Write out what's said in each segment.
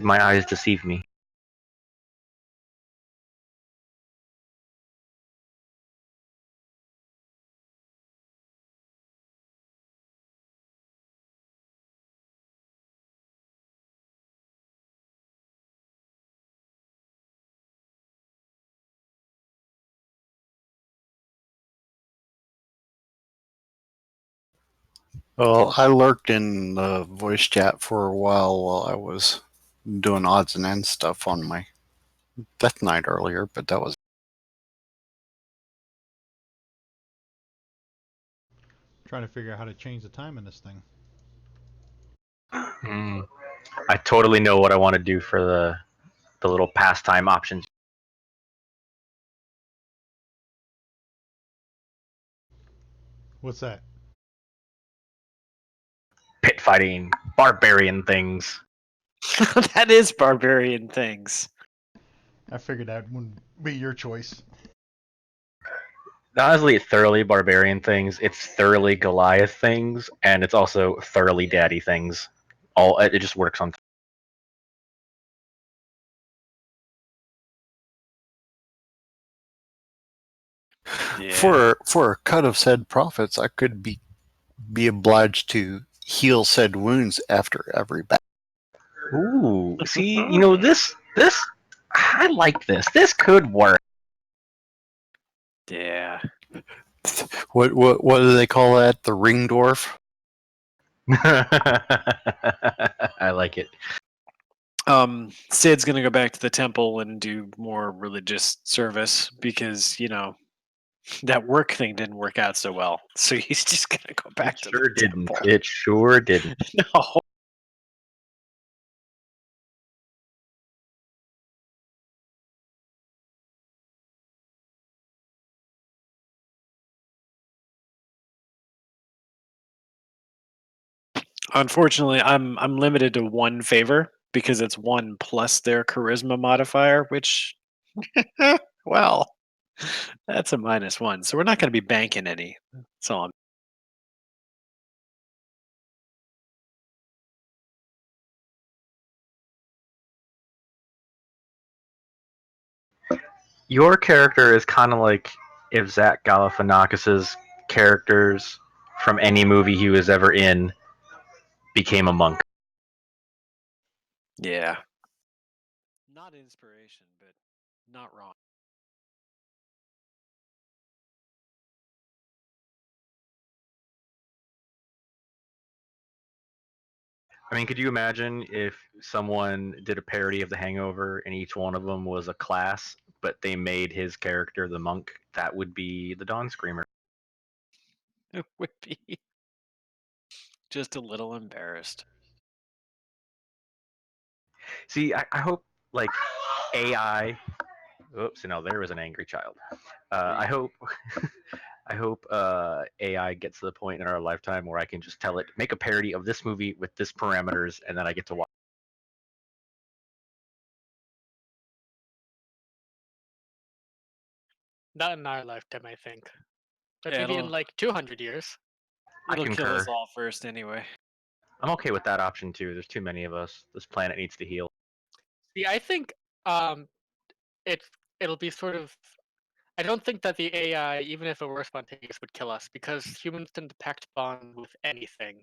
My eyes deceive me. Well, I lurked in the voice chat for a while I was doing odds and ends stuff on my Death Knight earlier, but that was. Trying to figure out how to change the time in this thing. Mm. I totally know what I want to do for the little pastime options. What's that? Pit fighting, barbarian things. That is barbarian things. I figured that wouldn't be your choice. Not only thoroughly barbarian things, it's thoroughly Goliath things, and it's also thoroughly daddy things. All it just works on. Yeah. For a cut of said profits, I could be obliged to heal said wounds after every battle. Ooh, see, this I like this. This could work. Yeah. What do they call that? The ring dwarf? I like it. Sid's gonna go back to the temple and do more religious service because that work thing didn't work out so well. So he's just gonna go back It to the sure didn't. temple. It sure didn't. No. Unfortunately, I'm limited to one favor because it's one plus their charisma modifier, which well, that's a -1. So we're not gonna be banking any. That's all. Your character is kind of like if Zach Galifianakis's characters from any movie he was ever in became a monk. Yeah. Not inspiration, but not wrong. I mean, could you imagine if someone did a parody of The Hangover and each one of them was a class, but they made his character the monk? That would be the Dawn Screamer. It would be just a little embarrassed. See, I hope like AI. Oops, no, there was an angry child. I hope I hope AI gets to the point in our lifetime where I can just tell it make a parody of this movie with this parameters, and then I get to watch. Not in our lifetime, I think. But Yeah, maybe in like 200 years. I it'll kill us concur. all first anyway. I'm okay with that option too. There's too many of us. This planet needs to heal. See, I think um, it it'll be sort of. I don't think that the AI, even if it were spontaneous, would kill us because humans tend to pact bond with anything.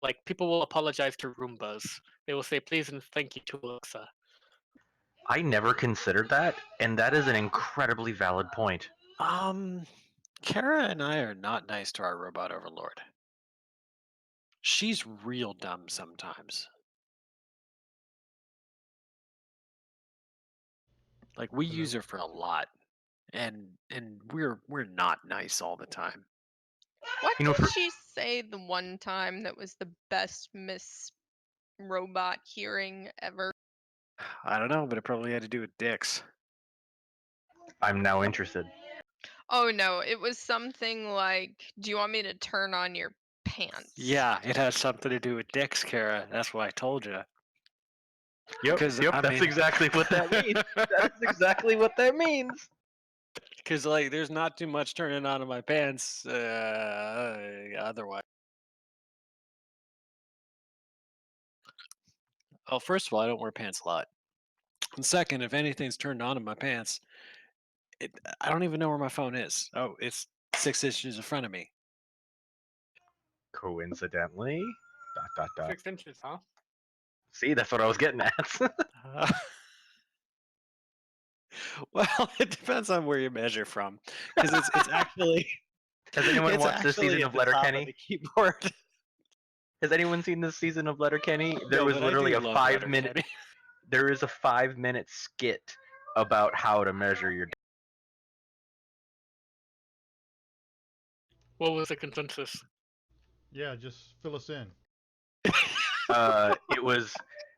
Like people will apologize to Roombas. They will say please and thank you to Alexa. I never considered that, and that is an incredibly valid point. Kara and I are not nice to our robot overlord. She's real dumb sometimes. Like we use her for a lot, and we're not nice all the time. What You know, did for she say the one time that was the best Miss Robot hearing ever? I don't know, but it probably had to do with dicks. I'm now interested. Oh no, it was something like, "Do you want me to turn on your pants?" Yeah, it has something to do with dicks, Kara. That's why I told you. Yep, Because yep, I that's mean, exactly what that means. That's exactly what that means. because like, there's not too much turning on in my pants. Otherwise, Well, first of all, I don't wear pants a lot. And second, if anything's turned on in my pants, I don't even know where my phone is. Oh, it's 6 inches in front of me. Coincidentally, ... 6 inches, huh? See, that's what I was getting at. Uh, well, it depends on where you measure from, because it's actually Has anyone it's watched this actually season at of the top of the Letterkenny? keyboard. Has anyone seen this season of Letterkenny? There No, was but I literally do a love 5-minute. Letterkenny. There is a 5-minute skit about how to measure your. What was the consensus? Yeah, just fill us in. It was,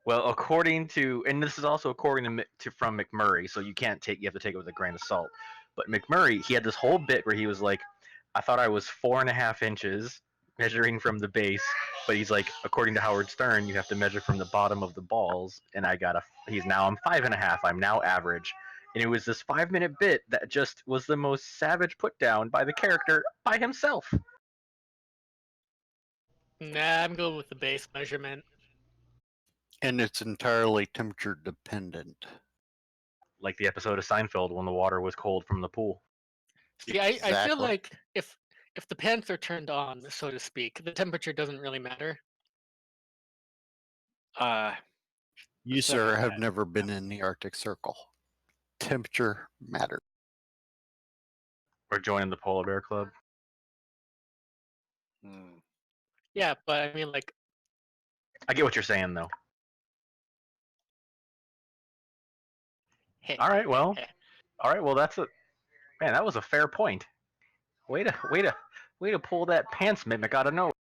well, according to, and this is also according to from McMurray, so you have to take it with a grain of salt. But McMurray, he had this whole bit where he was like, I thought I was 4.5 inches measuring from the base, but he's like, according to Howard Stern, you have to measure from the bottom of the balls, and I'm 5.5. I'm now average. And it was this 5-minute bit that just was the most savage put down by the character by himself. Nah, I'm going with the base measurement. And it's entirely temperature dependent. Like the episode of Seinfeld when the water was cold from the pool. See, I feel Exactly. like if the pants are turned on, so to speak, the temperature doesn't really matter. You, So, sir, have never been in the Arctic Circle. Temperature matters. Or joining the Polar Bear Club. hmm. Yeah, but I mean, like, I get what you're saying, though. hey, All right, well, that's a man. That was a fair point. Way to pull that pants mimic out of nowhere.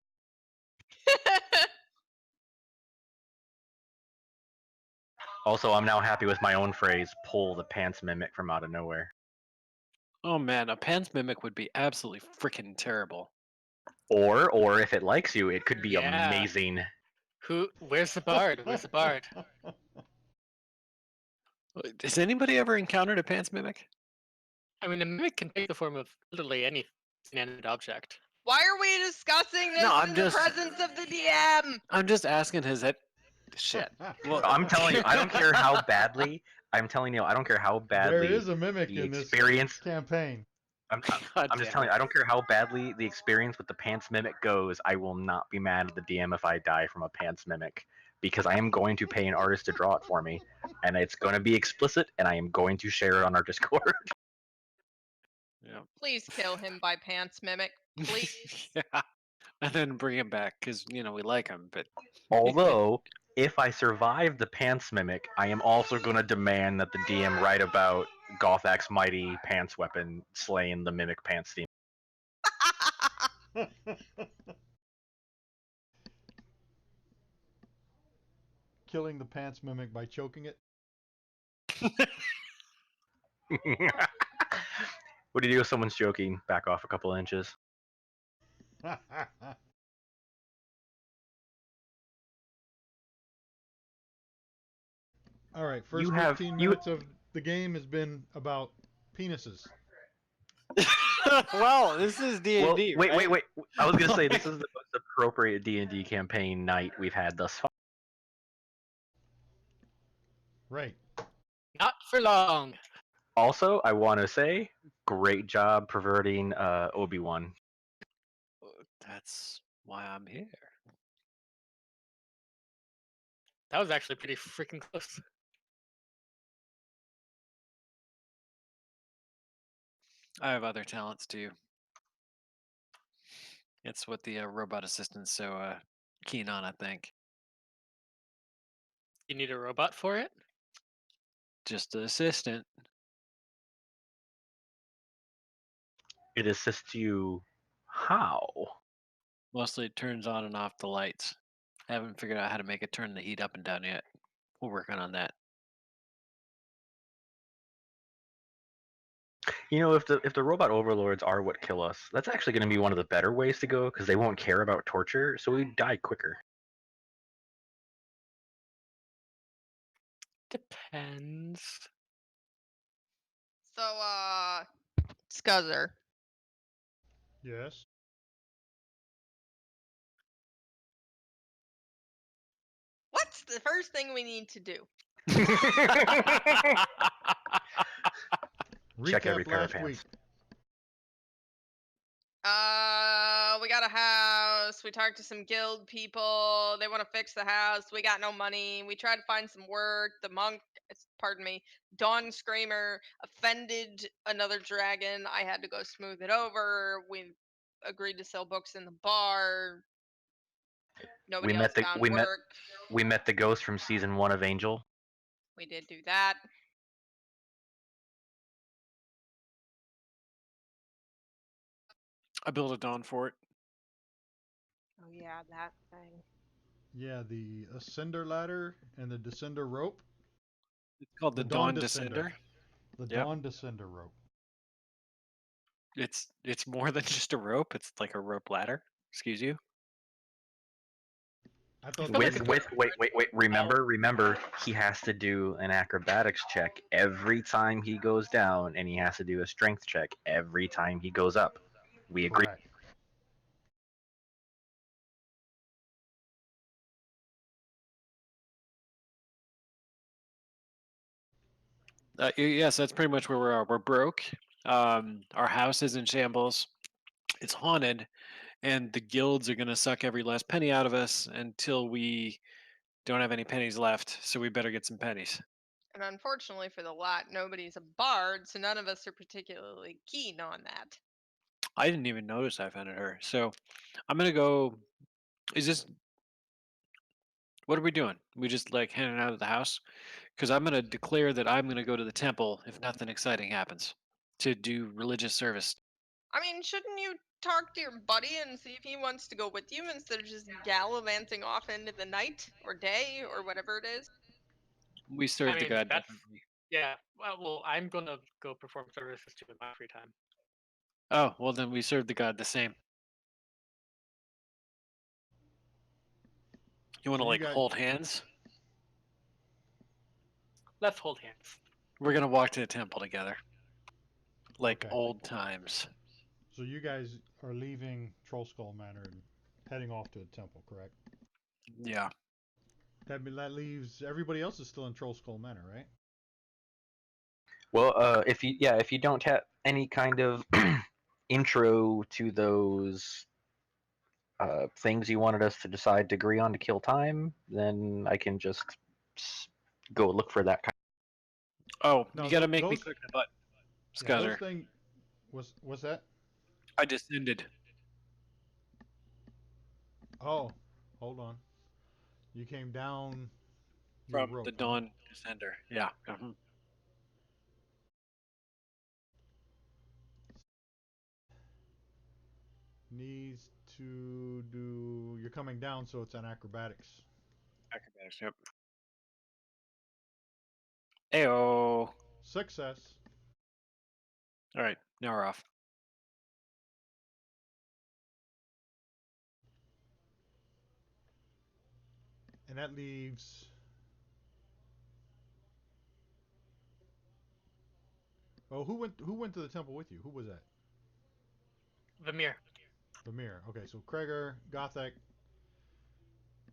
Also, I'm now happy with my own phrase, pull the pants mimic from out of nowhere. Oh man, a pants mimic would be absolutely freaking terrible. Or if it likes you, it could be yeah. amazing. Where's the bard? Where's the bard? Has anybody ever encountered a pants mimic? I mean, a mimic can take the form of literally any inanimate object. Why are we discussing this No, I'm in just- the presence of the DM? I'm just asking. Has that shit? Well, I'm telling you, I don't care how badly. I'm telling you, I don't care how badly There is a mimic the in this experience. campaign. I'm God just damn telling you, it. I don't care how badly the experience with the pants mimic goes. I will not be mad at the DM if I die from a pants mimic because I am going to pay an artist to draw it for me, and it's going to be explicit, and I am going to share it on our Discord. Yeah. Please kill him by pants mimic. Please. Yeah. And then bring him back because we like him, but Although, if I survive the pants mimic, I am also going to demand that the DM write about Gothak's mighty pants weapon slaying the mimic pants demon. Killing the pants mimic by choking it. What do you do if someone's joking? Back off a couple inches. All right, first You have- 15 you- minutes of the game has been about penises. well, this is D Well, and D. wait. I was going to say this is the most appropriate D&D campaign night we've had thus far. Right. Not for long. Also, I want to say, great job perverting Obi-Wan. That's why I'm here. That was actually pretty freaking close. I have other talents too. It's what the robot assistant's so keen on, I think. You need a robot for it? Just an assistant. It assists you how? Mostly it turns on and off the lights. I haven't figured out how to make it turn the heat up and down yet. We're working on that. You know, if the robot overlords are what kill us, that's actually going to be one of the better ways to go because they won't care about torture, so we die quicker. Depends. So, Scuzzer, Yes. what's the first thing we need to do. Check every Recap pair of last week. pants. We got a house. We talked to some guild people. They want to fix the house. We got no money. We tried to find some work. The monk, pardon me, Dawn Screamer offended another dragon. I had to go smooth it over. We agreed to sell books in the bar. Nobody else found work. We met the ghost from season 1 of Angel. We did do that. I built a dawn for it. Oh yeah, that thing. Yeah, the ascender ladder and the descender rope. It's called the Dawn Descender. The Yep. Dawn Descender rope. It's more than just a rope. It's like a rope ladder. Excuse you. I thought feel like that it's was- Wait. Remember, he has to do an acrobatics check every time he goes down, and he has to do a strength check every time he goes up. We agree. correct. Yes, that's pretty much where we are. We're broke. Our house is in shambles. It's haunted, and the guilds are gonna suck every last penny out of us until we don't have any pennies left. So we better get some pennies. And unfortunately for the lot, nobody's a bard, so none of us are particularly keen on that. I didn't even notice I offended her. So I'm gonna go. Is this what are we doing? We just like hanging out at the house? Because I'm gonna declare that I'm gonna go to the temple if nothing exciting happens to do religious service. I mean, shouldn't you talk to your buddy and see if he wants to go with you instead of just gallivanting off into the night or day or whatever it is? We serve I the mean, god that's differently. yeah. Well, I'm gonna go perform services too in my free time. Oh well, then we serve the god the same. You want So to you like guys, hold hands? Let's hold hands. We're gonna walk to the temple together, like okay. old times. So you guys are leaving Troll Skull Manor and heading off to the temple, correct? Yeah. That leaves everybody else is still in Troll Skull Manor, right? Well, if you don't have any kind of intro to those things you wanted us to decide to agree on to kill time, then I can just go look for that kind. Oh, No, you gotta make me those click the button, yeah, those Scuzzer. things was that? I descended Oh, hold on. You came down your from rope, the huh? Dawn Descender. Yeah. Needs to do. You're coming down, so it's an acrobatics. Acrobatics. Yep. Ayo. Success. All right. Now we're off. And that leaves. Oh, who went to the temple with you? Who was that? Vamir. Vamir. Okay, so Kreger, Gothak,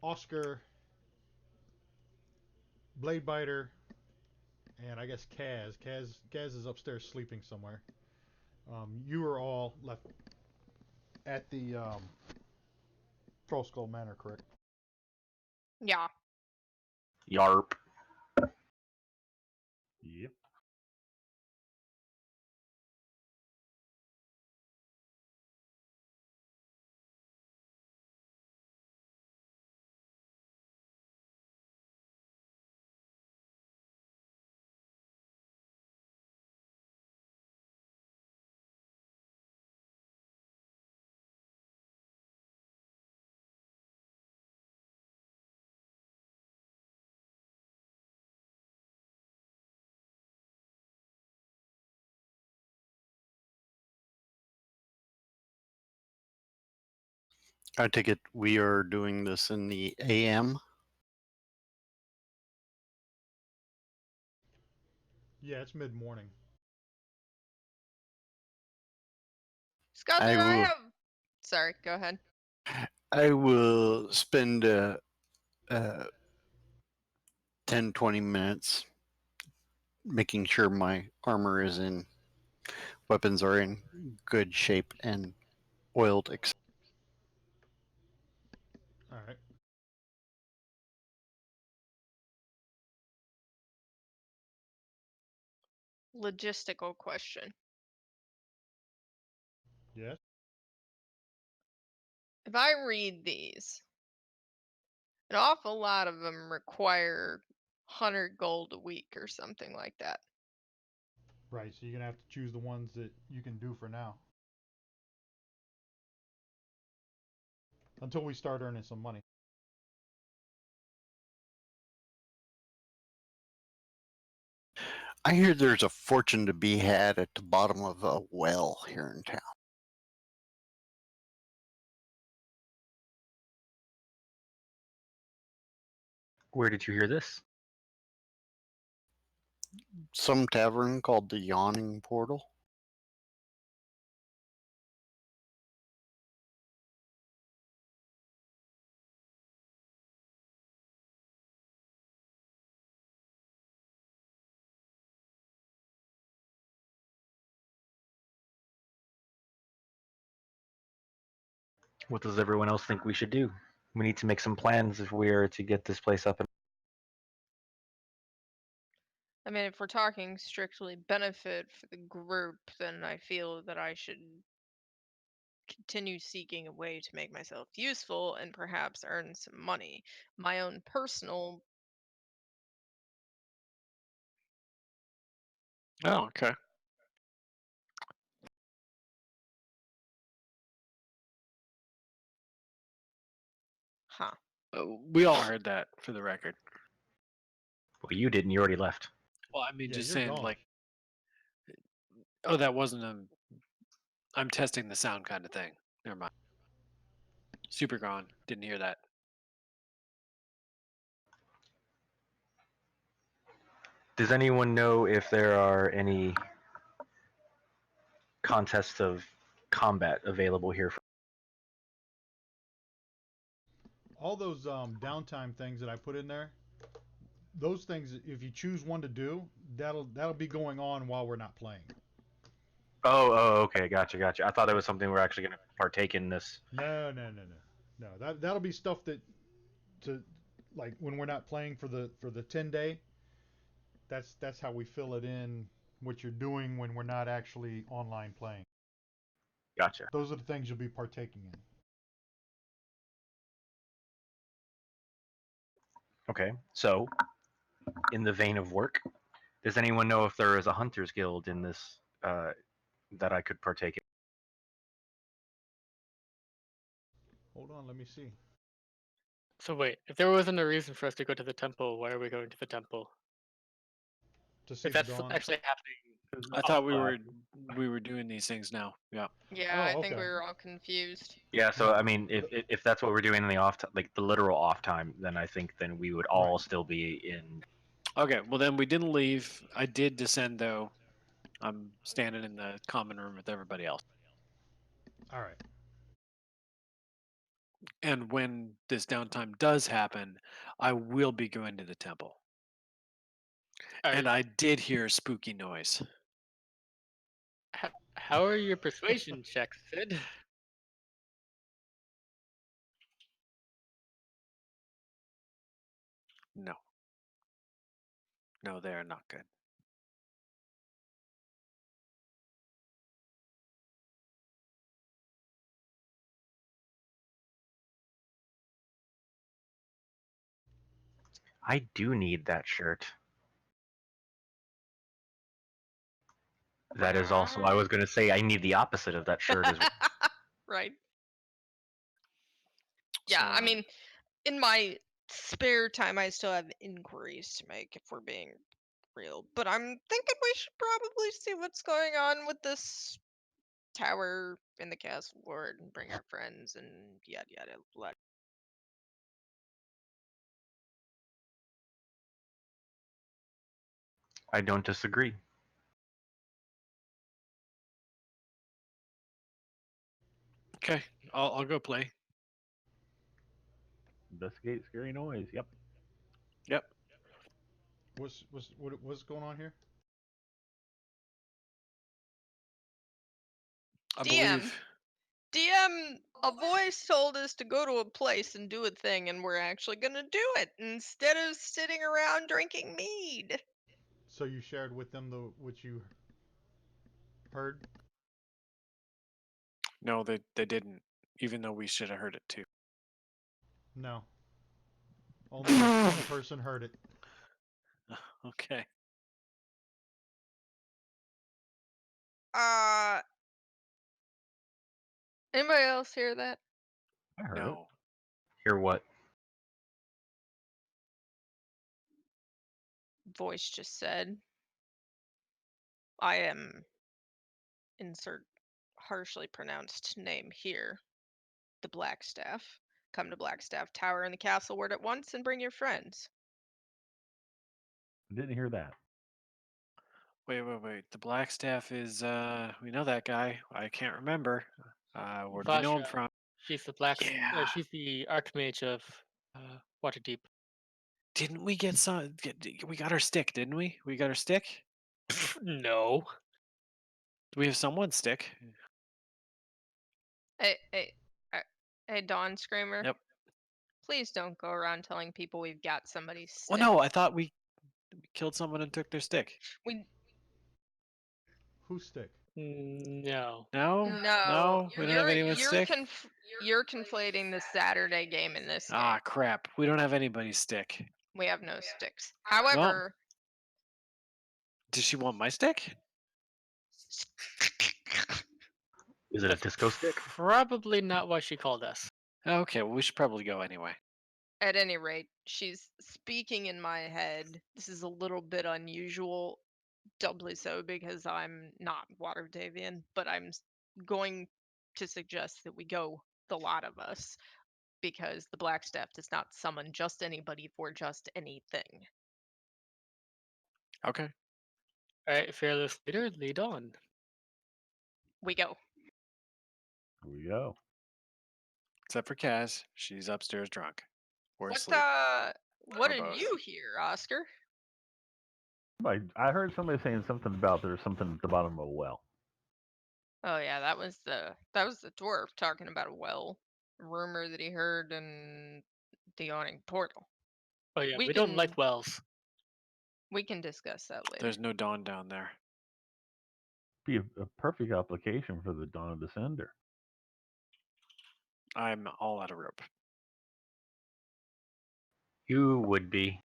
Oscar, Bladebiter, and I guess Kaz. Kaz is upstairs sleeping somewhere. You are all left at the Troll Skull Manor, correct? Yeah. Yarp. Yep. I take it we are doing this in the AM. Yeah, it's mid morning. Scott, I I will. have. Sorry, go ahead. I will spend 10, 20 minutes, making sure my armor is in, weapons are in good shape and oiled. All right. Logistical question. Yes. If I read these, an awful lot of them require 100 gold a week or something like that. Right. So you're gonna have to choose the ones that you can do for now until we start earning some money. I hear there's a fortune to be had at the bottom of a well here in town. Where did you hear this? Some tavern called the Yawning Portal. What does everyone else think we should do? We need to make some plans if we are to get this place up. I mean, if we're talking strictly benefit for the group, then I feel that I should continue seeking a way to make myself useful and perhaps earn some money. My own personal. Oh, okay. Huh. We all heard that, for the record. Well, you didn't. You already left. Well, I mean, Yeah, just you're saying, gone. like, oh, that wasn't a. I'm testing the sound kind of thing. Never mind. Super gone. Didn't hear that. Does anyone know if there are any contests of combat available here? All those downtime things that I put in there, those things, if you choose one to do, that'll be going on while we're not playing. Okay, gotcha. I thought that was something we're actually going to partake in this. No. That'll be stuff that to like when we're not playing for the 10 day. That's how we fill it in. What you're doing when we're not actually online playing. Gotcha. Those are the things you'll be partaking in. Okay, so in the vein of work, does anyone know if there is a hunters guild in this that I could partake in? Hold on, let me see. So wait, if there wasn't a reason for us to go to the temple, why are we going to the temple? To see If the that's dawn. actually happening. I thought we were doing these things now. Yeah. Yeah, Oh, I think okay. we were all confused. Yeah, so I mean, if that's what we're doing in the off, like the literal off time, then I think then we would all Right. still be in. Okay. Well, then we didn't leave. I did descend though. I'm standing in the common room with everybody else. All right. And when this downtime does happen, I will be going to the temple. And I did hear a spooky noise. How are your persuasion checks, Sid? No. No, they are not good. I do need that shirt. That is also, I was going to say, I need the opposite of that shirt as well. Right. Yeah, So, I mean, in my spare time, I still have inquiries to make if we're being real. But I'm thinking we should probably see what's going on with this tower in the castle ward and bring our friends and yada yada. Yada. I don't disagree. okay, I'll go play. Investigate scary noise. Yep. Yep. What's going on here? I DM. believe. DM, a voice told us to go to a place and do a thing, and we're actually gonna do it instead of sitting around drinking mead. So you shared with them what you heard? No, they didn't. Even though we should have heard it too. No. Only one person heard it. Okay. Uh, anybody else hear that? I heard it. No. Hear what? Voice just said, I am insert harshly pronounced name here, the Blackstaff. Come to Blackstaff Tower in the castle ward at once and bring your friends. Didn't hear that. Wait. The Black Staff is we know that guy. I can't remember. Where do we know him Vasha. from? She's the black. Yeah. She's the archmage of Waterdeep. Didn't we get some? We got our stick, didn't we? We got our stick. No. Do we have someone's stick? Hey, hey, Dawn Screamer. Yep. Please don't go around telling people we've got somebody's stick. Well, no. I thought we killed someone and took their stick. We Whose stick? No. No. no. No. We don't have anyone's stick. You're conflating the Saturday game in this game. Ah, crap. We don't have anybody's stick. We have no sticks. However, Does she want my stick? Is it a disco stick? Probably not what she called us. Okay. Well, we should probably go anyway. at any rate, she's speaking in my head. This is a little bit unusual, doubly so because I'm not Water Davian, but I'm going to suggest that we go, the lot of us, because the Blackstaff does not summon just anybody for just anything. Okay. All right, fearless leader, lead on. We go. Here we go. Except for Kaz. She's upstairs drunk. Or What asleep. what Or did both. you hear, Oscar? I heard somebody saying something about there's something at the bottom of a well. Oh yeah, that was the dwarf talking about a well rumor that he heard in the yawning portal. Oh yeah, We we don't can- like wells. We can discuss that later. There's no dawn down there. Be a perfect application for the Dawn of Descender. I'm all out of rope. You would be.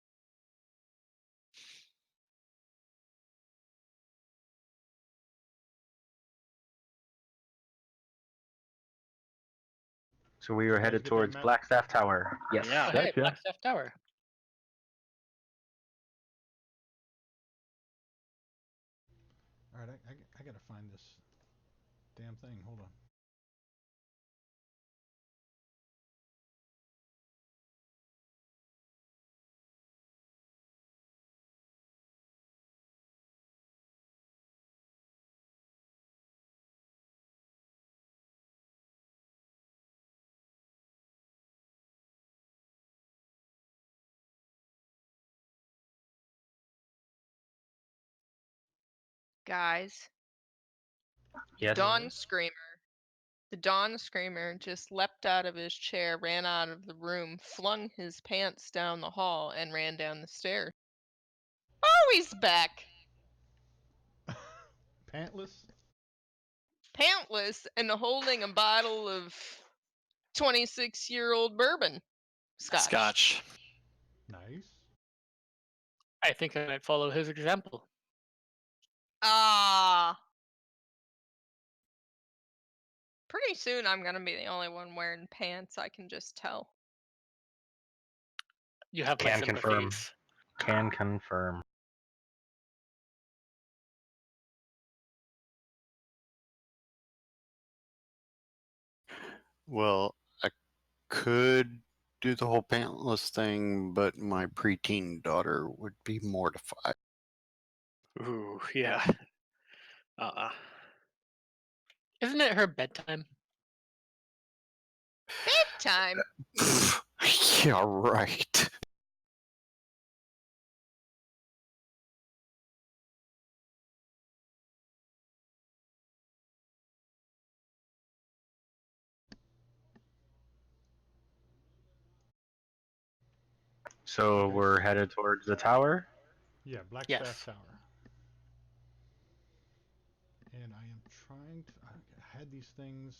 So we were guys headed get that towards map? Blackstaff Tower. Yes. Yeah. Oh, hey, Gotcha. Blackstaff Tower. All right, I gotta find this damn thing. Hold on. Guys, Yes. Dawn Screamer. The Dawn Screamer just leapt out of his chair, ran out of the room, flung his pants down the hall, and ran down the stairs. Oh, he's back! Pantless? Pantless and holding a bottle of 26-year-old bourbon. Scotch. Nice. I think I might follow his example. Ah. Pretty soon I'm gonna be the only one wearing pants, I can just tell. You have my Can confirm. sympathies. Can confirm. Well, I could do the whole pantless thing, but my preteen daughter would be mortified. Ooh, yeah. Isn't it her bedtime? Bedtime. Yeah, right. So Okay. we're headed towards the tower. Yeah, Blackstaff Yes. Tower. And I am trying to. I had these things,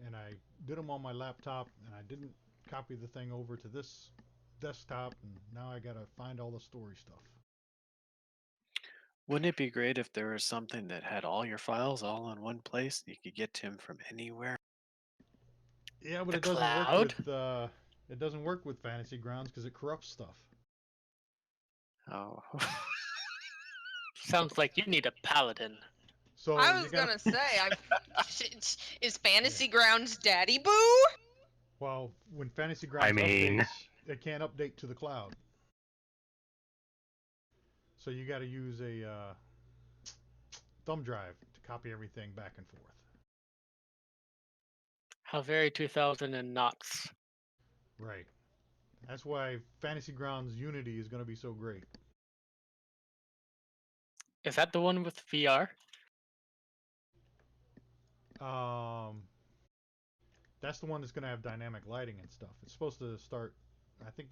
and I did them on my laptop, and I didn't copy the thing over to this desktop, and now I gotta find all the story stuff. Wouldn't it be great if there was something that had all your files all in one place? You could get to them from anywhere. Yeah, but The it doesn't work cloud? with Fantasy Grounds because it corrupts stuff. Oh. Sounds like you need a paladin. So I you was gotta. gonna say, is Yeah. Fantasy Grounds Daddy Boo? Well, when Fantasy I Grounds mean, updates, it can't update to the cloud. So you got to use a thumb drive to copy everything back and forth. How very 2000 and knots. Right. That's why Fantasy Grounds Unity is going to be so great. Is that the one with VR? Um, that's the one that's going to have dynamic lighting and stuff. It's supposed to start. I think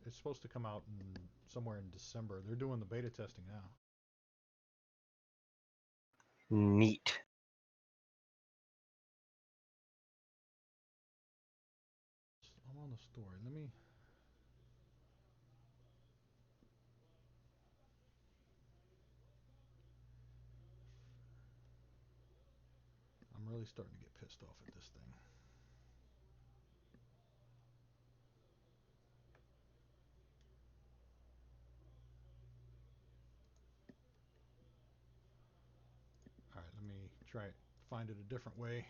it's supposed to come out somewhere in December. They're doing the beta testing now. neat. I'm on the story. Let me. I'm really starting to get pissed off at this thing. All right, let me try it. Find it a different way.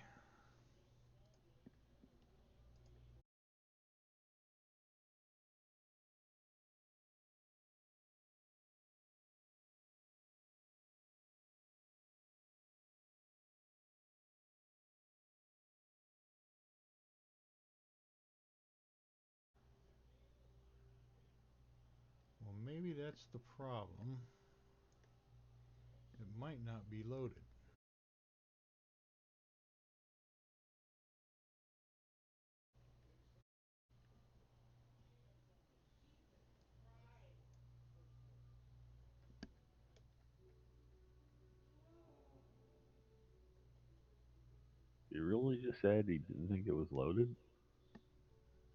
Well, maybe that's the problem. It might not be loaded. He really just said he didn't think it was loaded.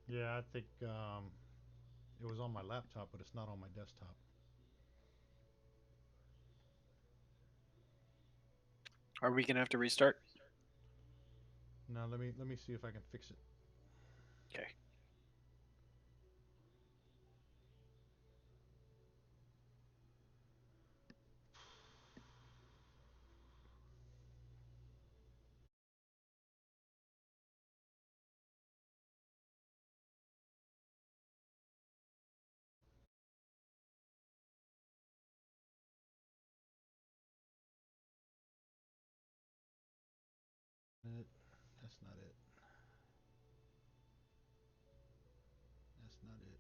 Yeah, I think it was on my laptop, but it's not on my desktop. Are we gonna have to restart? Now let me see if I can fix it. Okay. That's not it. That's not it.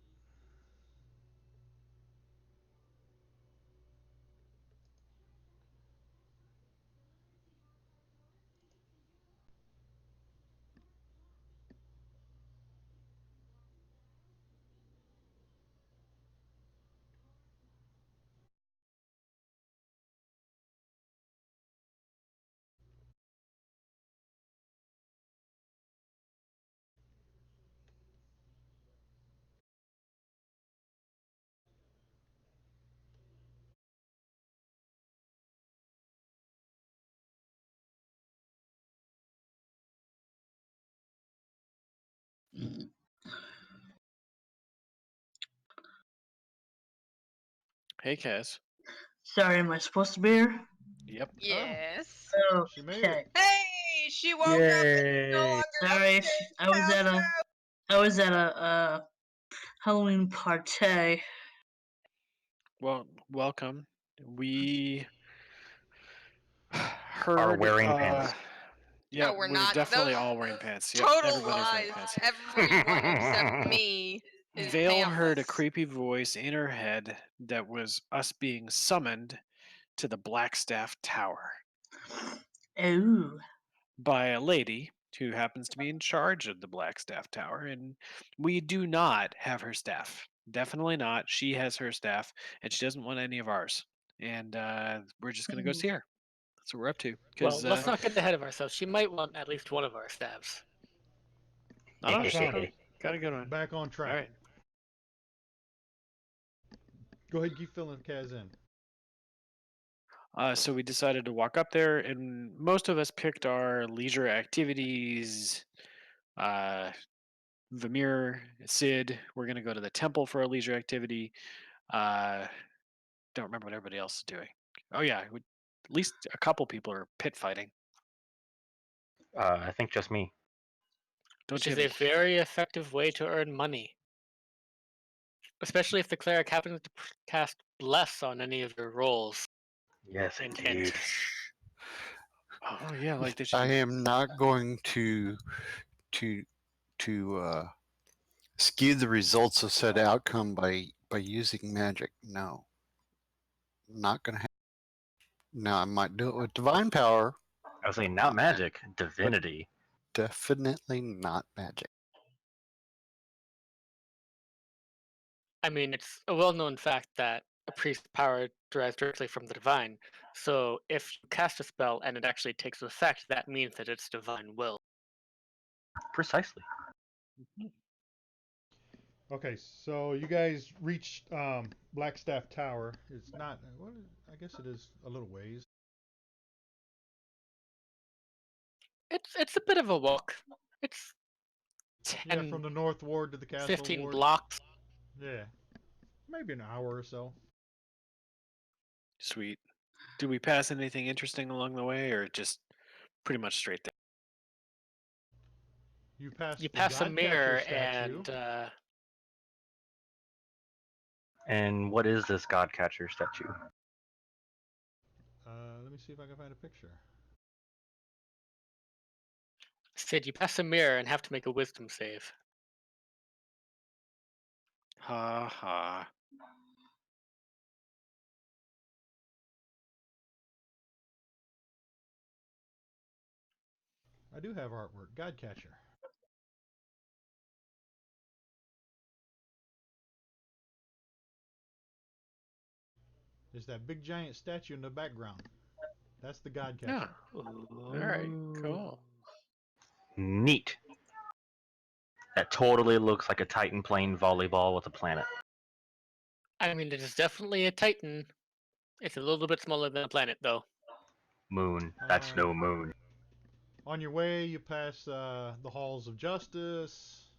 Hey, Kaz. Sorry, am I supposed to be here? Yep. Yes. She made it. Okay. Hey, she woke up and no Yay! longer Sorry, upstairs. I was at a Halloween party. Well, welcome. We Are heard. wearing pants. Yeah, No, we're we're not. definitely Those all wearing pants. Yep, total everybody's wearing lies. pants. Everyone except me is Vale heard a pantless. creepy voice in her head that was us being summoned to the Blackstaff Tower Oh, by a lady who happens to be in charge of the Blackstaff Tower, and we do not have her staff. Definitely not. She has her staff, and she doesn't want any of ours. And we're just gonna go see her. That's what we're up to. Well, Because let's not get ahead of ourselves. She might want at least one of our staves. not us. Tom, Got a good one. back on All track. right. Go ahead, keep filling Kaz in. So we decided to walk up there, and most of us picked our leisure activities. Vamir, Sid, we're gonna go to the temple for a leisure activity. Don't remember what everybody else is doing. Oh yeah, at least a couple people are pit fighting. I think just me. Don't Which you is have a very effective way to earn money. Especially if the cleric happens to cast Bless on any of your rolls. Yes, Hint, indeed. hint. Oh yeah, like they should. I am not going to skew the results of said outcome by using magic. No, not gonna happen. Now I might do it with divine power, I was saying not magic, divinity. definitely not magic. I mean, it's a well-known fact that a priest's power derives directly from the divine. So if you cast a spell and it actually takes effect, that means that it's divine will. Precisely. Okay, so you guys reached Blackstaff Tower. It's not. Well, I guess it is a little ways. It's a bit of a walk. It's Yeah, 10, from the North Ward to the Castle 15 Ward. blocks. Yeah, maybe an hour or so. Sweet. Do we pass anything interesting along the way, or just pretty much straight there? You pass You the pass a Godcatcher mirror statue. And what is this Godcatcher statue? Let me see if I can find a picture. Sid, you pass a mirror and have to make a wisdom save. Ha ha. I do have artwork. Godcatcher. There's that big giant statue in the background. That's the Godcatcher. Yeah. All right. Cool. Neat. That totally looks like a Titan playing volleyball with a planet. I mean, it is definitely a Titan. It's a little bit smaller than a planet, though. Moon. That's no moon. On your way, you pass the Halls of Justice,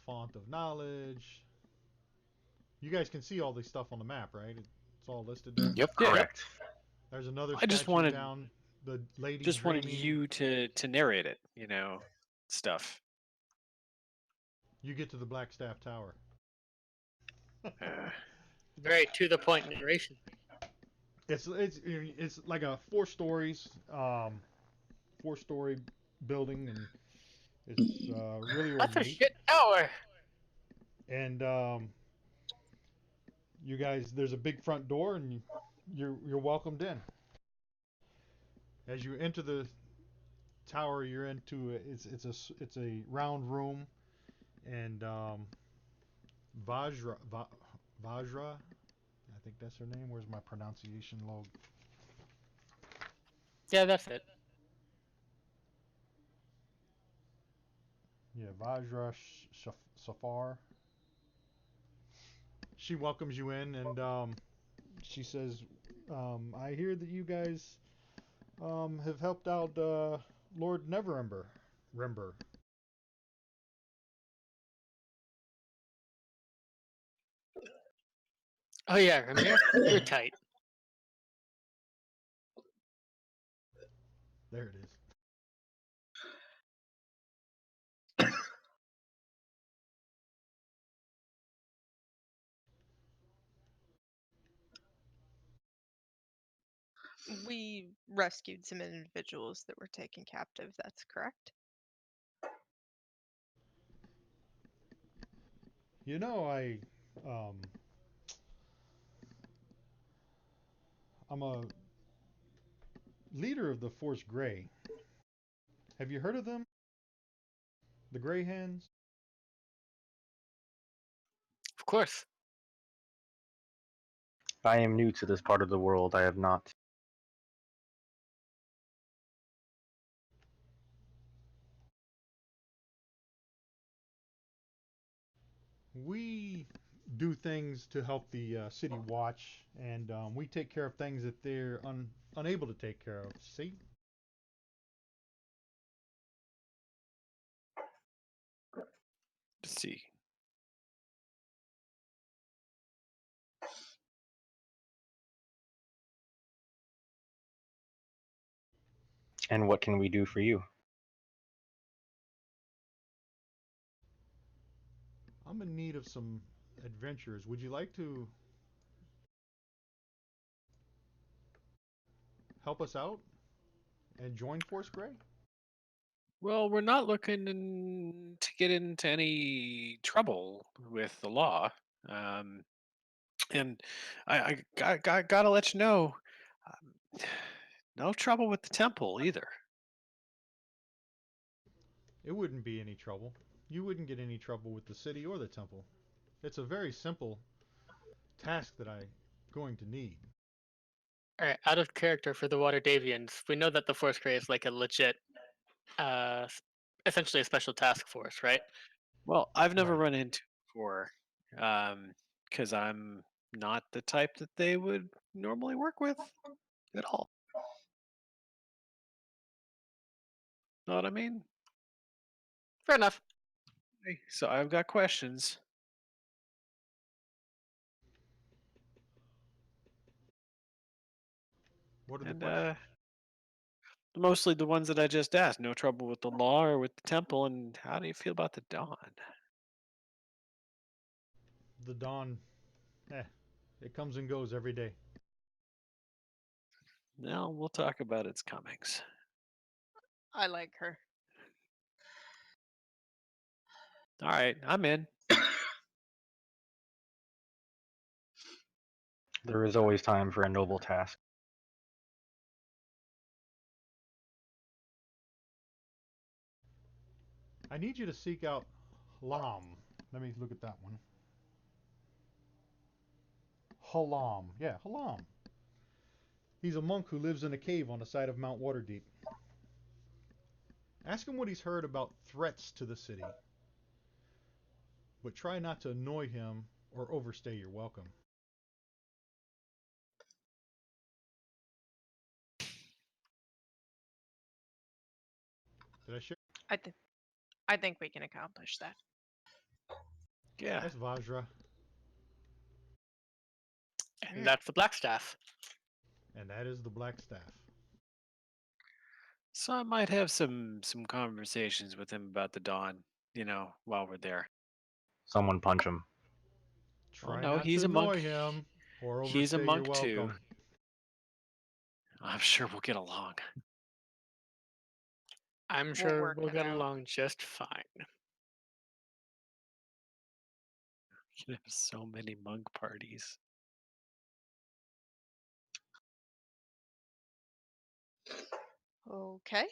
Font of Knowledge. You guys can see all this stuff on the map, right? It's all listed there. Yep, Yeah. correct. There's another I just statue wanted- down. The lady Just wanted dreaming. you to narrate it. Stuff. You get to the Blackstaff Tower. Uh, Very to the point narration. It's like a 4-story building, and it's really That's a ornate. shit tower. And you guys, there's a big front door, and you're welcomed in. As you enter the tower, you're into it's a round room, and Vajra, I think that's her name. Where's my pronunciation log? Yeah, that's it. Yeah, Vajra Safar. She welcomes you in, and she says, "I hear that you guys have helped out Lord Neverember. Rember. Oh yeah, Ramir, you're tight. There it is. We rescued some individuals that were taken captive. That's correct. You know, I'm a leader of the Force Grey. Have you heard of them? The Grey Hands? course. I am new to this part of the world. I have not. We do things to help the city watch, and we take care of things that they're unable to take care of. See? Let's see. And what can we do for you? I'm in need of some adventures. Would you like to help us out and join Force Grey? Well, we're not looking to get into any trouble with the law. Um, and I gotta let you know, um, no trouble with the temple either. It wouldn't be any trouble. You wouldn't get any trouble with the city or the temple. It's a very simple task that I'm going to need. All right, out of character for the Water Davians, we know that the Force Grey is like a legit, s- essentially a special task force, right? Well, I've never Right. run into it before, because I'm not the type that they would normally work with at all. Know what I mean? Fair enough. So I've got questions, What are the and questions? mostly the ones that I just asked. No trouble with the law or with the temple, and how do you feel about the dawn? The dawn, eh, it comes and goes every day. Now we'll talk about its comings. I like her. All right, I'm in. There is always time for a noble task. I need you to seek out Lam. Let me look at that one. Halam. Yeah, Halam. He's a monk who lives in a cave on the side of Mount Waterdeep. Ask him what he's heard about threats to the city, but try not to annoy him or overstay your welcome. Did I share? I think I think we can accomplish that. Yeah. That's Vajra, And that's the Black Staff. and that is the Black Staff. So I might have some conversations with him about the dawn, while we're there. Someone punch him. Oh Try no, not he's to a monk. annoy him or He's a overstay your monk too. welcome. I'm sure we'll get along. I'm We'll sure work we'll it get out. along just fine. We can have so many monk parties. Okay.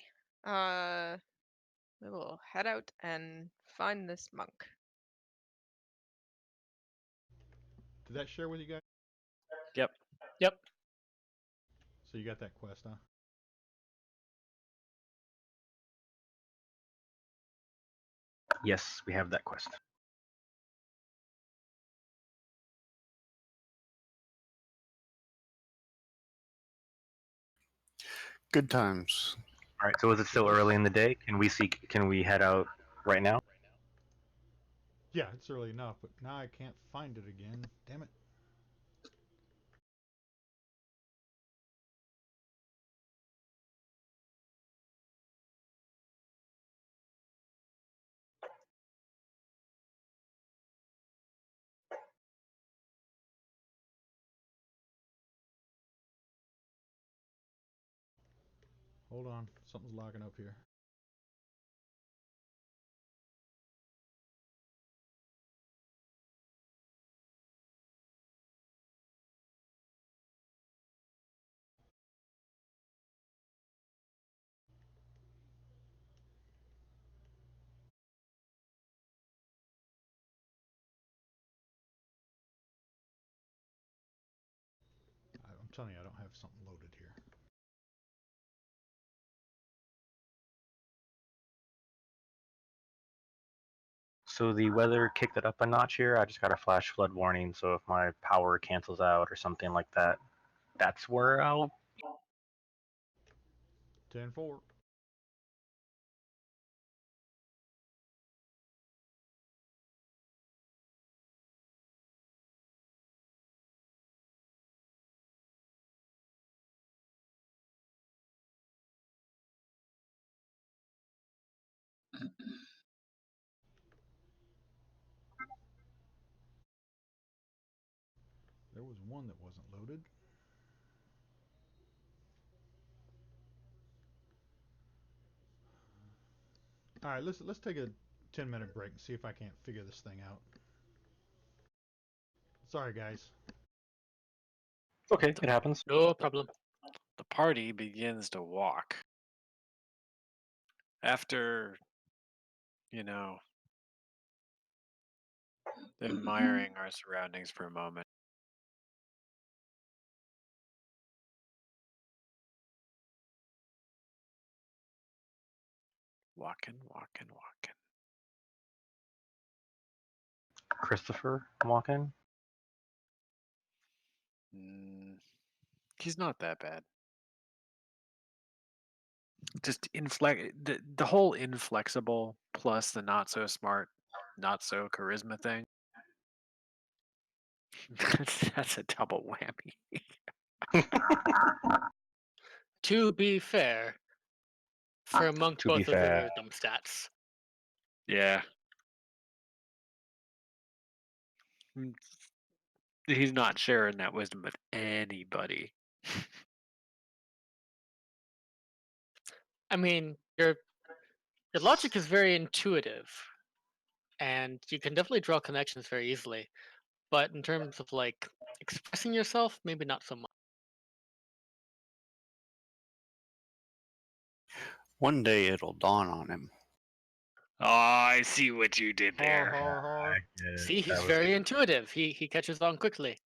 We will head out and find this monk. Did that share with you guys? Yep. Yep. So you got that quest, huh? Yes, we have that quest. Good times. All right. So is it still early in the day? Can we head out right now? Yeah, it's early enough, but now I can't find it again. Damn it. Hold on. Something's locking up here. telling you, I don't have something loaded here. So the weather kicked it up a notch here. I just got a flash flood warning, so if my power cancels out or something like that, that's where I'll. 10-4. There was one that wasn't loaded. All right, let's take a 10-minute break and see if I can't figure this thing out. Sorry, guys. Okay, it happens. No problem. The party begins to walk. After, admiring our surroundings for a moment. Walking. Christopher Walken. He's not that bad. Just the whole inflexible plus the not so smart, not so charisma thing. That's a double whammy. To be fair, for among To be both of fair. their dumb stats. Yeah. He's not sharing that wisdom with anybody. I mean, your logic is very intuitive, and you can definitely draw connections very easily. But in terms of like expressing yourself, maybe not so much. One day it'll dawn on him. Oh, I see what you did Har there. har har. See, he's That was- very intuitive. He catches on quickly.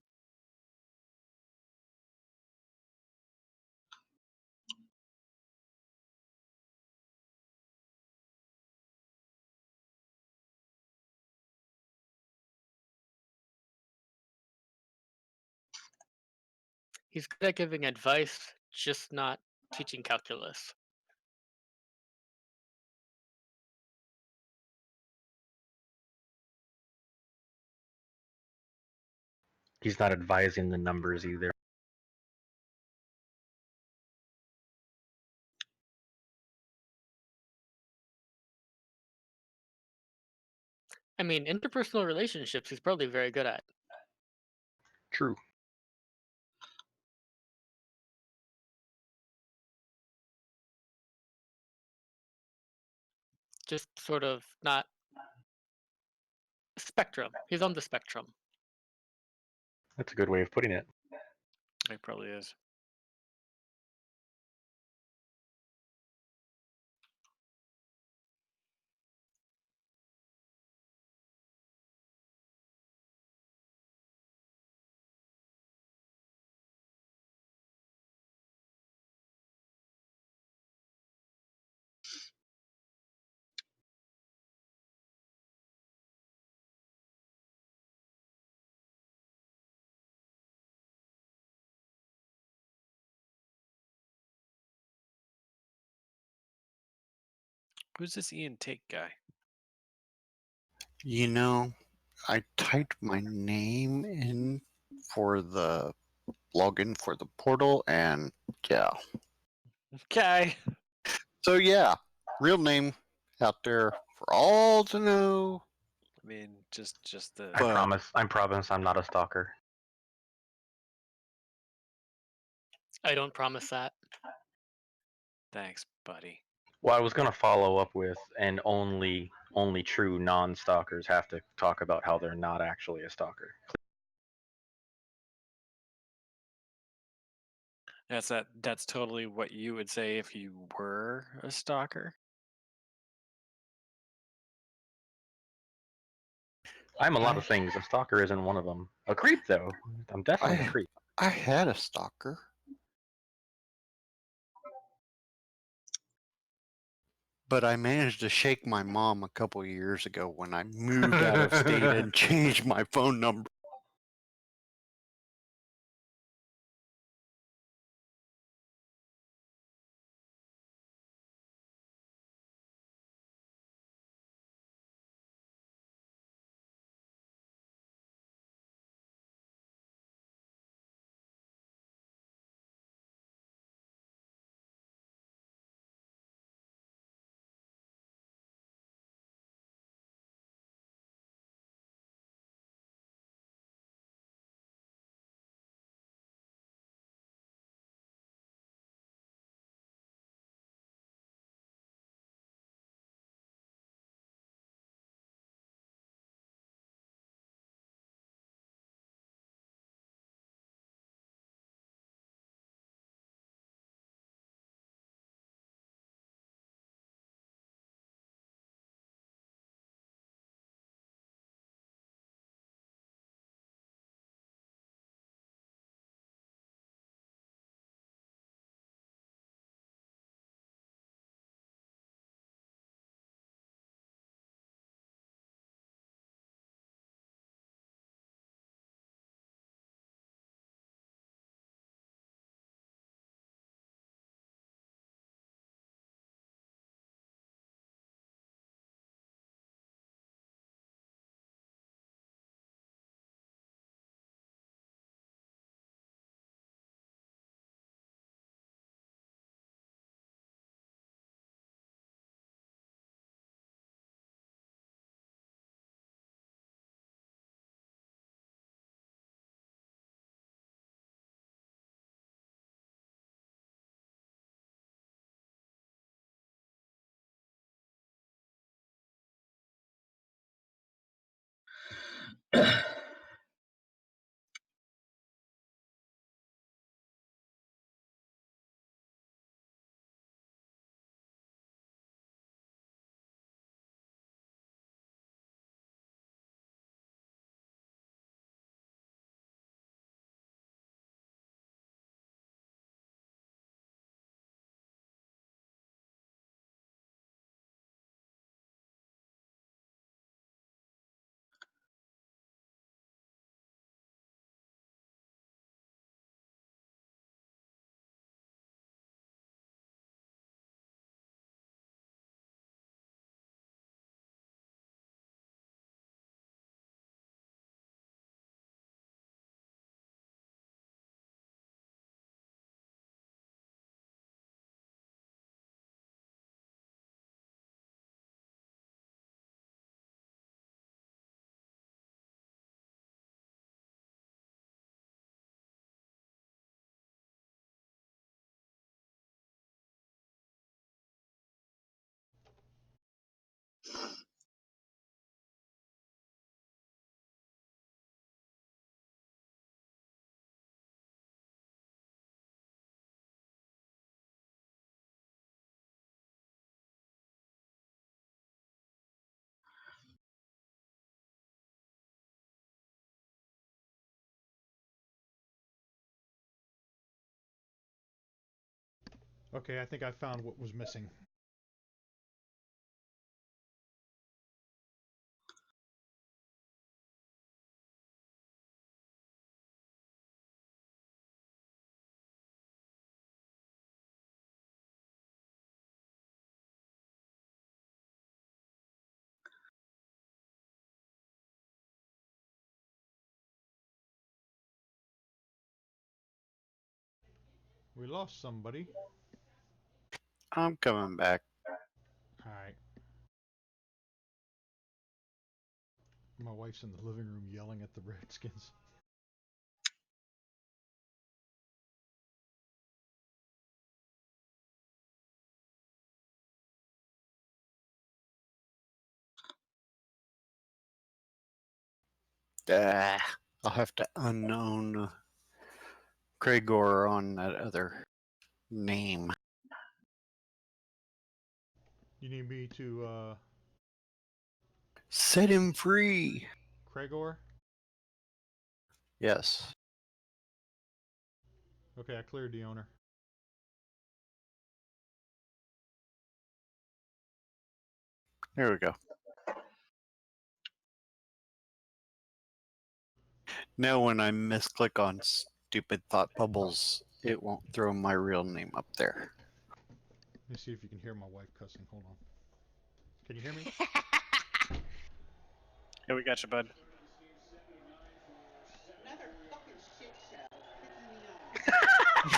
He's good at giving advice, just not teaching calculus. He's not advising the numbers either. I mean, interpersonal relationships he's probably very good at. True. Just sort of not spectrum. He's on the spectrum. That's a good way of putting it. It probably is. Who's this Ian Take guy? You know, I typed my name in for the login for the portal, and yeah. Okay. So yeah, real name out there for all to know. I mean, just the. I promise I'm not a stalker. I don't promise that. Thanks, buddy. Well, I was gonna follow up with, and only true non-stalkers have to talk about how they're not actually a stalker. That's totally what you would say if you were a stalker. I'm a lot of things. A stalker isn't one of them. A creep, though. I'm definitely a creep. I had a stalker. But I managed to shake my mom a couple years ago when I moved out of state and changed my phone number. Okay, I think I found what was missing. We lost somebody. I'm coming back. Alright. My wife's in the living room yelling at the Redskins. I'll have to unknown Cragor on that other name. You need me to, Set him free. Cragor? Yes. Okay, I cleared the owner. There we go. Now when I misclick on stupid thought bubbles, it won't throw my real name up there. Let me see if you can hear my wife cussing. Hold on. Can you hear me? Yeah, we got you, bud. Another fucking shit show. Pissing me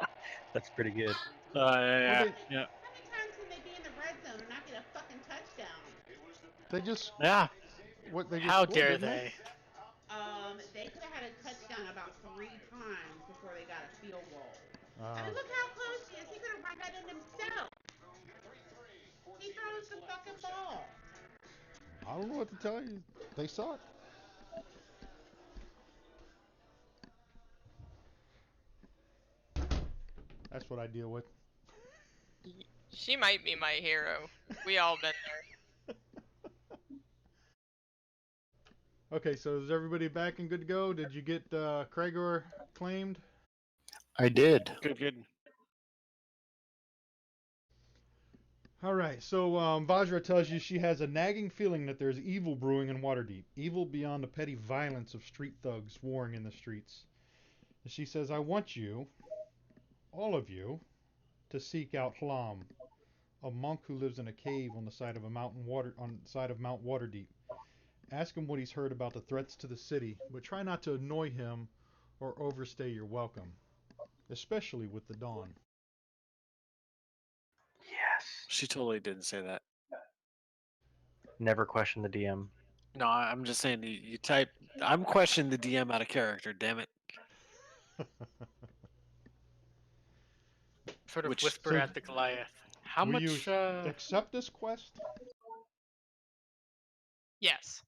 off. That's pretty good. Yeah. Well, How many times can they be in the red zone and not get a fucking touchdown? they just Yeah. what they just How scored, dare didn't they? they? They could have had a touchdown about 3 times before they got a field goal. I Uh, mean, look how close he is. He could have run that in himself. He throws the fucking ball. I don't know what to tell you. They suck. That's what I deal with. She might be my hero. We all been there. Okay, so is everybody back and good to go? Did you get Krager claimed? I did. Good, good. All right, so Vajra tells you she has a nagging feeling that there's evil brewing in Waterdeep. Evil beyond the petty violence of street thugs warring in the streets. And she says, I want you, all of you, to seek out Hlam, a monk who lives in a cave on the side of Mount Waterdeep. Ask him what he's heard about the threats to the city, but try not to annoy him or overstay your welcome, especially with the dawn. Yes. She totally didn't say that. Never question the DM. No, I'm just saying you type. I'm questioning the DM out of character. Damn it. Sort of Which whisper So, at the Goliath. How will you much? accept this quest? Yes.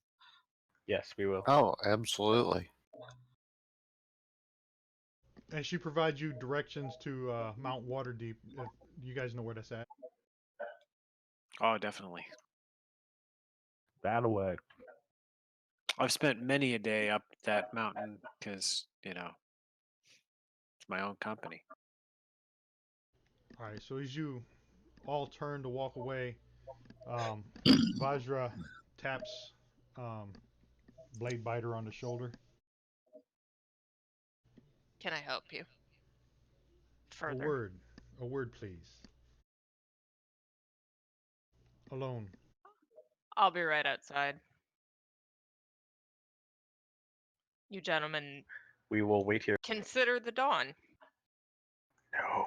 Yes, we will. Oh, absolutely. And she provides you directions to Mount Waterdeep. If you guys know where that's at. Oh, definitely. That away. I've spent many a day up that mountain because it's my own company. All right. So as you all turn to walk away, um, Vajra taps um, Blade Biter on the shoulder. Can I help you? A Further. word. A word, please. Alone. I'll be right outside. You gentlemen We will wait here. consider the dawn. No.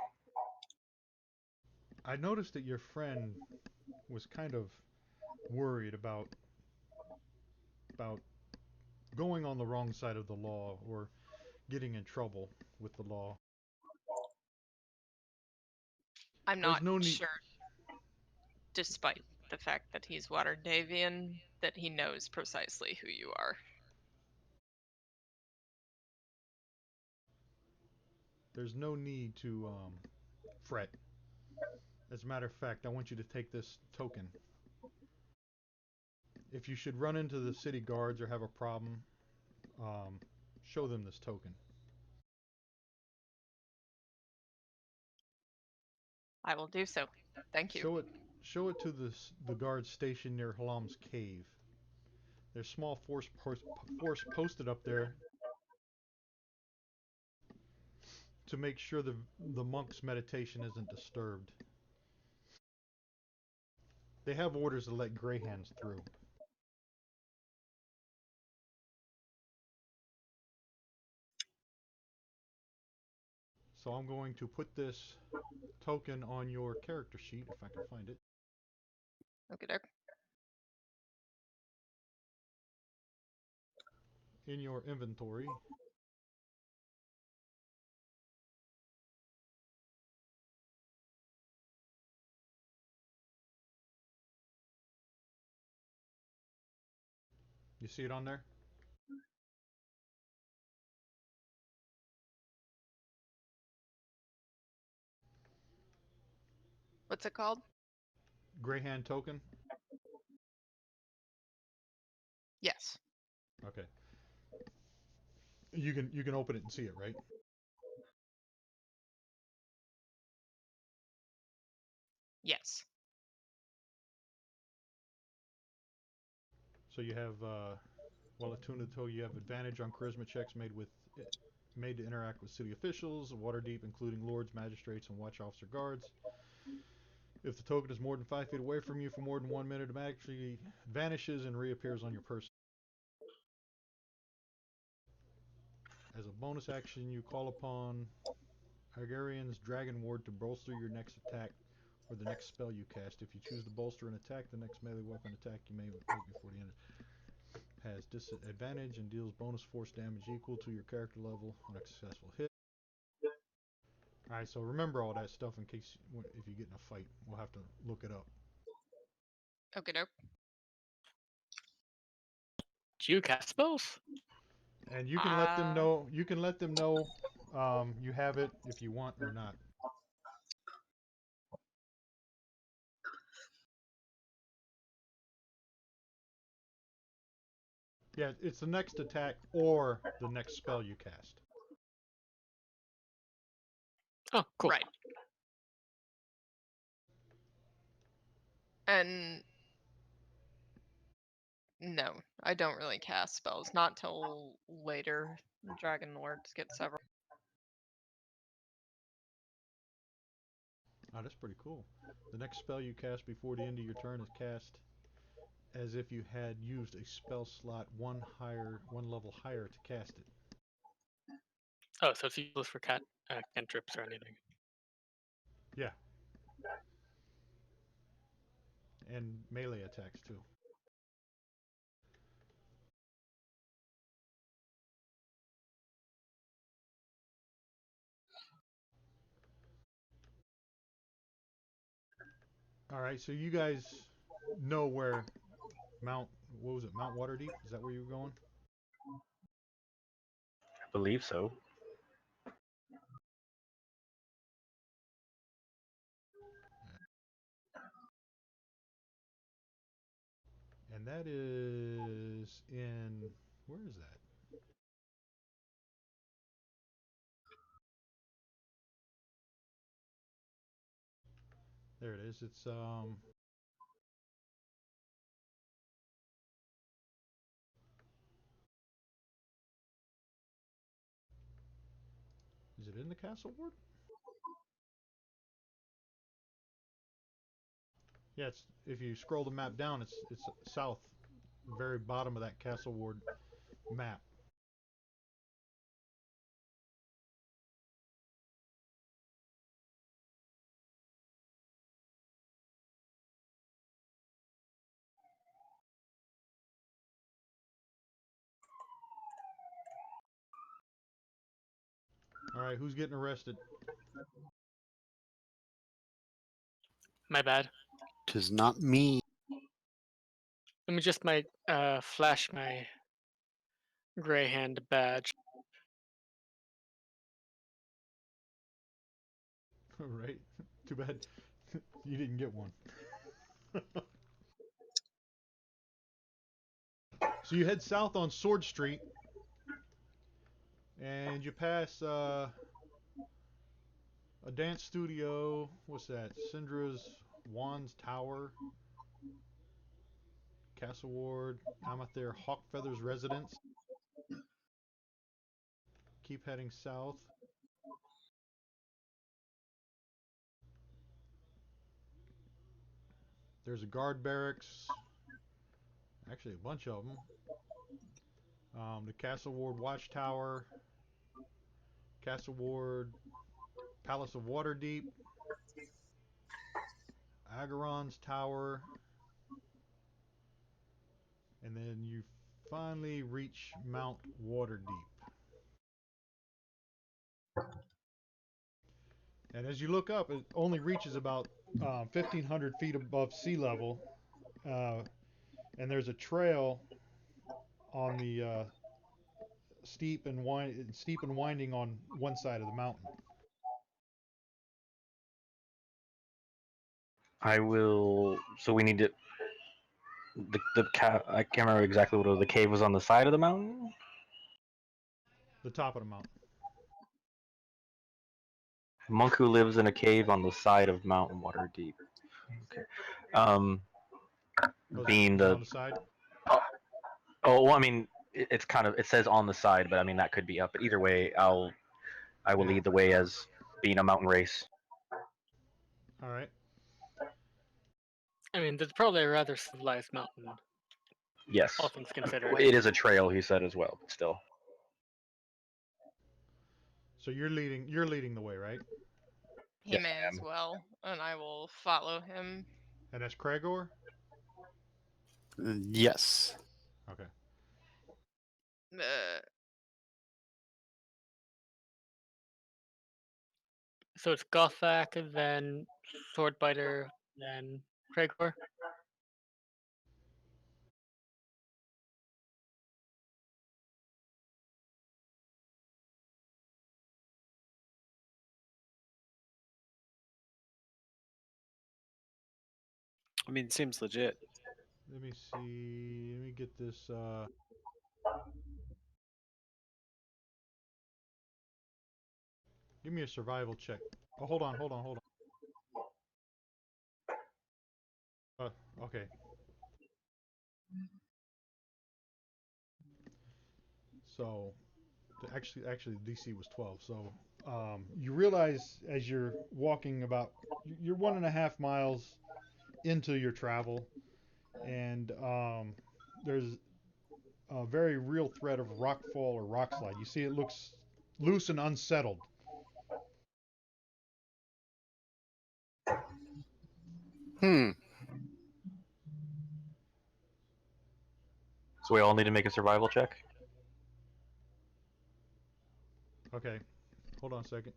I noticed that your friend was kind of worried about going on the wrong side of the law or getting in trouble with the law. I'm There's not no need. sure, despite the fact that he's Waterdavian, that he knows precisely who you are. There's no need to fret. As a matter of fact, I want you to take this token. If you should run into the city guards or have a problem, show them this token. I will do so. Thank you. Show it to the guards stationed near Halam's cave. There's small force posted up there to make sure the monk's meditation isn't disturbed. They have orders to let greyhands through. So I'm going to put this token on your character sheet if I can find it. Okay, doke. In your inventory. You see it on there? What's it called? Greyhand token? Yes. Okay. You can open it and see it, right? Yes. So you have, well, attuned to the token, you have advantage on charisma checks made to interact with city officials, Waterdeep, including lords, magistrates, and watch officer guards. If the token is more than 5 feet away from you for more than 1 minute, it magically vanishes and reappears on your person. As a bonus action, you call upon Hungarian's Dragon Ward to bolster your next attack or the next spell you cast. If you choose to bolster an attack, the next melee weapon attack you may make before the end has disadvantage and deals bonus force damage equal to your character level on a successful hit. Alright, so remember all that stuff in case if you get in a fight. We'll have to look it up. Okay, dope. Do you cast spells? And you can let them know. You can let them know you have it if you want or not. Yeah, it's the next attack or the next spell you cast. Oh, cool. Right. And no, I don't really cast spells. Not till later. Dragon Lords get several. Oh, that's pretty cool. The next spell you cast before the end of your turn is cast as if you had used a spell slot one level higher to cast it. Oh, so it's useless for cantrips or anything. Yeah. And melee attacks too. All right, so you guys know where Mount Waterdeep? Is that where you were going? I believe so. And that is in, where is that? There it is. It's is it in the castle ward? Yeah, it's, if you scroll the map down, it's south, very bottom of that castle ward map. All right, who's getting arrested? My bad. Tis not me. Let me just flash my gray hand badge. Right. Too bad you didn't get one. So you head south on Sword Street, and you pass a dance studio. What's that? Syndra's Wands Tower, Castle Ward, Amather Hawkfeather's residence. Keep heading south. There's a guard barracks. Actually, a bunch of them. The Castle Ward Watchtower, Castle Ward Palace of Waterdeep, Agaron's Tower, and then you finally reach Mount Waterdeep. And as you look up, it only reaches about 1,500 feet above sea level, and there's a trail on the steep and winding on one side of the mountain. I will. So we need to. I can't remember exactly what it was. The cave was on the side of the mountain. The top of the mountain. A monk who lives in a cave on the side of Mount Waterdeep. Um, Was being it the on the side? oh, well, I mean, it's kind of, it says on the side, but I mean that could be up. But either way, I will lead the way as being a mountain race. All right. I mean, there's probably a rather civilized mountain, Yes, all things considered. it is a trail, he said as well, but still. So you're leading. You're leading the way, right? He Yes, may I as am. well, and I will follow him. And that's Cragor. Yes. Okay. Uh, So it's Gothak, then Swordbiter, then Cragor. I mean, seems legit. Let me see. Let me get this. Give me a survival check. Oh, hold on, hold on, hold on. Okay. So, actually, the DC was 12. So, you realize as you're walking about, you're 1.5 miles into your travel, and there's a very real threat of rockfall or rock slide. You see, it looks loose and unsettled. Hmm. So we all need to make a survival check. Okay, hold on a second.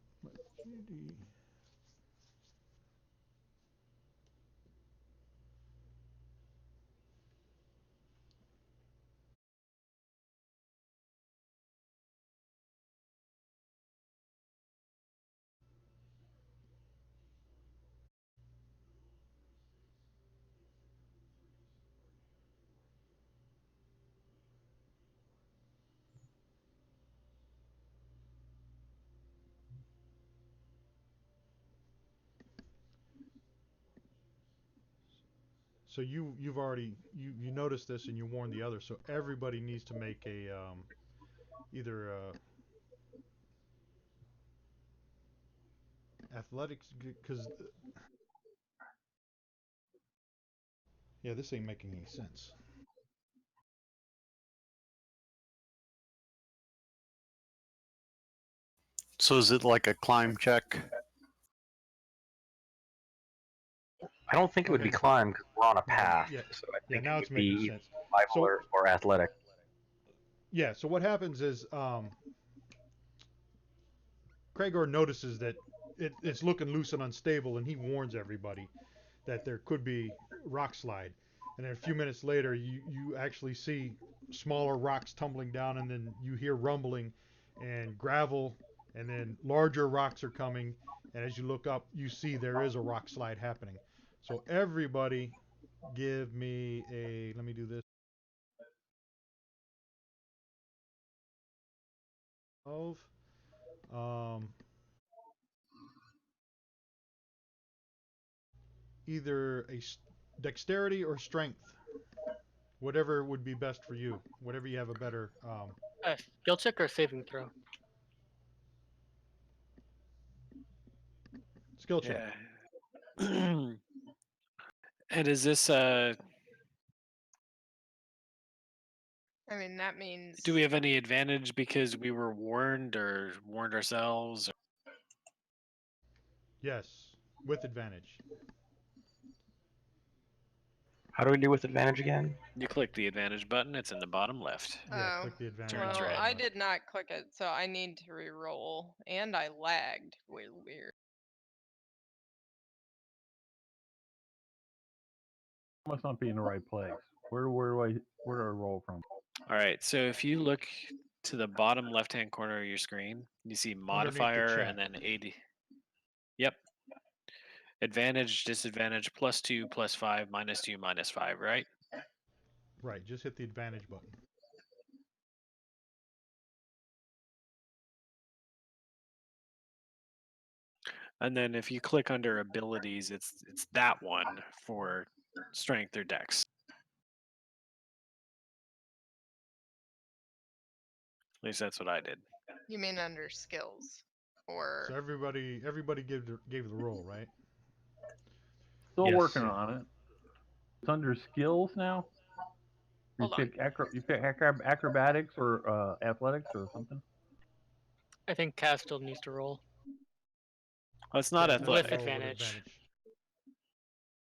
So you've already you noticed this and you warned the others. So everybody needs to make a either athletics because yeah, this ain't making any sense. So is it like a climb check? I don't think it would be Okay. climb because we're on a No, path, yeah, so I yeah. think it Now would it's making be sense. survival So or athletic. yeah, so what happens is Cragor notices that it's looking loose and unstable, and he warns everybody that there could be rock slide. And then a few minutes later, you actually see smaller rocks tumbling down, and then you hear rumbling and gravel, and then larger rocks are coming. And as you look up, you see there is a rock slide happening. So everybody, give me a. Let me do this. Of um, either a dexterity or strength, whatever would be best for you. Whatever you have a better Skill check or saving throw? skill check. Yeah. And is this I mean, that means. do we have any advantage because we were warned or warned ourselves? Yes, with advantage. How do we do with advantage again? You click the advantage button, it's in the bottom left. Yeah, Oh, click the advantage. Turns well, red. I did not click it, so I need to re-roll, and I lagged. Weird. Must not be in the right place. Where do I roll from? All right, so if you look to the bottom left-hand corner of your screen, you see Underneath the modifier chat. and then 80. Yep. Advantage, disadvantage, +2, +5, -2, -5, right? Right, just hit the advantage button. And then if you click under abilities, it's that one for strength or dex. At least that's what I did. You mean under skills, So or everybody gave the roll, right? Still Yes. working on it. It's under skills now. You hold on? pick acrobatics or athletics or something. I think Kaz still needs to roll. Oh, it's not Kaz has to athletic. With roll advantage.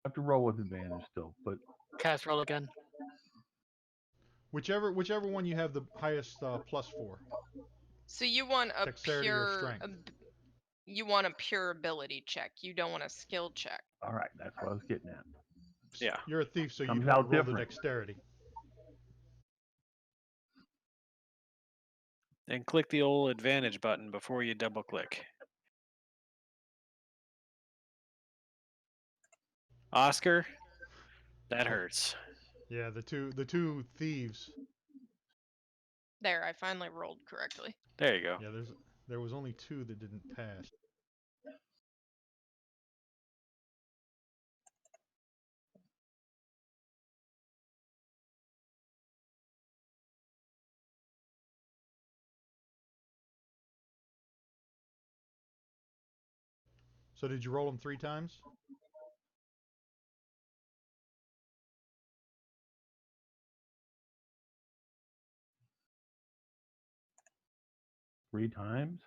I have to roll with advantage still, but Kaz, roll again. Whichever one you have the highest plus for. So you want a Dexterity or strength. you want a pure ability check. You don't want a skill check. all right, that's what I was getting at. Yeah. You're a thief, so you'd Comes want to out roll the different. dexterity. And click the old advantage button before you double click. Oscar, that hurts. Yeah, the two thieves. There, I finally rolled correctly. There you go. Yeah, there was only two that didn't pass. So did you roll them 3 times? Three times.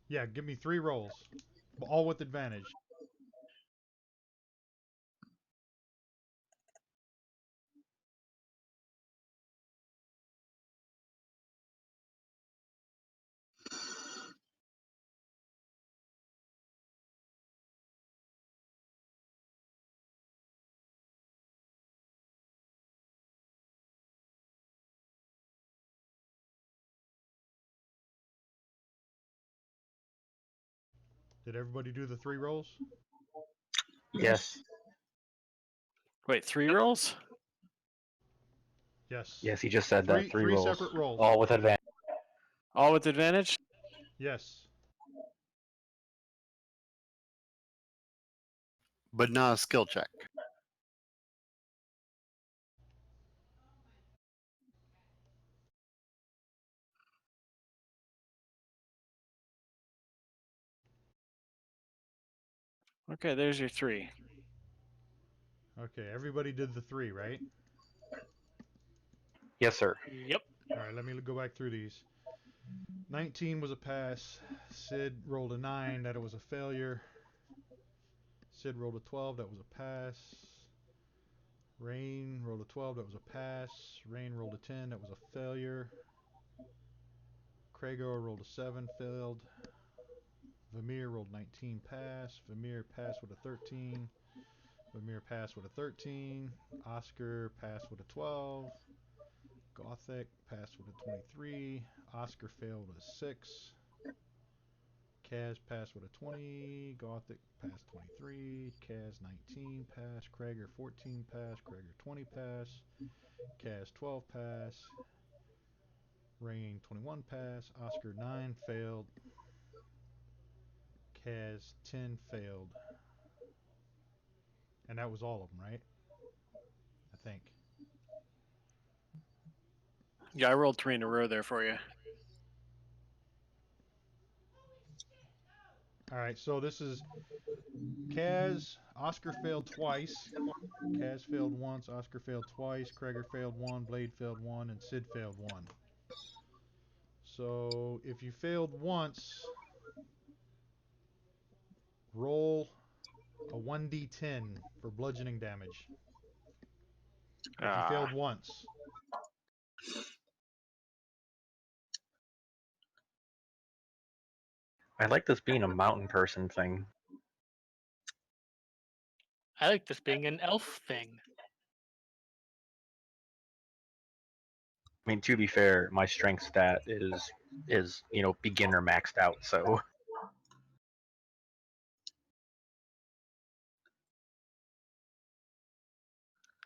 Yeah, give me 3 rolls, all with advantage. Did everybody do the 3 rolls? Yes. Wait, 3 rolls? Yes. Yes, he just said that. 3 Three rolls. separate rolls. All with advantage. All with advantage? Yes. But not a skill check. Okay, there's your 3. Okay, everybody did the 3, right? Yes, sir. Yep. All right, let me go back through these. 19 was a pass. Sid rolled a 9, that was a failure. Sid rolled a 12, that was a pass. Rain rolled a 12, that was a pass. Rain rolled a 10, that was a failure. Krago rolled a 7, failed. Vamir rolled 19, pass. Vamir passed with a 13. Vamir passed with a 13. Oscar passed with a 12. Gothic passed with a 23. Oscar failed with a 6. Kaz passed with a 20. Gothic passed 23. Kaz 19 pass. Krager 14 pass. Krager 20 pass. Kaz 12 pass. Rain 21 pass. Oscar 9 failed. Kaz 10 failed. And that was all of them, right? I think. Yeah, I rolled 3 in a row there for you. Alright, so this is Kaz. Oscar failed twice. Kaz failed once. Oscar failed twice. Krager failed 1. Blade failed 1. And Sid failed 1. So if you failed once, roll a 1d10 for bludgeoning damage. If you failed once. I like this being a mountain person thing. I like this being an elf thing. I mean, to be fair, my strength stat is beginner maxed out. So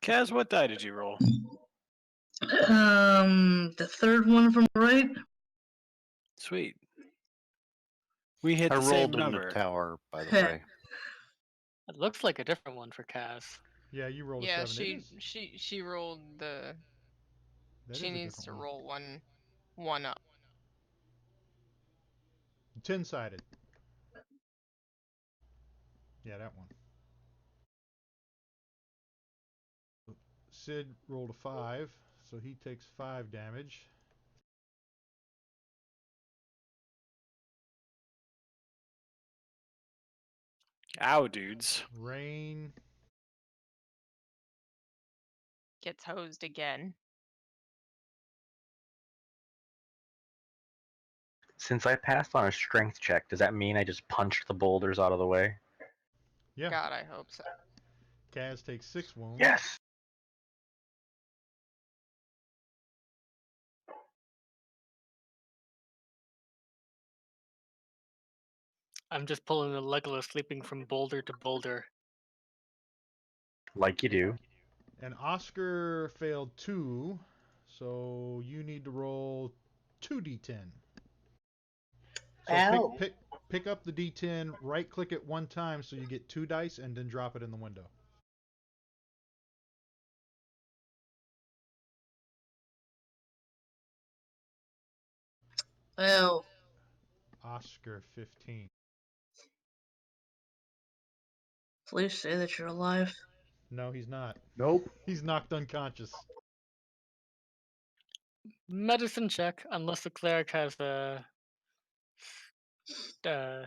Kaz, what die did you roll? The third one from the right. Sweet. We hit I the same rolled in the number. tower, by the Heh. way. It looks like a different one for Kaz. Yeah, you rolled a Yeah, 7. It is. she rolled the. That She is a needs different to one. roll one up. 10-sided. Yeah, that one. Sid rolled a 5, so he takes 5 damage. Ow, dudes. Rain. Gets hosed again. Since I passed on a strength check, does that mean I just punched the boulders out of the way? Yeah. God, I hope so. Kaz takes 6 wounds. Yes. I'm just pulling the Legolas leaping from boulder to boulder. Like you do. And Oscar failed 2, so you need to roll 2d10. So Ow. pick up the d10, right click it one time so you get 2 dice, and then drop it in the window. Ow. Oscar 15. Please say that you're alive. No, he's not. Nope. He's knocked unconscious. Medicine check, unless the cleric has uh, a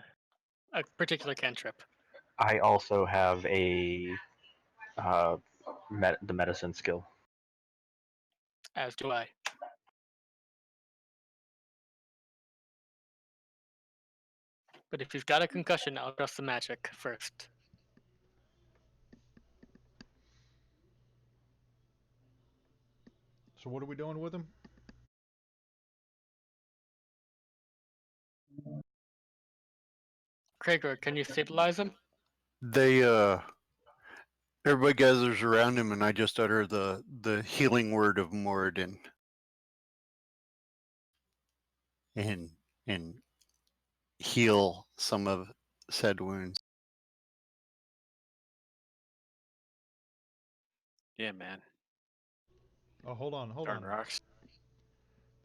particular cantrip. I also have a the medicine skill. As do I. But if he's got a concussion, I'll trust the magic first. So what are we doing with him? Krager, can you stabilize him? They everybody gathers around him and I just utter the healing word of Moradin. And heal some of said wounds. Yeah, man. Oh, hold on. Darn rocks.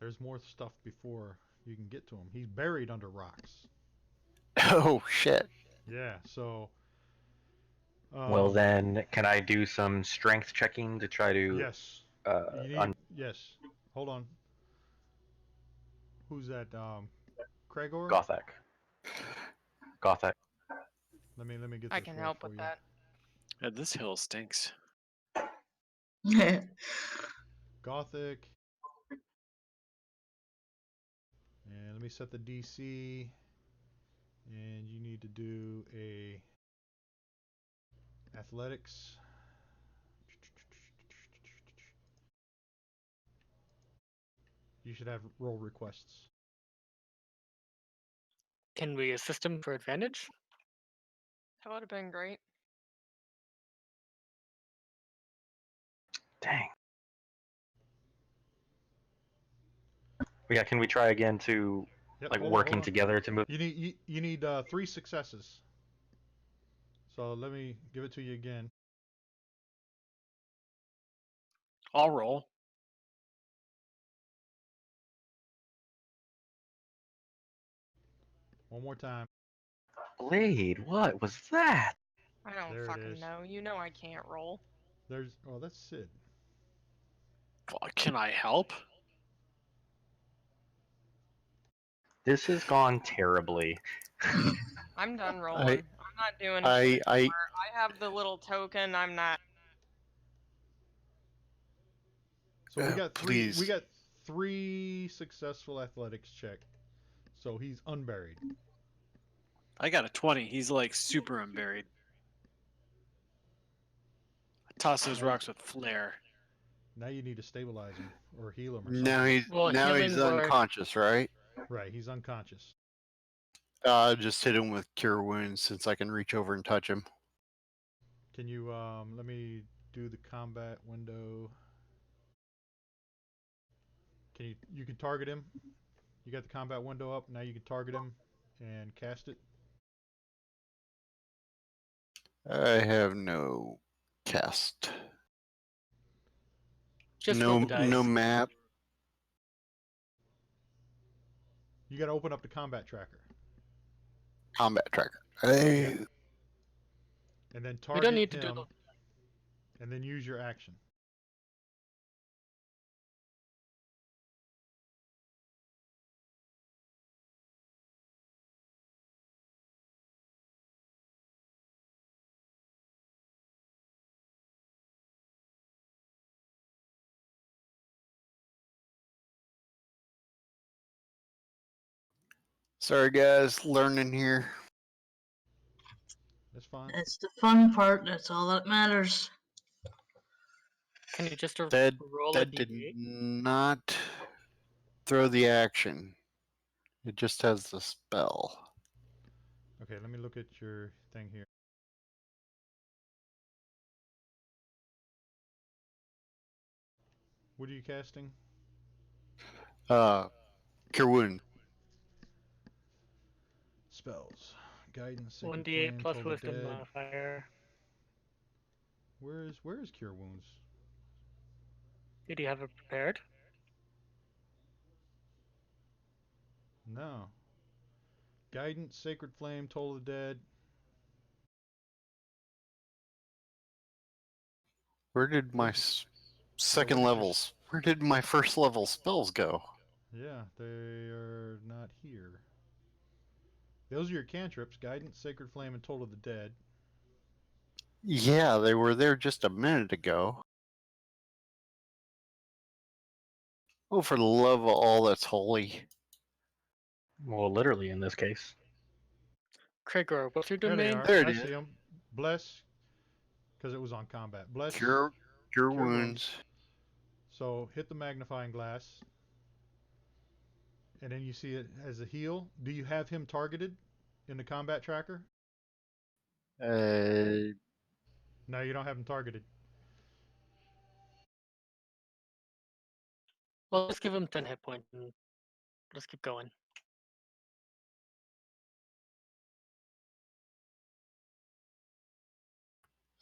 There's more stuff before you can get to him. He's buried under rocks. Oh shit. Yeah, so Well then, can I do some strength checking to try to yes. You need yes. Hold on. Who's that? Cragor? Gothic? Gothic. Let me get this I can roll help for with you. that. Yeah, this hill stinks. Gothic. And let me set the DC. And you need to do a athletics. You should have roll requests. Can we assist him for advantage? That would have been great. Dang. Yeah, can we try again to Yep, like hold working on. together to move? You need 3 successes. So let me give it to you again. I'll roll. One more time. Blade, what was that? I don't There it fucking is. know. You know I can't roll. There's that's Sid. Well, can I help? This has gone terribly. I'm done rolling. I I'm not doing I shit I anymore. I have the little token. I'm not. So we got please. 3 successful athletics check. So he's unburied. I got a 20. He's like super unburied. I toss those Now, rocks with flair. now you need to stabilize him or heal him or Now something. he's Healing word. unconscious, right? Right, he's unconscious. Just hit him with cure wounds since I can reach over and touch him. Can you let me do the combat window? Can you can target him? You got the combat window up. Now you can target him and cast it. I have no cast. Just roll the dice. No map. You got to open up the combat tracker. Combat tracker. Hey. And then We don't target need to do him, the. and then use your action. Sorry guys, learning here. That's fine. That's the fun part. That's all that matters. Can you just That roll a did d8? not throw the action. It just has the spell. Okay, let me look at your thing here. What are you casting? Cure wound. Spells. Guidance, Sacred 1d8 Flame, plus Toll the wisdom Dead. modifier. Where is Cure Wounds? Did you have it prepared? No. Guidance, Sacred Flame, Toll the Dead. Where did my second what is your levels? Where did my first level spells go? Yeah, they are not here. Those are your cantrips. Guidance, Sacred Flame, and Toll of the Dead. Yeah, they were there just a minute ago. Oh, for the love of all that's holy. Well, literally in this case. Krigor, what's your There they domain? are. There it I is. see them. Bless, because it was on combat. Bless. Cure wounds. So hit the magnifying glass, and then you see it as a heal. Do you have him targeted in the combat tracker? No, you don't have him targeted. Well, let's give him 10 hit points and let's keep going.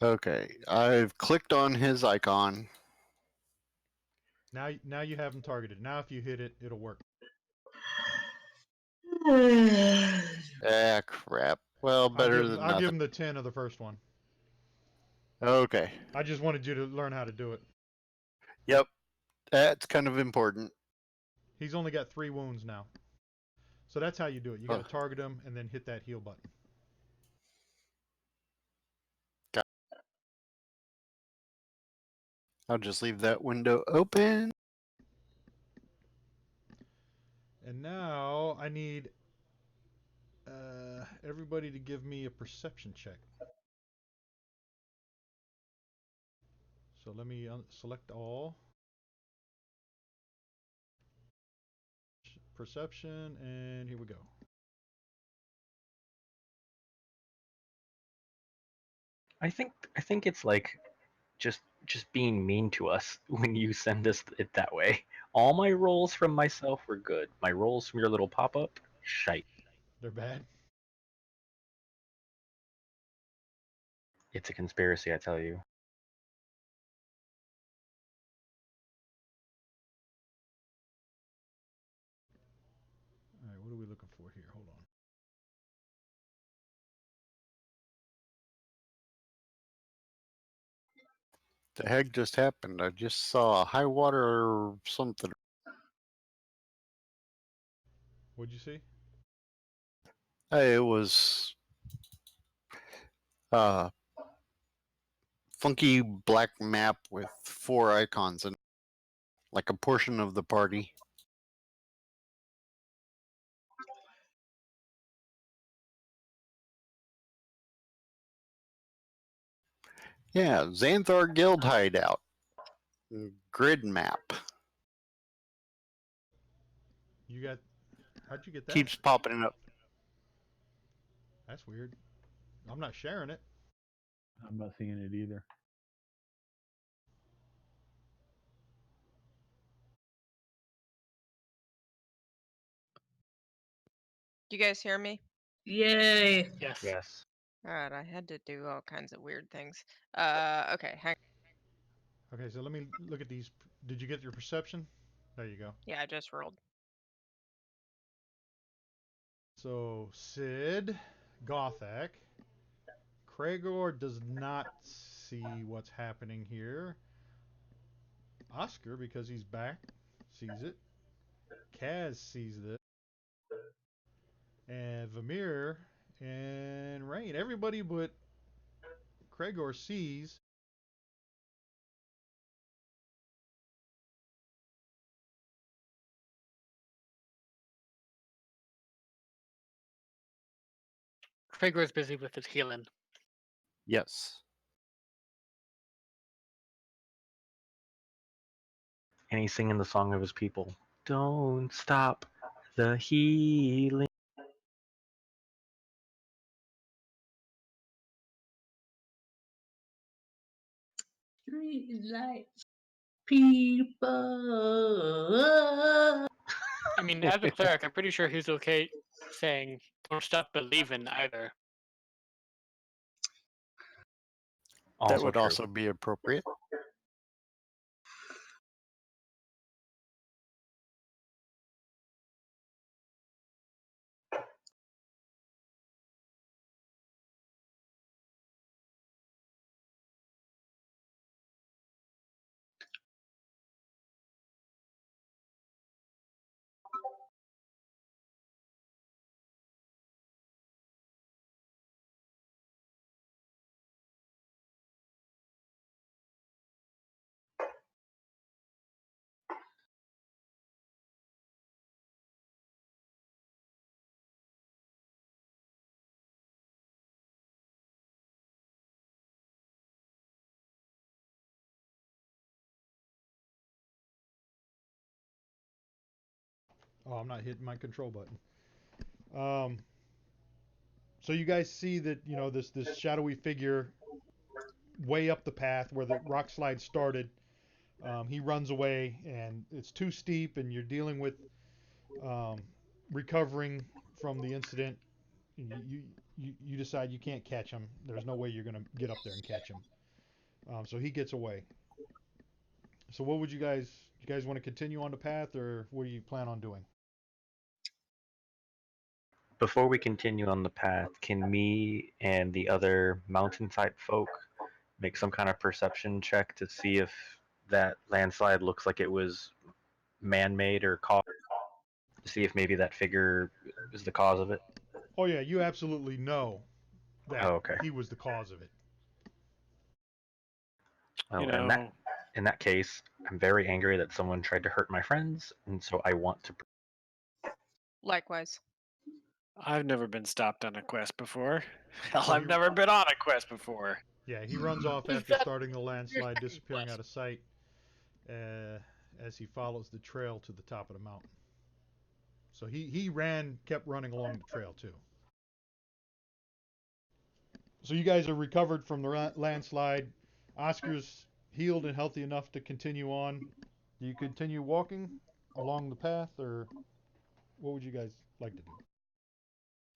Okay, I've clicked on his icon. Now you have him targeted. Now if you hit it, it'll work. Ah, crap. Well, better than I'll give nothing. him the 10 of the first one. Okay. I just wanted you to learn how to do it. Yep. That's kind of important. He's only got 3 wounds now. So that's how you do it. You got to Oh. target him and then hit that heal button. I'll just leave that window open. And now I need everybody to give me a perception check. So let me select all. Perception, and here we go. I think it's like just being mean to us when you send us it that way. All my rolls from myself were good. My rolls from your little pop-up, shite. They're bad. It's a conspiracy, I tell you. All right, what are we looking for here? Hold on. The heck just happened? I just saw a high water or something. What'd you see? Hey, it was funky black map with 4 icons and like a portion of the party. Yeah, Xanthar Guild hideout. Grid map. You got. How'd you get that? Keeps popping up. That's weird. I'm not sharing it. I'm not seeing it either. You guys hear me? Yay. Yes. Yes. God, I had to do all kinds of weird things. Okay, hang. Okay, so let me look at these. Did you get your perception? There you go. Yeah, I just rolled. So Sid, Gothak, Kragor does not see what's happening here. Oscar, because he's back, sees it. Kaz sees this. And Vamir and Rain. Everybody but Kragor sees. Krieger is busy with his healing. Yes. And he's singing the song of his people. Don't stop the healing. Street lights. People. I mean, as a cleric, I'm pretty sure he's okay saying "Don't stop believing" either. Also That would true. also be appropriate. Oh, I'm not hitting my control button. So you guys see that this shadowy figure way up the path where the rock slide started. He runs away, and it's too steep, and you're dealing with recovering from the incident. You decide you can't catch him. There's no way you're gonna get up there and catch him. So he gets away. So what would you guys? You guys want to continue on the path, or what do you plan on doing? Before we continue on the path, can me and the other mountain type folk make some kind of perception check to see if that landslide looks like it was man-made or caused? To see if maybe that figure is the cause of it. Oh yeah, you absolutely know that Oh, okay. he was the cause of it. Oh, You and know, in that case, I'm very angry that someone tried to hurt my friends, and so I want to. Likewise. I've never been stopped on a quest before. Hell, So I've never been on a quest before. yeah, he runs off Is after that starting the your landslide, second disappearing quest? out of sight as he follows the trail to the top of the mountain. So he kept running along the trail too. So you guys are recovered from the landslide. Oscar's healed and healthy enough to continue on. Do you continue walking along the path, or what would you guys like to do?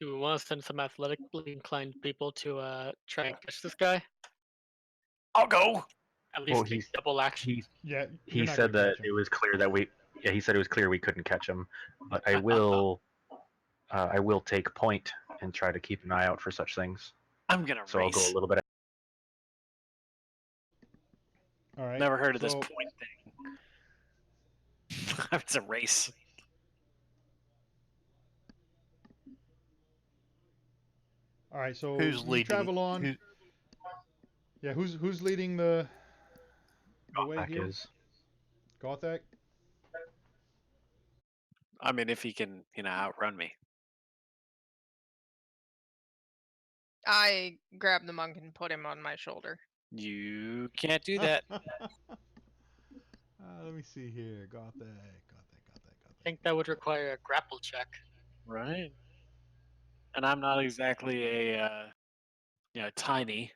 Do we want to send some athletically inclined people to try and catch this guy? I'll go. At Well, least take double action. Yeah, you're he not said gonna that catch him. it was clear that we. Yeah, he said it was clear we couldn't catch him, but I will take point and try to keep an eye out for such things. I'm gonna So I'll go a race. little bit. All right. Never heard of this So point thing. It's a race. all right. So Who's you leading? travel on. Who, Yeah. Who's leading the way Back here? is Gothak. I mean, if he can, outrun me. I grabbed the monk and put him on my shoulder. You can't do that. Let me see here. Gothak. I think that would require a grapple check. Right. And I'm not exactly a, tiny.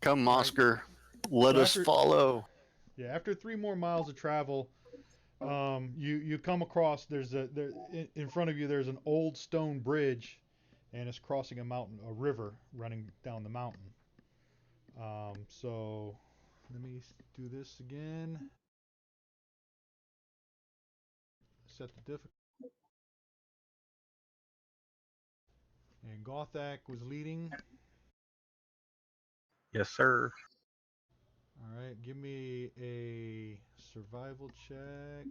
come, All right. Oscar. Let So us follow. after 3 more miles of travel, You come across in front of you. There's an old stone bridge, and it's crossing a river running down the mountain. So let me do this again. Set the difficulty. And Gothak was leading. Yes, sir. All right, give me a survival check.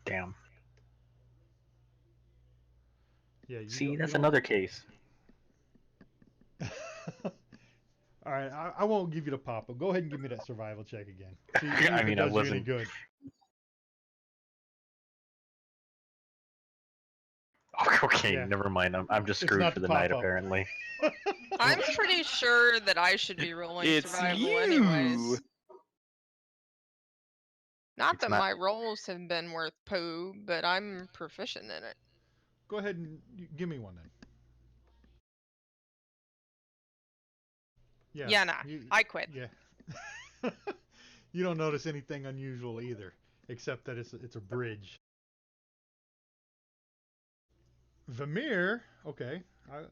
Damn. Yeah, you See, don't. You that's don't. another case. All right, I won't give you the pop, but go ahead and give me that survival check again. See I if it mean, I does you any wasn't. good. Okay, Yeah, never mind. I'm just it's screwed not for the the night, pop up. apparently. I'm pretty sure that I should be rolling It's survival you. anyways. Not It's that not. my rolls have been worth poo, but I'm proficient in it. Go ahead and give me one then. Yeah, Yeah, nah. I quit. yeah. You don't notice anything unusual either, except that it's a bridge. Vermeer, okay.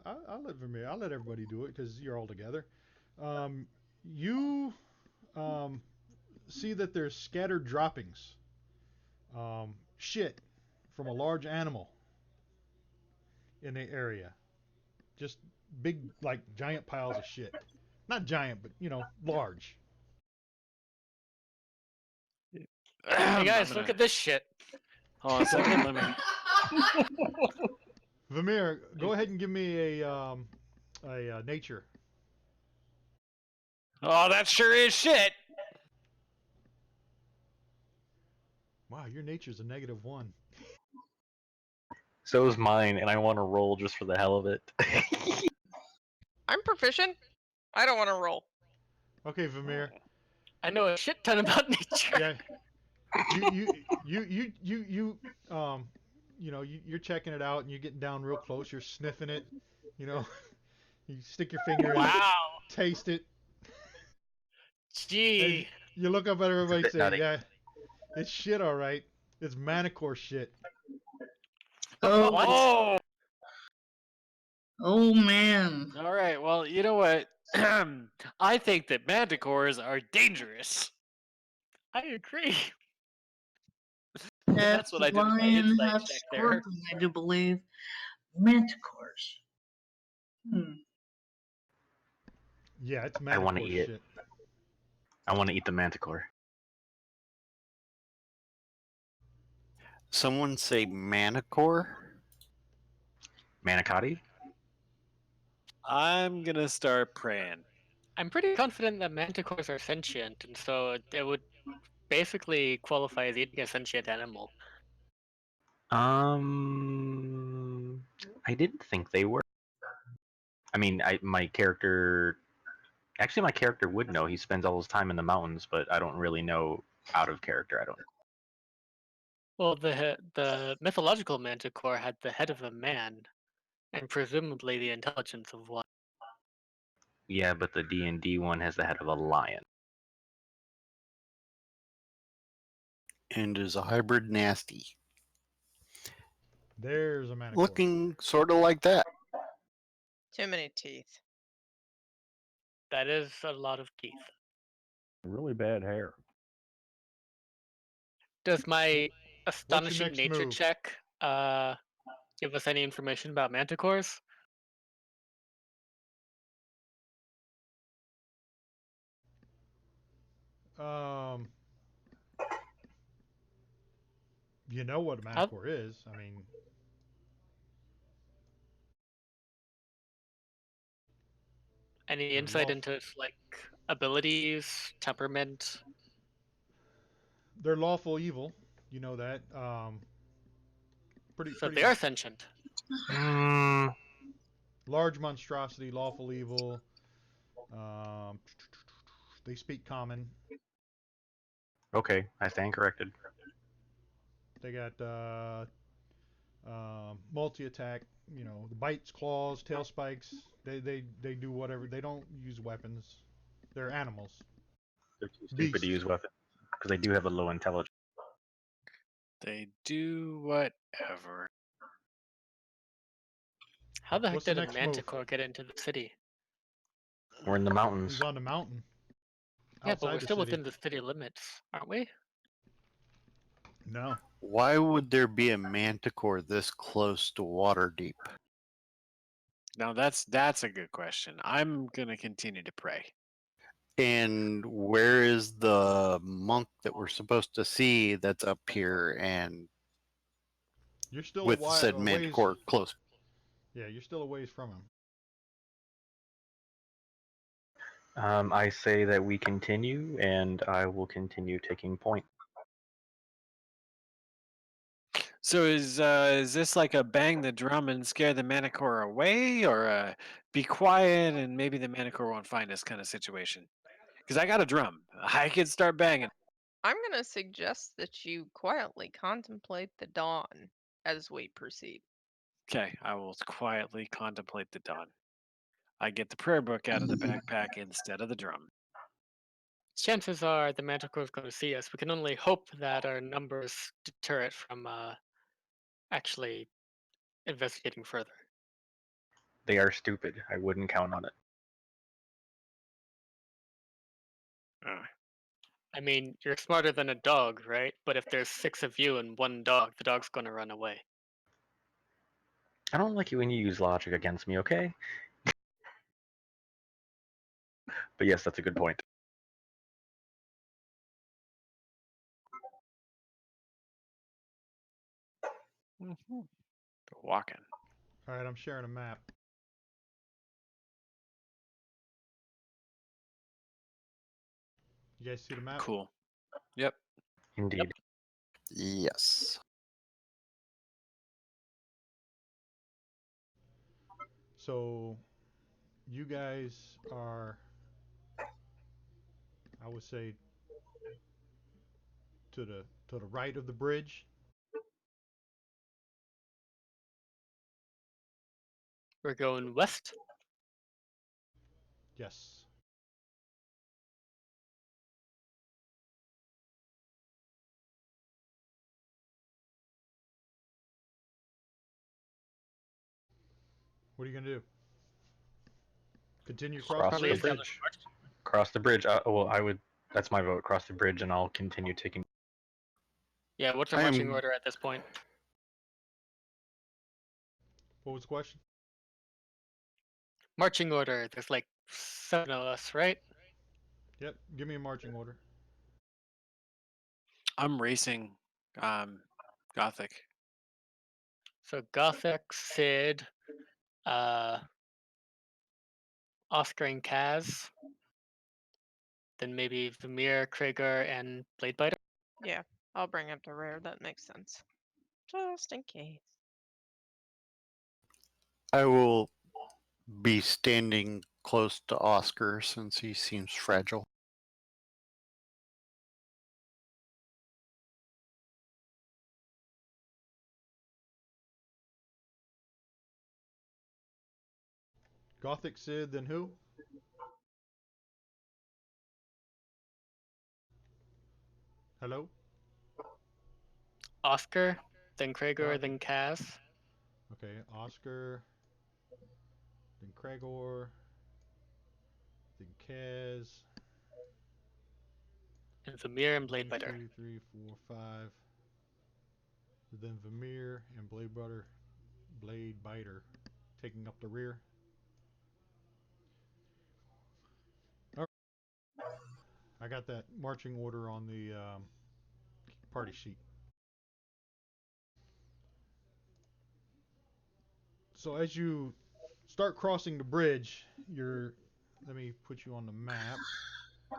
I'll let Vermeer. I'll let everybody do it because you're all together. You see that there's scattered droppings, shit from a large animal in the area. Just big, like giant piles of shit. Not giant, but large. Hey guys, I'm look gonna at this shit. hold on a second. Let me. Vermeer, go ahead and give me a nature. Oh, that sure is shit. Wow, your nature's a -1. So is mine, and I want to roll just for the hell of it. I'm proficient. I don't want to roll. Okay, Vermeer. I know a shit ton about nature. Yeah, you you're checking it out and you're getting down real close. You're sniffing it. You know, you stick your finger in it, Wow. taste it, and Gee. you look up at It's a everybody and bit say, nutty. "Yeah, it's shit, all right. It's manicore shit." Oh, What? what? Oh man. All right. Well, you know what? I think that manticores are dangerous. I agree. And Half that's what I did with my lion, insight half check there. scorpion, I do believe. Manticores. Yeah, it's I want to manicore eat it. shit. I want to eat the manticore. Someone say manicore? Manicotti? I'm gonna start praying. I'm pretty confident that manticores are sentient, and so it would basically qualify as eating a sentient animal. I didn't think they were. I mean, my character. Actually, my character would know. He spends all his time in the mountains, but I don't really know out of character. I don't. Well, the mythological manticore had the head of a man, and presumably the intelligence of one. Yeah, but the D&D one has the head of a lion. And is a hybrid nasty. There's a manicore. Looking sort of like that. Too many teeth. That is a lot of teeth. Really bad hair. Does my What's your astonishing next nature move? check give us any information about manticores? Um, you know what a How, manicore is. I mean, any they're insight into its like abilities, temperament? they're lawful evil. You know that. Pretty So pretty they are sentient. Mm, large monstrosity, lawful evil. Um, they speak common. okay, I stand corrected. They got multi attack, the bites, claws, tail spikes. They do whatever. They don't use weapons. They're animals. They're too stupid Beast. to use weapons because they do have a low intelligence. They do whatever. How the heck What's the did a next move? manticore get into the city? We're in the mountains. He's on the mountain. Yeah, but Outside we're the still city. within the city limits, aren't we? No. Why would there be a manticore this close to Waterdeep? Now that's a good question. I'm gonna continue to pray. And where is the monk that we're supposed to see that's up here and You're still with a said ways. manticore close? Yeah, you're still a ways from him. I say that we continue, and I will continue taking point. So is this like a bang the drum and scare the manticore away, or a be quiet and maybe the manticore won't find us kind of situation? Because I got a drum, I could start banging. I'm going to suggest that you quietly contemplate the dawn as we proceed. Okay, I will quietly contemplate the dawn. I get the prayer book out of the backpack instead of the drum. Chances are the manticore is going to see us. We can only hope that our numbers deter it from actually investigating further. They are stupid. I wouldn't count on it. I mean, you're smarter than a dog, right? But if there's 6 of you and 1 dog, the dog's going to run away. I don't like it when you use logic against me, okay? But yes, that's a good point. Walking. All right, I'm sharing a map. You guys see the map? Cool. Yep. Indeed. Yes. So, you guys are, I would say, to the right of the bridge. We're going west. Yes. What are you gonna do? Continue across Cross the Probably the bridge? establish bridge. Cross the bridge. Well, I would. That's my vote. Cross the bridge, and I'll continue taking. Yeah, what's our I marching am order at this point? What was the question? Marching order. There's like 7 of us, right? Yep. Give me a marching order. I'm racing. Gothic. So Gothic, Sid, Oscar and Kaz. Then maybe Vamir, Krieger, and Bladebiter. Yeah, I'll bring up the rear. That makes sense. Just in case. I will be standing close to Oscar since he seems fragile. Gothic Sid, then who? Hello? Oscar, then Krieger, Gothic. then Kaz. Okay, Oscar, then Kragor, then Kaz, And Vamir and 1, Bladebiter. 2, 3, 4, 5. Then Vamir and Blade Biter taking up the rear. I got that marching order on the party sheet. So as you start crossing the bridge, let me put you on the map. I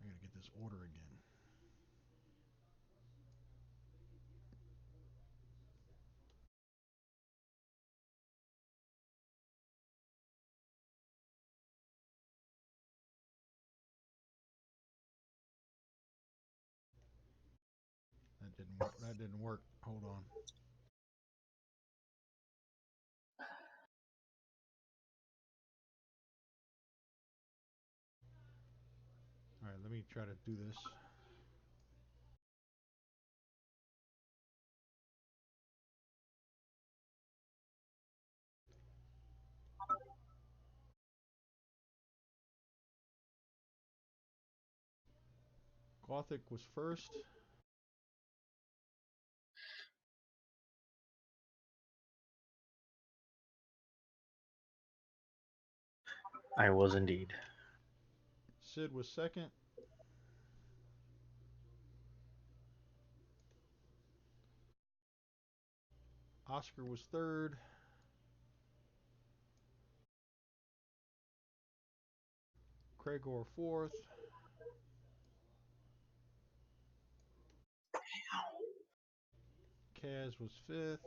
gotta get this order again. That didn't work. Hold on. All right, let me try to do this. Gothic was first. I was indeed. Sid was second. Oscar was third. Craigor fourth. Kaz was fifth.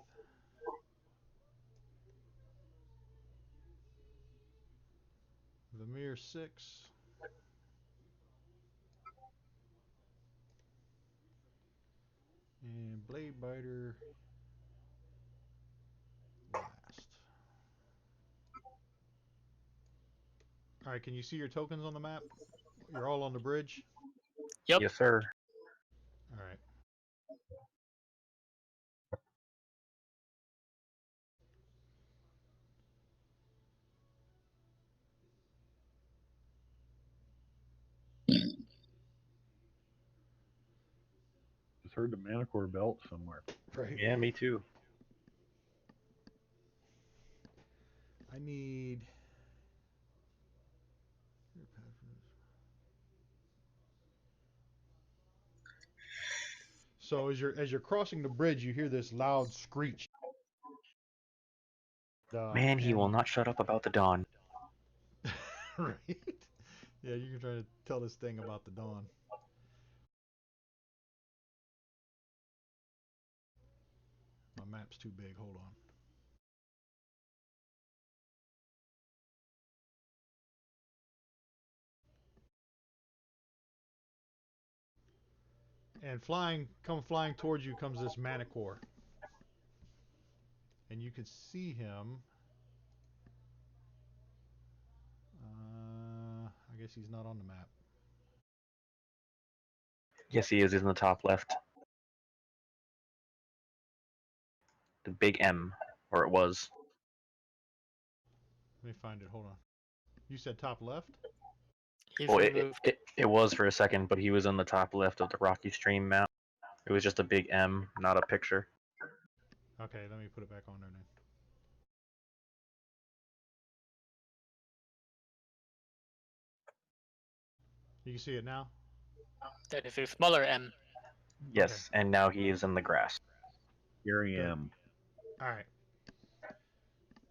Vermeer sixth. And Blade Biter last. All right, can you see your tokens on the map? You're all on the bridge. Yep. Yes, sir. All right. Just heard the Manicore belt somewhere. Right. Yeah, me too. I need. So as you're crossing the bridge, you hear this loud screech. Man, he And will not shut up about the dawn. right. Yeah, you can try to tell this thing about the dawn. My map's too big. Hold on. And come flying towards you comes this Manicore. And you can see him. I guess he's not on the map. Yes, he is. He's in the top left. The big M, or it was. Let me find it. Hold on. You said top left? He's Well, removed. it was for a second, but he was on the top left of the Rocky Stream map. It was just a big M, not a picture. Okay, let me put it back on there then. You can see it now? That is a smaller M. Yes, and now he is in the grass. Here I Good. am. All right.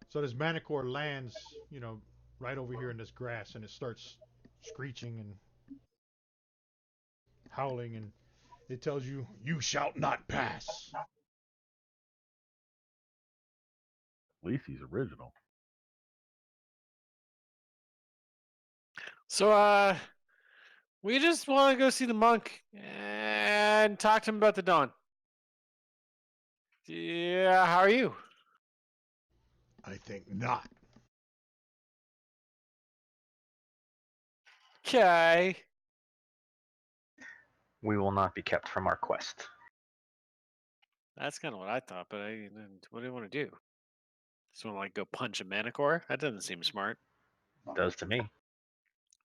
So this Manicore lands, right over here in this grass, and it starts screeching and howling, and it tells you, "You shall not pass." At least he's original. So, we just want to go see the monk and talk to him about the dawn. Yeah, how are you? I think not. Okay. We will not be kept from our quest. That's kind of what I thought, but what do you want to do? Just want to go punch a Manicore? That doesn't seem smart. Does to me.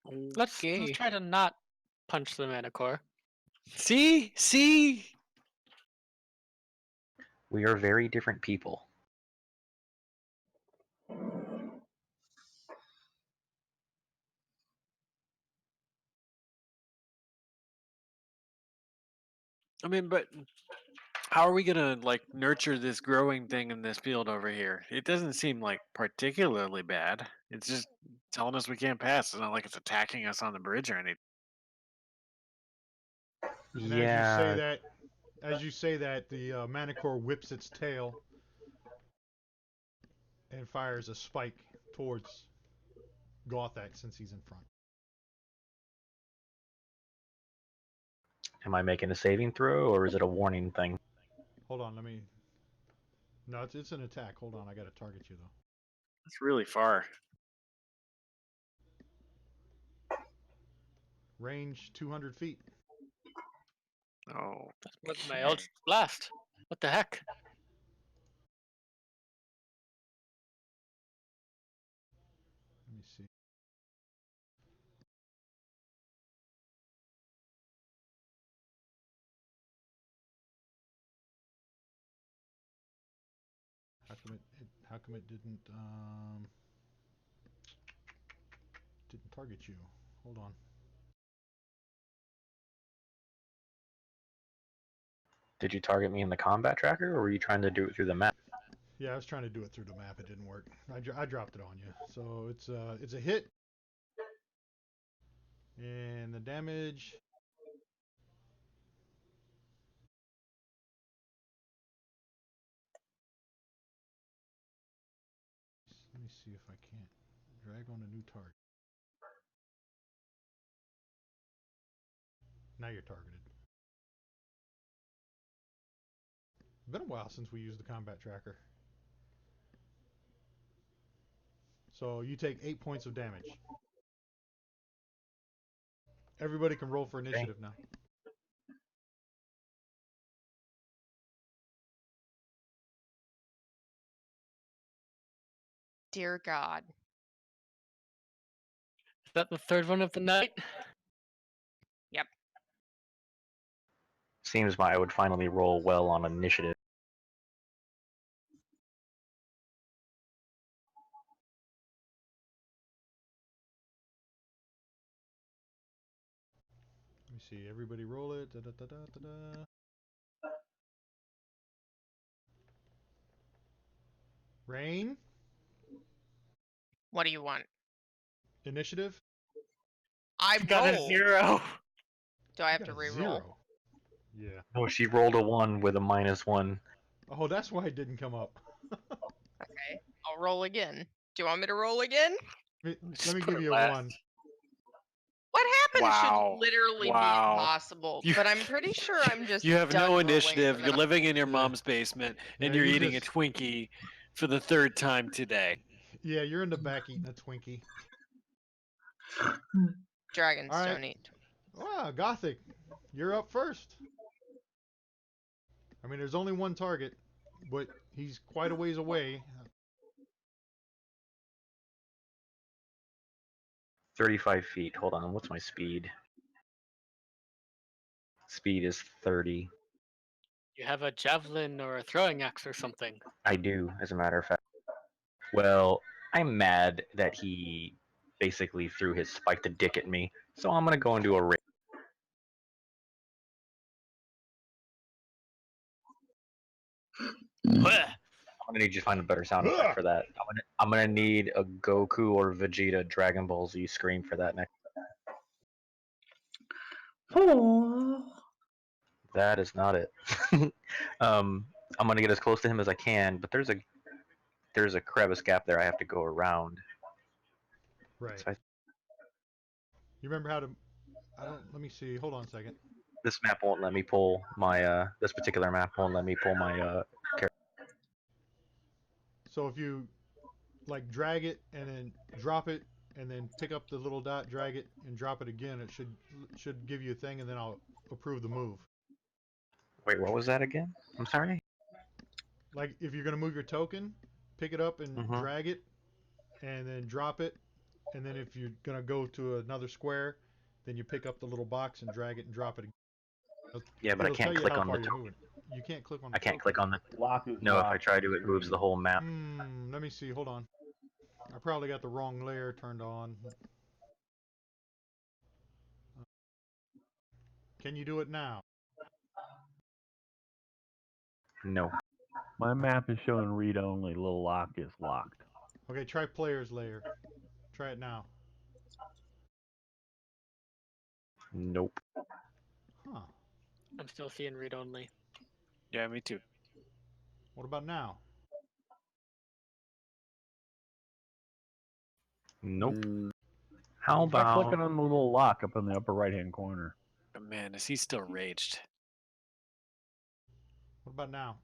Let's Okay. try to not punch the Manicore. See? We are very different people. I mean, but how are we gonna nurture this growing thing in this field over here? It doesn't seem particularly bad. It's just telling us we can't pass. It's not like it's attacking us on the bridge or anything. And Yeah, as you say that, the Manicore whips its tail and fires a spike towards Gothak since he's in front. am I making a saving throw, or is it a warning thing? Hold on, let me. No, it's an attack. Hold on, I gotta target you though. That's really far. Range 200 feet. Oh, That's more than my Eldritch Blast. What the heck? Let me see. How come it didn't target you? Hold on. Did you target me in the combat tracker, or were you trying to do it through the map? Yeah, I was trying to do it through the map. It didn't work. I dropped it on you. So it's a hit. And the damage. Let me see if I can't drag on a new target. Now you're targeted. It's been a while since we used the combat tracker. So you take 8 points of damage. Everybody can roll for initiative now. Dear God. Is that the third one of the night? Yep. Seems I would finally roll well on initiative. Let me see. Everybody roll it. Da, da, da, da, da, da. Rain. What do you want? Initiative. I She got a rolled. 0. Do I You have got to a re-roll? 0. Yeah. Oh, she rolled a 1 with a -1. Oh, that's why it didn't come up. Okay. I'll roll again. Do you want me to roll again? Let me Put give it you a last. 1. What happened should wow. literally be Wow. impossible, You- but I'm pretty sure I'm just You have done no rolling initiative. from You're now. living in your Yeah. mom's basement, and Yeah, you're you eating just- a Twinkie for the third time today. Yeah, you're in the back eating a Twinkie. Dragons All right. don't eat. Wow, Gothic, you're up first. I mean, there's only one target, but he's quite a ways away. 35 feet. Hold on, what's my speed? Speed is 30. You have a javelin or a throwing axe or something. I do, as a matter of fact. Well, I'm mad that he basically threw his spiked dick at me, so I'm gonna go into a race. Blech. I'm gonna need you to find a better sound effect for that. I'm gonna need a Goku or Vegeta Dragon Ball Z scream for that next. Oh. That is not it. I'm gonna get as close to him as I can, but there's a crevice gap there I have to go around. Right. So You remember how to? I don't. Let me see. Hold on a second. this map won't let me pull my this particular map won't let me pull my So if you like drag it and then drop it and then pick up the little dot, drag it and drop it again, it should give you a thing, and then I'll approve the move. Wait, what was that again? I'm sorry. Like if you're gonna move your token, pick it up and drag it, and then drop it, and then if you're gonna go to another square, then you pick up the little box and drag it and drop it. Yeah, but I It'll can't tell you click how on the far you're token. moving. You can't click on the I can't token. click on the. Lock is No, if I locked try on to, the it moves the screen. whole map. Let me see. Hold on. I probably got the wrong layer turned on. Can you do it now? No. My map is showing read only. Little lock is locked. Okay, try players layer. Try it now. Nope. Huh. I'm still seeing read only. Yeah, me too. What about now? Nope. Mm, How Try about clicking on the little lock up in the upper right hand corner. oh man, is he still raged? What about now?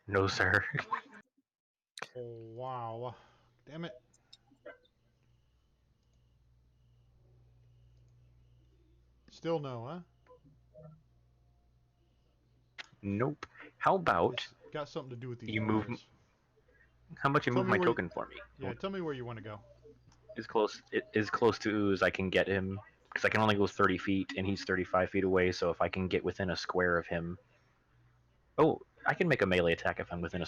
No, sir. Oh, wow. Damn it. Still no, huh? Nope. How about It's got something to do with these you move? wires. How about you Tell move me my where. token for me? Yeah, tell me where you want to go. As close to as I can get him, because I can only go 30 feet, and he's 35 feet away. So if I can get within a square of him, oh, I can make a melee attack if I'm within a.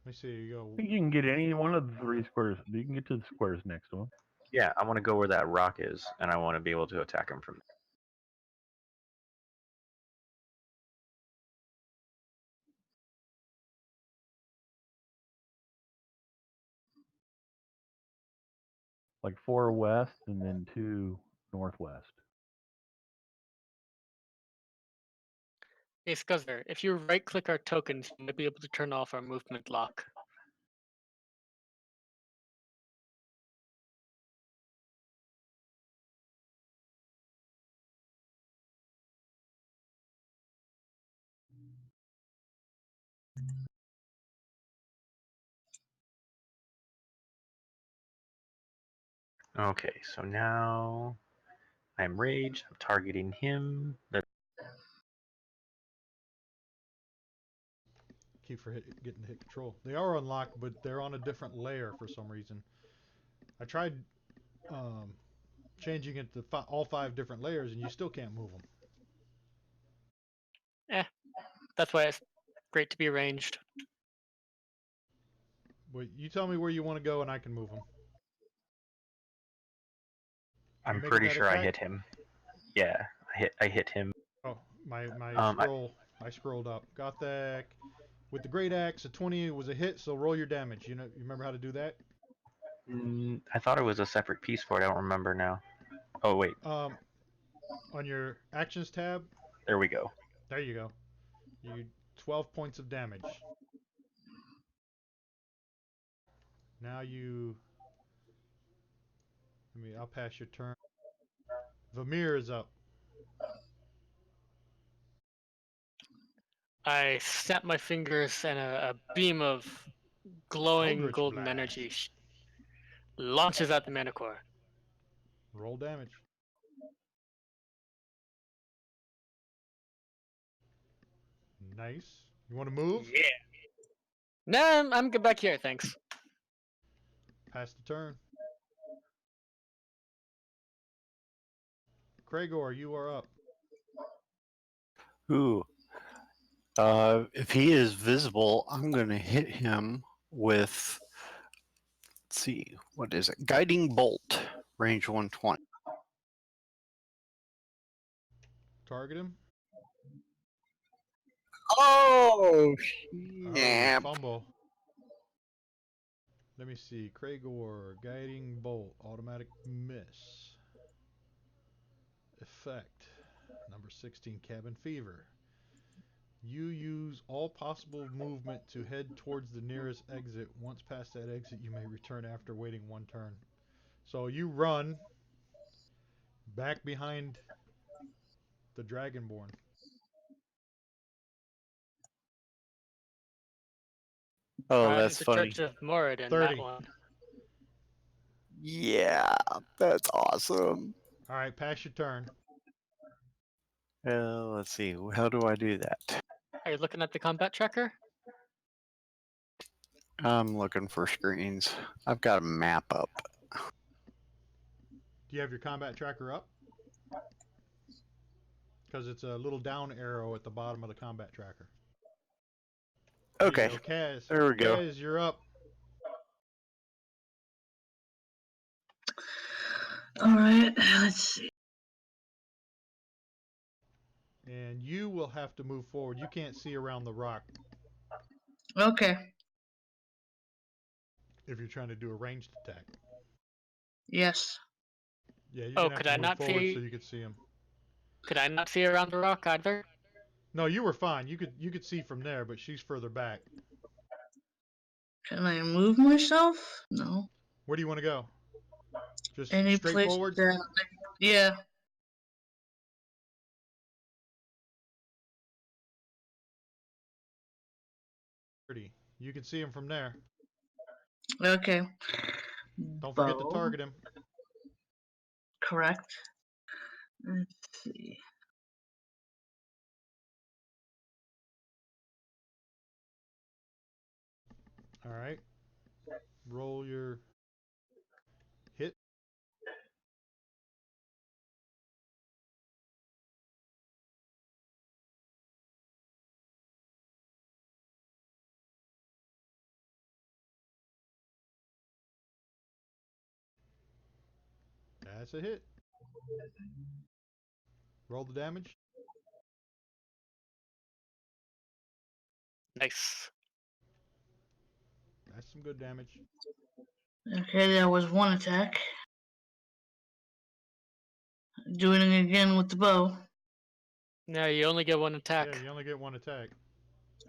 Let me see. You go. I think you can get any one of the 3 squares. You can get to the squares next to him. Yeah, I want to go where that rock is, and I want to be able to attack him from. Like 4 west and then 2 northwest. Hey, Scuzzer, if you right-click our tokens, you might be able to turn off our movement lock. Okay, so now I'm raged. I'm targeting him. Keep getting to hit control. They are unlocked, but they're on a different layer for some reason. I tried changing it to all 5 different layers, and you still can't move them. That's why it's great to be ranged. But you tell me where you want to go, and I can move them. I'm making pretty that sure I attack? hit him. Yeah, I hit him. Oh, my Um, I- scroll. I scrolled up. Got that. With the great axe, a 20 was a hit, so roll your damage. You remember how to do that? I thought it was a separate piece for it. I don't remember now. Oh wait, On your actions tab, there we go. there you go. You 12 points of damage. Now I'll pass your turn. Vamir is up. I snap my fingers and a beam of glowing Eldritch golden Blast. energy launches at the Manicore. Roll damage. Nice. You want to move? Yeah. Nah, I'm good back here, thanks. Pass the turn. Kragor, you are up. Ooh. If he is visible, I'm going to hit him with, let's see, what is it? Guiding Bolt, range 120. Target him. Oh, Oh, snap. fumble. Let me see. Kragor, Guiding Bolt, automatic miss. Effect. Number 16, Cabin Fever. You use all possible movement to head towards the nearest exit. Once past that exit, you may return after waiting 1 turn. So you run back behind the Dragonborn. Oh, Right that's into funny. Church of Moradin, 30. that one. Yeah, that's awesome. All right, pass your turn. Let's see, how do I do that? Are you looking at the combat tracker? I'm looking for screens. I've got a map up. Do you have your combat tracker up? Because it's a little down arrow at the bottom of the combat tracker. There Okay, you go, Kaz. there we go. Kaz, you're up. All right, let's see. And you will have to move forward. You can't see around the rock Okay. if you're trying to do a ranged attack. Yes. Yeah, you're Oh, gonna have could to I move not forward see? so you can see him. Could I not see around the rock either? No, you were fine. You could see from there, but she's further back. Can I move myself? No. Where do you want to go? Just Any straight place forward? that. Yeah. 30. You can see him from there. Okay. Don't forget to Bow. target him. Correct. Let's see. All right. Roll your hit. That's a hit. Roll the damage. Nice. That's some good damage. Okay, that was one attack. Doing it again with the bow. No, you only get one attack. Yeah, you only get one attack.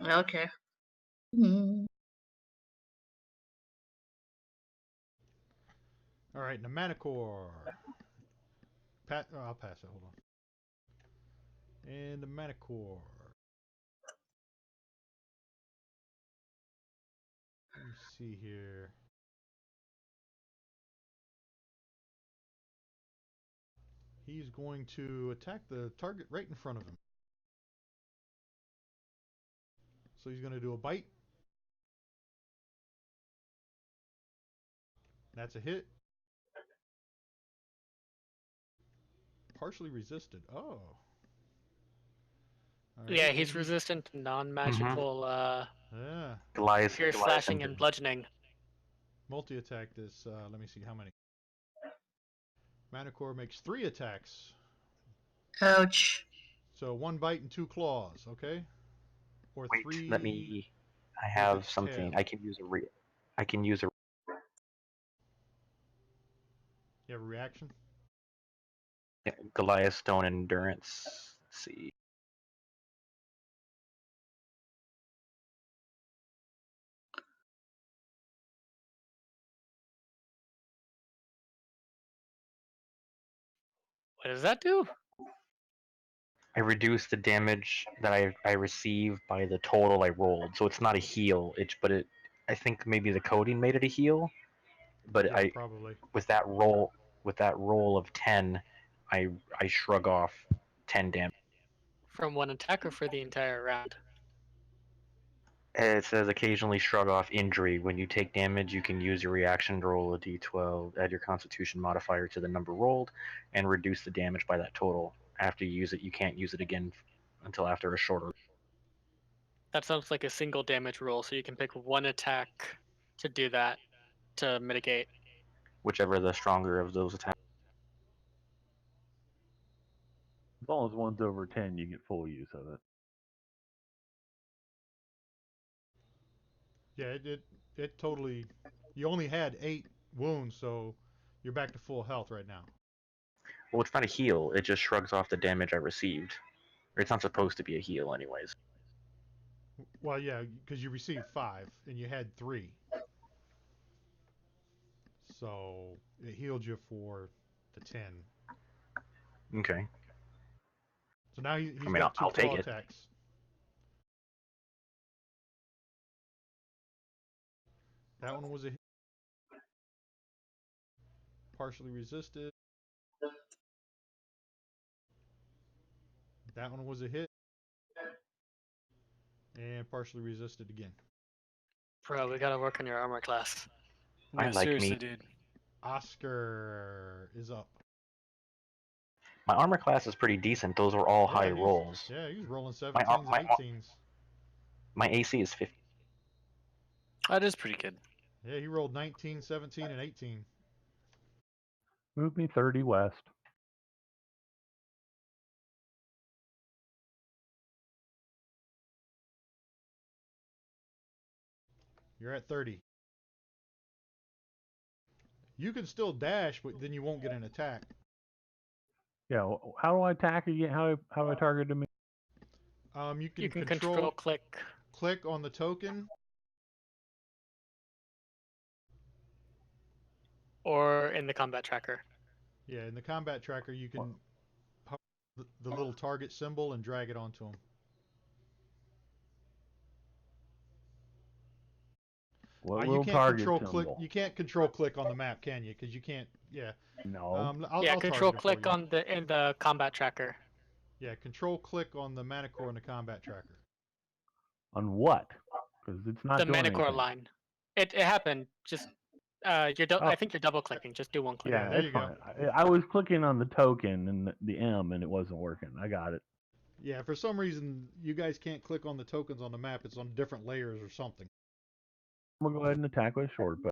Okay. Hmm. All right, the Manicore. I'll pass it. Hold on. And the Manicore. Let me see here. He's going to attack the target right in front of him. So he's going to do a bite. That's a hit. Partially resisted. Oh. All right, Yeah, he's and resistant to non-magical yeah. Goliath, pierce, Goliath slashing, and and bludgeoning. Multi-attack this. Let me see how many. Manicore makes 3 attacks. Ouch. So 1 bite and 2 claws, okay? Or wait. 3 Let me. I with have its something. tail. I can use a re. I can use a You have a reaction? Goliath Stone Endurance. Let's see. What does that do? I reduce the damage that I receive by the total I rolled. So it's not a heal. I think maybe the coding made it a heal. But Yeah, probably. with that roll of 10, I shrug off 10 damage. From one attack or for the entire round? It says occasionally shrug off injury. When you take damage, you can use your reaction to roll a d12, add your constitution modifier to the number rolled, and reduce the damage by that total. After you use it, you can't use it again until after a shorter. That sounds like a single damage roll, so you can pick one attack to do that to mitigate. Whichever the stronger of those attacks. As long as one's over 10, you get full use of it. Yeah, it totally. You only had 8 wounds, so you're back to full health right now. Well, it's not a heal. It just shrugs off the damage I received. Or it's not supposed to be a heal, anyways. Well, yeah, because you received 5 and you had 3. So it healed you for the 10. Okay. So now he's I mean, got 2 I'll take claw it. attacks. That one was a hit. Partially resisted. That one was a hit. And partially resisted again. Bro, we gotta work on your armor class. I Yeah, like seriously, me. dude. Oscar is up. My armor class is pretty decent. Those were all high rolls. Yeah, he's rolling My 17s and 18s. my AC is 50. That is pretty good. Yeah, he rolled 19, 17, and 18. Move me 30 west. You're at 30. You can still dash, but then you won't get an attack. Yeah, how do I attack again? How I target him? You You can can control click on the token. or in the combat tracker. Yeah, in the combat tracker, you can the little target symbol and drag it onto him. What You little can't target control click. symbol? You can't control click on the map, can you? Because you can't. Yeah. No. Yeah, I'll control target it for click you. on in the combat tracker. Yeah, control click on the Manicore and the combat tracker. On what? Because it's not The doing Manicore anything. line. It happened. Just I Oh, think you're double clicking. Just do one click. Yeah, yeah, there it's you go. fine. I was clicking on the token and the M, and it wasn't working. I got it. Yeah, for some reason you guys can't click on the tokens on the map. It's on different layers or something. I'm gonna go ahead and attack with a short bow.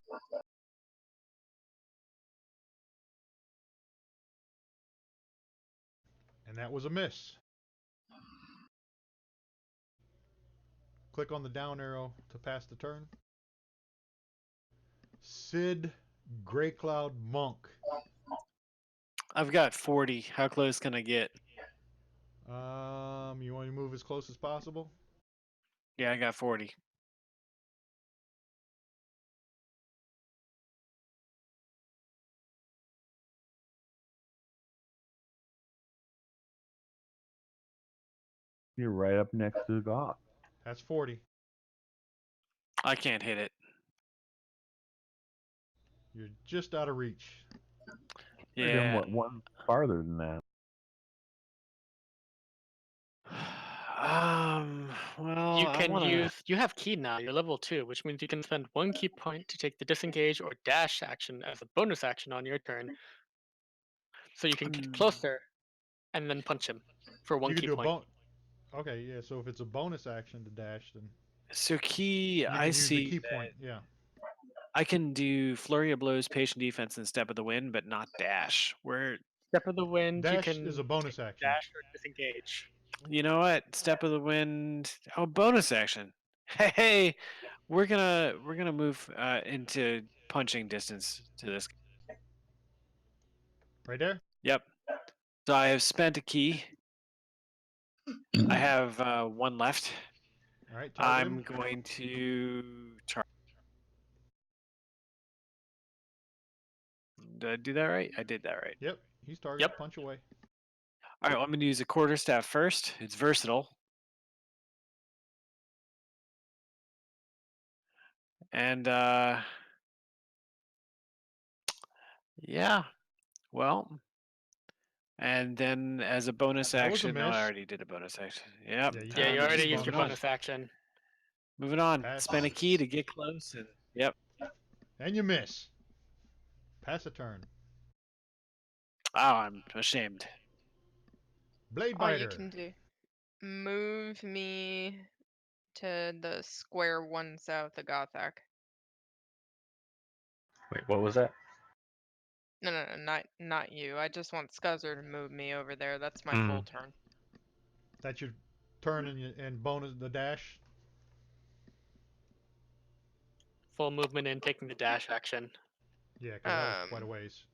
And that was a miss. Click on the down arrow to pass the turn. Sid Grey Cloud Monk. I've got 40. How close can I get? You want to move as close as possible? Yeah, I got 40. You're right up next to the Goth. That's 40. I can't hit it. You're just out of reach. You're doing Yeah. what, one farther than that. Well, You I can want to. use. You have key now. You're level 2, which means you can spend 1 key point to take the disengage or dash action as a bonus action on your turn. So you can get closer and then punch him for 1 You can key do a point. Okay, yeah. So if it's a bonus action to dash, then So key, you I can use the see key that point. Yeah. I can do flurry of blows, patient defense, and step of the wind, but not dash. Where Step of the wind, you Dash can is a bonus action. dash or disengage. you know what? Step of the wind. Oh, bonus action. Hey, we're gonna move into punching distance to this. Right there. Yep. So I have spent a key. I have one left. All right. Target I'm him. going to charge. Did I do that right? I did that right. Yep. He's targeted. Yep. Punch away. All right, well, I'm going to use a quarterstaff first. It's versatile. And yeah, well, and then as a bonus That was a action, no, I miss. already did a bonus action. Yep. Yeah, you Yeah, you used already your used your bonus. bonus action. Moving on. Pass. Spend a key to get close, and yep. And you miss. Pass a turn. Oh, I'm ashamed. Blade All you biter. can do, move me to the square one south of Gothak. Wait, what was that? No, not you. I just want Scuzzer to move me over there. That's my Mm. full turn. That's your turn and bonus the dash. Full movement and taking the dash action. Yeah, because that was quite a ways.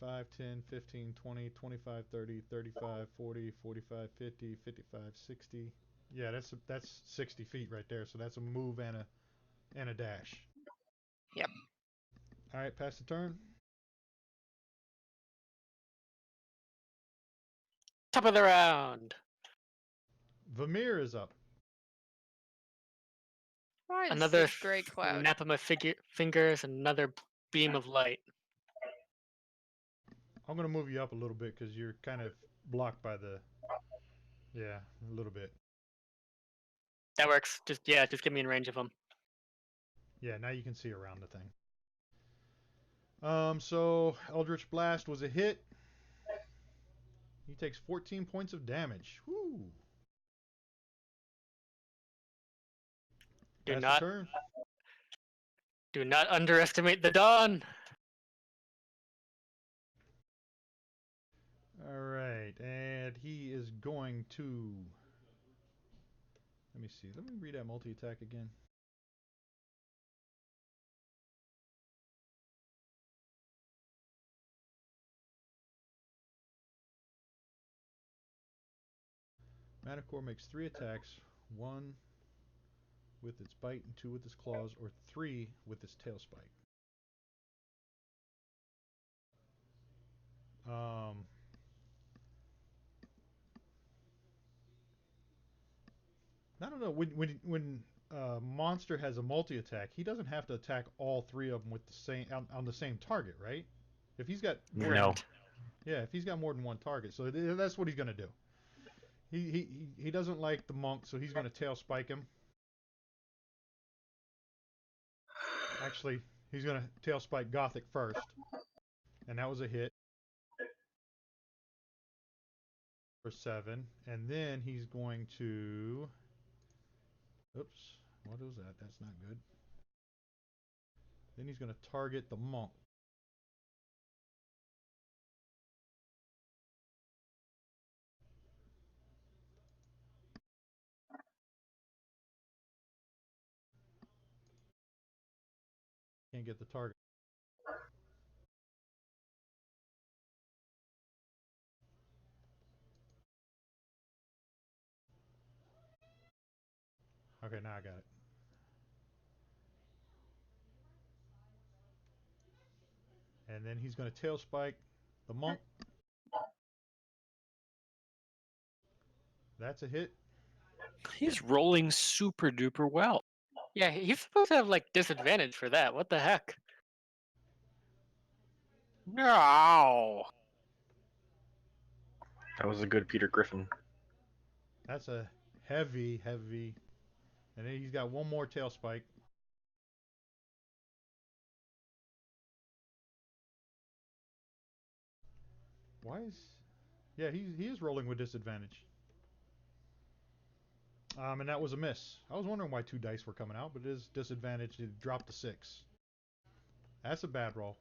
5, 10, 15, 20, 25, 30, 35, 40, 45, 50, 55, 60. Yeah, that's 60 feet right there. So that's a move and a dash. Yep. All right, pass the turn. Top of the round. Vamir is up. Why is Another Sid Grey Cloud? snap of my fingers, another beam of light. I'm gonna move you up a little bit because you're kind of blocked by the. Yeah, a little bit. That works. Just give me in range of him. Yeah, now you can see around the thing. So Eldritch Blast was a hit. He takes 14 points of damage. Whoo. Do Pass not the turn. do not underestimate the dawn. All right, and he is going to. Let me see. Let me read that multi-attack again. Manicore makes 3 attacks, 1 with its bite and 2 with its claws, or 3 with its tail spike. I don't know when monster has a multi-attack, he doesn't have to attack all three of them with the same on the same target, right? If he's got more No. than, yeah, if he's got more than one target, so that's what he's gonna do. He doesn't like the monk, so he's gonna tail spike him. Actually, he's gonna tail spike Gothic first, and that was a hit for 7. And then he's going to, oops, what was that? That's not good. Then he's gonna target the monk. Can't get the target. Okay, now I got it. And then he's going to tail spike the monk. That's a hit. He's rolling super duper well. Yeah, he's supposed to have like disadvantage for that. What the heck? No. That was a good Peter Griffin. That's a heavy. And then he's got one more tail spike. Why is... Yeah, he is rolling with disadvantage. And that was a miss. I was wondering why 2 dice were coming out, but it is disadvantage. It dropped to 6. That's a bad roll.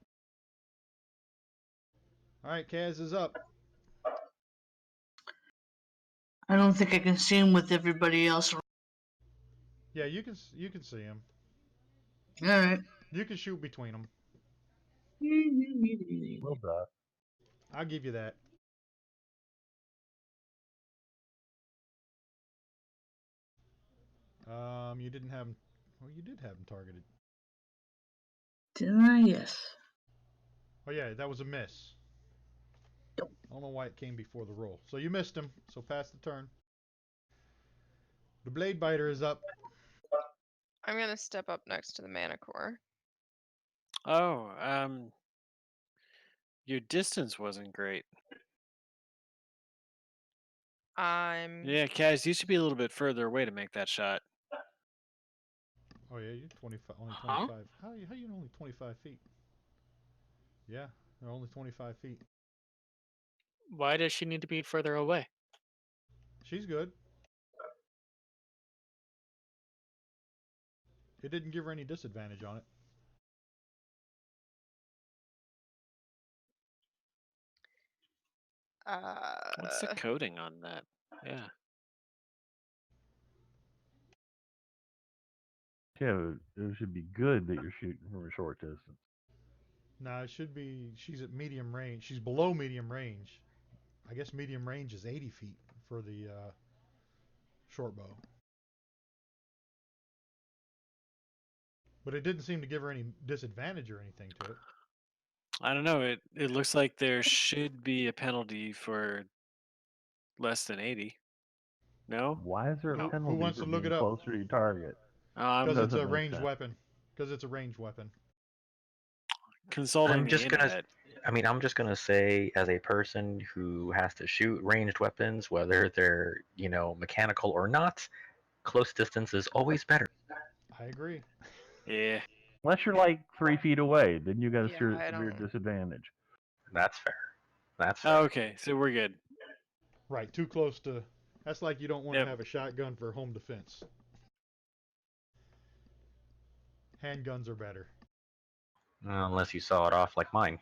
Alright, Kaz is up. I don't think I can see him with everybody else. Yeah, you can see him. Alright. You can shoot between them. Well done. I'll give you that. You didn't have him... Well, you did have him targeted. Didn't I? Yes. Oh yeah, that was a miss. I don't know why it came before the roll. So you missed him, so pass the turn. The Blade Biter is up. I'm gonna step up next to the Manicore. Oh, your distance wasn't great. I'm Yeah, Kaz, you should be a little bit further away to make that shot. Oh yeah, you're 25, only Huh? 25. How you only 25 feet? Yeah, they're only 25 feet. Why does she need to be further away? She's good. It didn't give her any disadvantage on it. What's the coding on that? Yeah. Yeah, it should be good that you're shooting from a short distance. Nah, it should be. She's at medium range. She's below medium range. I guess medium range is 80 feet for the short bow. But it didn't seem to give her any disadvantage or anything to it. I don't know. It looks like there should be a penalty for less than 80. No? Why is there a Who penalty wants for to look being it up? closer to your target? I'm Because it's a Doesn't make ranged sense. weapon. Because it's a ranged weapon. consulting I'm the just gonna. internet. I'm just gonna say, as a person who has to shoot ranged weapons, whether they're mechanical or not, close distance is always better. I agree. Yeah. Unless you're like 3 feet away, then you got a Yeah, I severe don't. disadvantage. That's fair. That's fair. Oh, okay, so we're good. Right, too close to... That's like you don't want to Yep. have a shotgun for home defense. Handguns are better. Unless you saw it off like mine,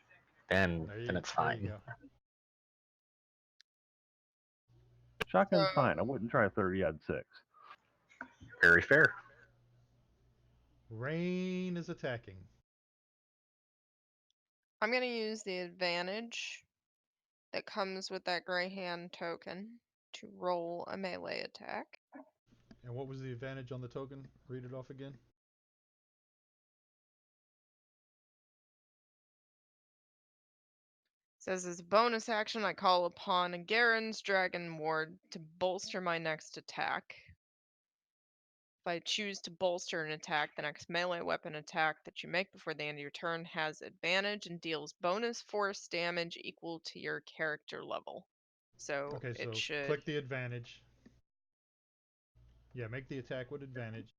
then There then you, it's there you fine. go. Shotgun's So fine. I wouldn't try a 30-06. Very fair. Rain is attacking. I'm gonna use the advantage that comes with that gray hand token to roll a melee attack. And what was the advantage on the token? Read it off again. Says as a bonus action, I call upon a Garen's Dragon Ward to bolster my next attack. If I choose to bolster an attack, the next melee weapon attack that you make before the end of your turn has advantage and deals bonus force damage equal to your character level. So Okay, it so should. click the advantage. Yeah, make the attack with advantage.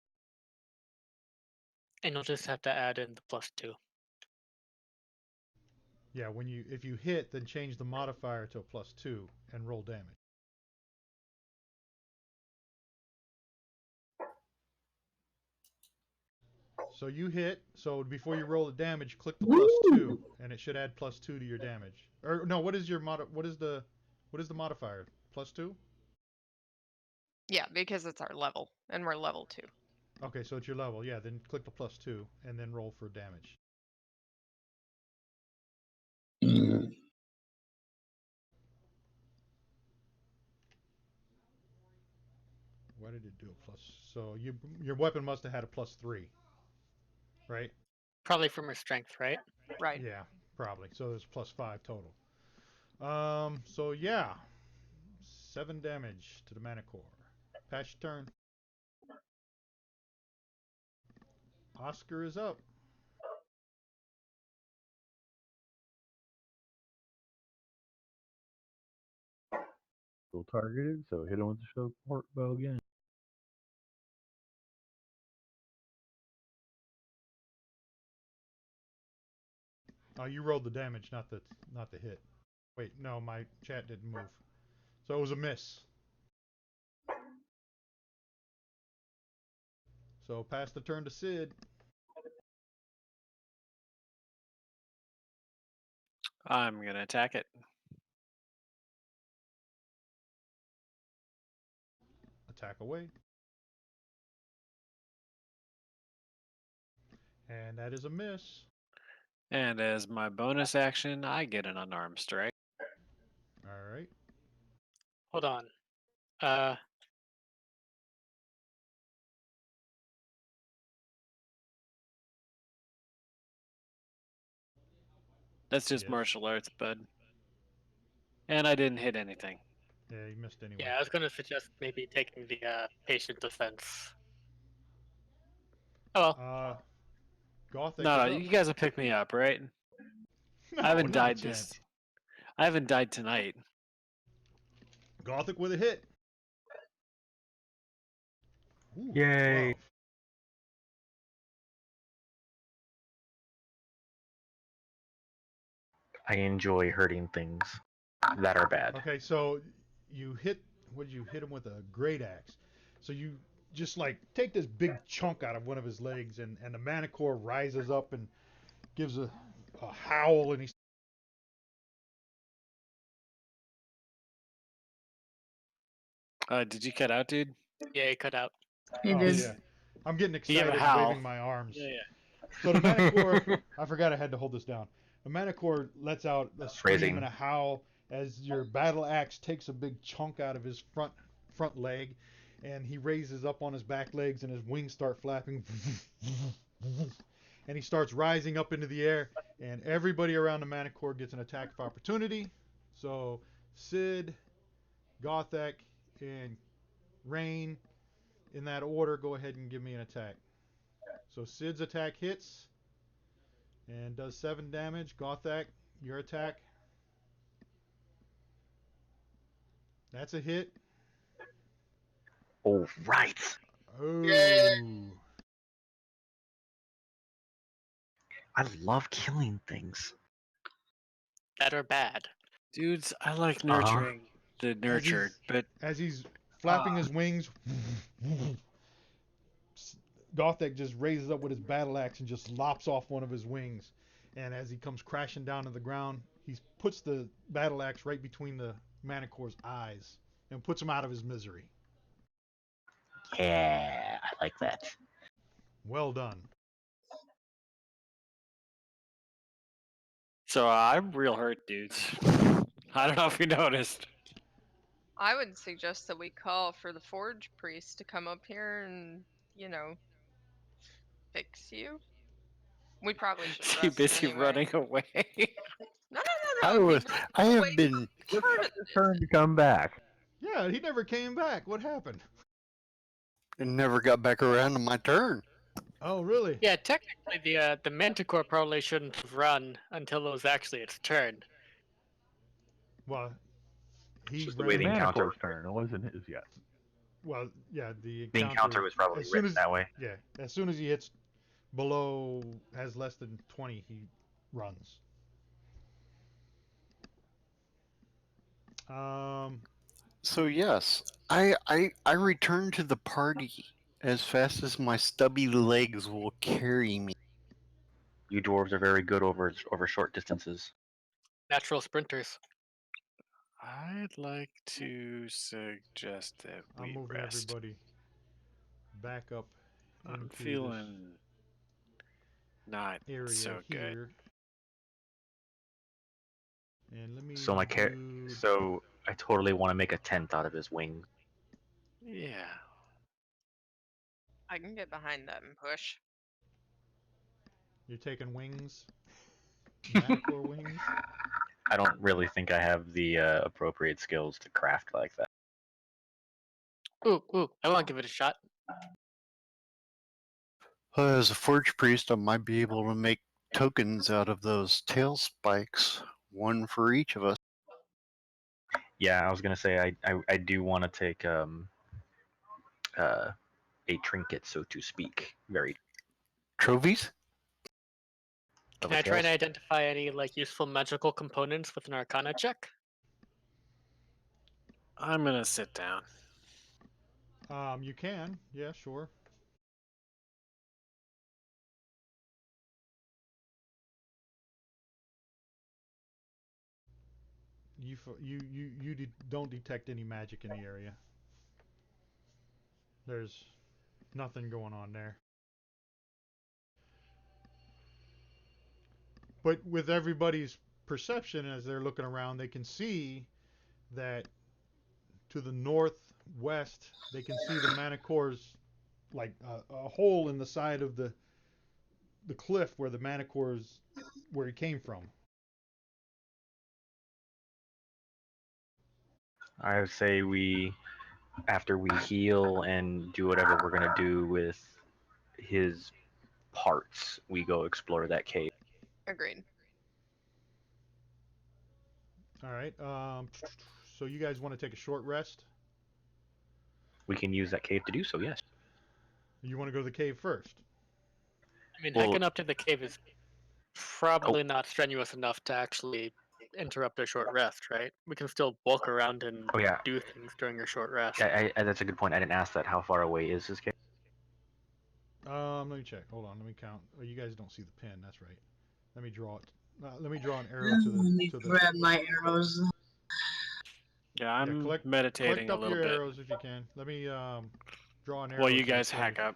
And you'll just have to add in the +2. Yeah, if you hit, then change the modifier to a +2 and roll damage. So you hit. So before you roll the damage, click the +2, and it should add +2 to your damage. Or no, what is the modifier? +2? Yeah, because it's our level, and we're level 2. Okay, so it's your level. Yeah, then click the +2 and then roll for damage. Why did it do a plus? So your weapon must have had a +3, right? Probably from her strength, right? Right. Yeah, probably. So there's +5 total. So yeah, 7 damage to the Manicore. Pass your turn. Oscar is up. Still targeted, so hit him with the short bow again. Oh, you rolled the damage, not the hit. Wait, no, my chat didn't move. So it was a miss. So pass the turn to Sid. I'm gonna attack it. Attack away. And that is a miss. And as my bonus action, I get an unarmed strike. All right. Hold on. That's just Yes. martial arts, bud. And I didn't hit anything. Yeah, you missed anyway. Yeah, I was gonna suggest maybe taking the patient defense. Oh well. Gothic No, is no, up. you guys will pick me up, right? No, I haven't not a died chance. this. I haven't died tonight. Gothic with a hit. Ooh, Yay. 12. I enjoy hurting things that are bad. Okay, so you hit. What did you hit him with? A great axe. So you just like take this big chunk out of one of his legs, and the Manicore rises up and gives a howl, and he. Did you cut out, dude? Yeah, he cut out. It Oh is. yeah, I'm getting You have a excited and howl. waving my arms. Yeah, So the Manicore, I forgot I had to hold this down. The Manicore lets out a scream Phrasing. and a howl as your battle axe takes a big chunk out of his front leg, and he raises up on his back legs and his wings start flapping, and he starts rising up into the air, and everybody around the Manicore gets an attack of opportunity. So Sid, Gothak, and Rain, in that order, go ahead and give me an attack. So Sid's attack hits and does 7 damage. Gothak, your attack. That's a hit. All right. Oh. I love killing things. Bad or bad? dudes, I like Uh-huh. nurturing the nurtured, but As he's flapping his wings, Gothak just raises up with his battle axe and just lops off one of his wings. And as he comes crashing down to the ground, he puts the battle axe right between the Manicore's eyes and puts him out of his misery. Yeah, I like that. Well done. so I'm real hurt, dudes. I don't know if you noticed. I would suggest that we call for the Forge Priest to come up here and, you know, fix you. We probably should Is he rest busy anyway. running away? No. I He was- ran I have away been. from part of Turn to come back. Yeah, he never came back. What happened? It never got back around to my turn. Oh, really? Yeah, technically the Manticore probably shouldn't have run until it was actually its turn. Well, he Just the way ran. the encounter. Manicore's turn. It wasn't his yet. Well, yeah, the The encounter. encounter was probably as soon written as that way. yeah, as soon as he hits below has less than 20, he runs. Um, So yes, I return to the party as fast as my stubby legs will carry me. You dwarves are very good over short distances. Natural sprinters. I'd like to suggest that I'm we moving rest. everybody back up I'm into this feeling not area so good. here. And let me So my do. so I totally want to make a 10th out of his wings. Yeah. I can get behind that and push. You're taking wings, Manticore wings. I don't really think I have the appropriate skills to craft like that. Ooh, I want to give it a shot. As a forge priest, I might be able to make tokens out of those tail spikes, one for each of us. Yeah, I was gonna say I do want to take uh, a trinket, so to speak, very Trophies? of Can a I try and tails. identify any like useful magical components with an Arcana check? I'm gonna sit down. You can, yeah, sure. You don't detect any magic in the area. There's nothing going on there. But with everybody's perception as they're looking around, they can see that to the northwest, they can see the Manicore's like a hole in the side of the cliff where the Manicore's where he came from. I would say after we heal and do whatever we're gonna do with his parts, we go explore that cave. Agreed. All right. So you guys want to take a short rest? We can use that cave to do so. Yes. You want to go to the cave first? I mean, Well, hiking up to the cave is probably not strenuous enough to actually interrupt a short rest, right? We can still walk around and oh yeah, do things during your short rest. that's a good point. I didn't ask that. How far away is this cave? Let me check. Hold on. Let me count. Oh, you guys don't see the pin. That's right. Let me draw it. Let me draw an arrow to Let me the. grab my arrows. Yeah, Yeah, I'm collect meditating a up little your bit. arrows if you can. Let me draw an arrow While you to the guys cave. hack up.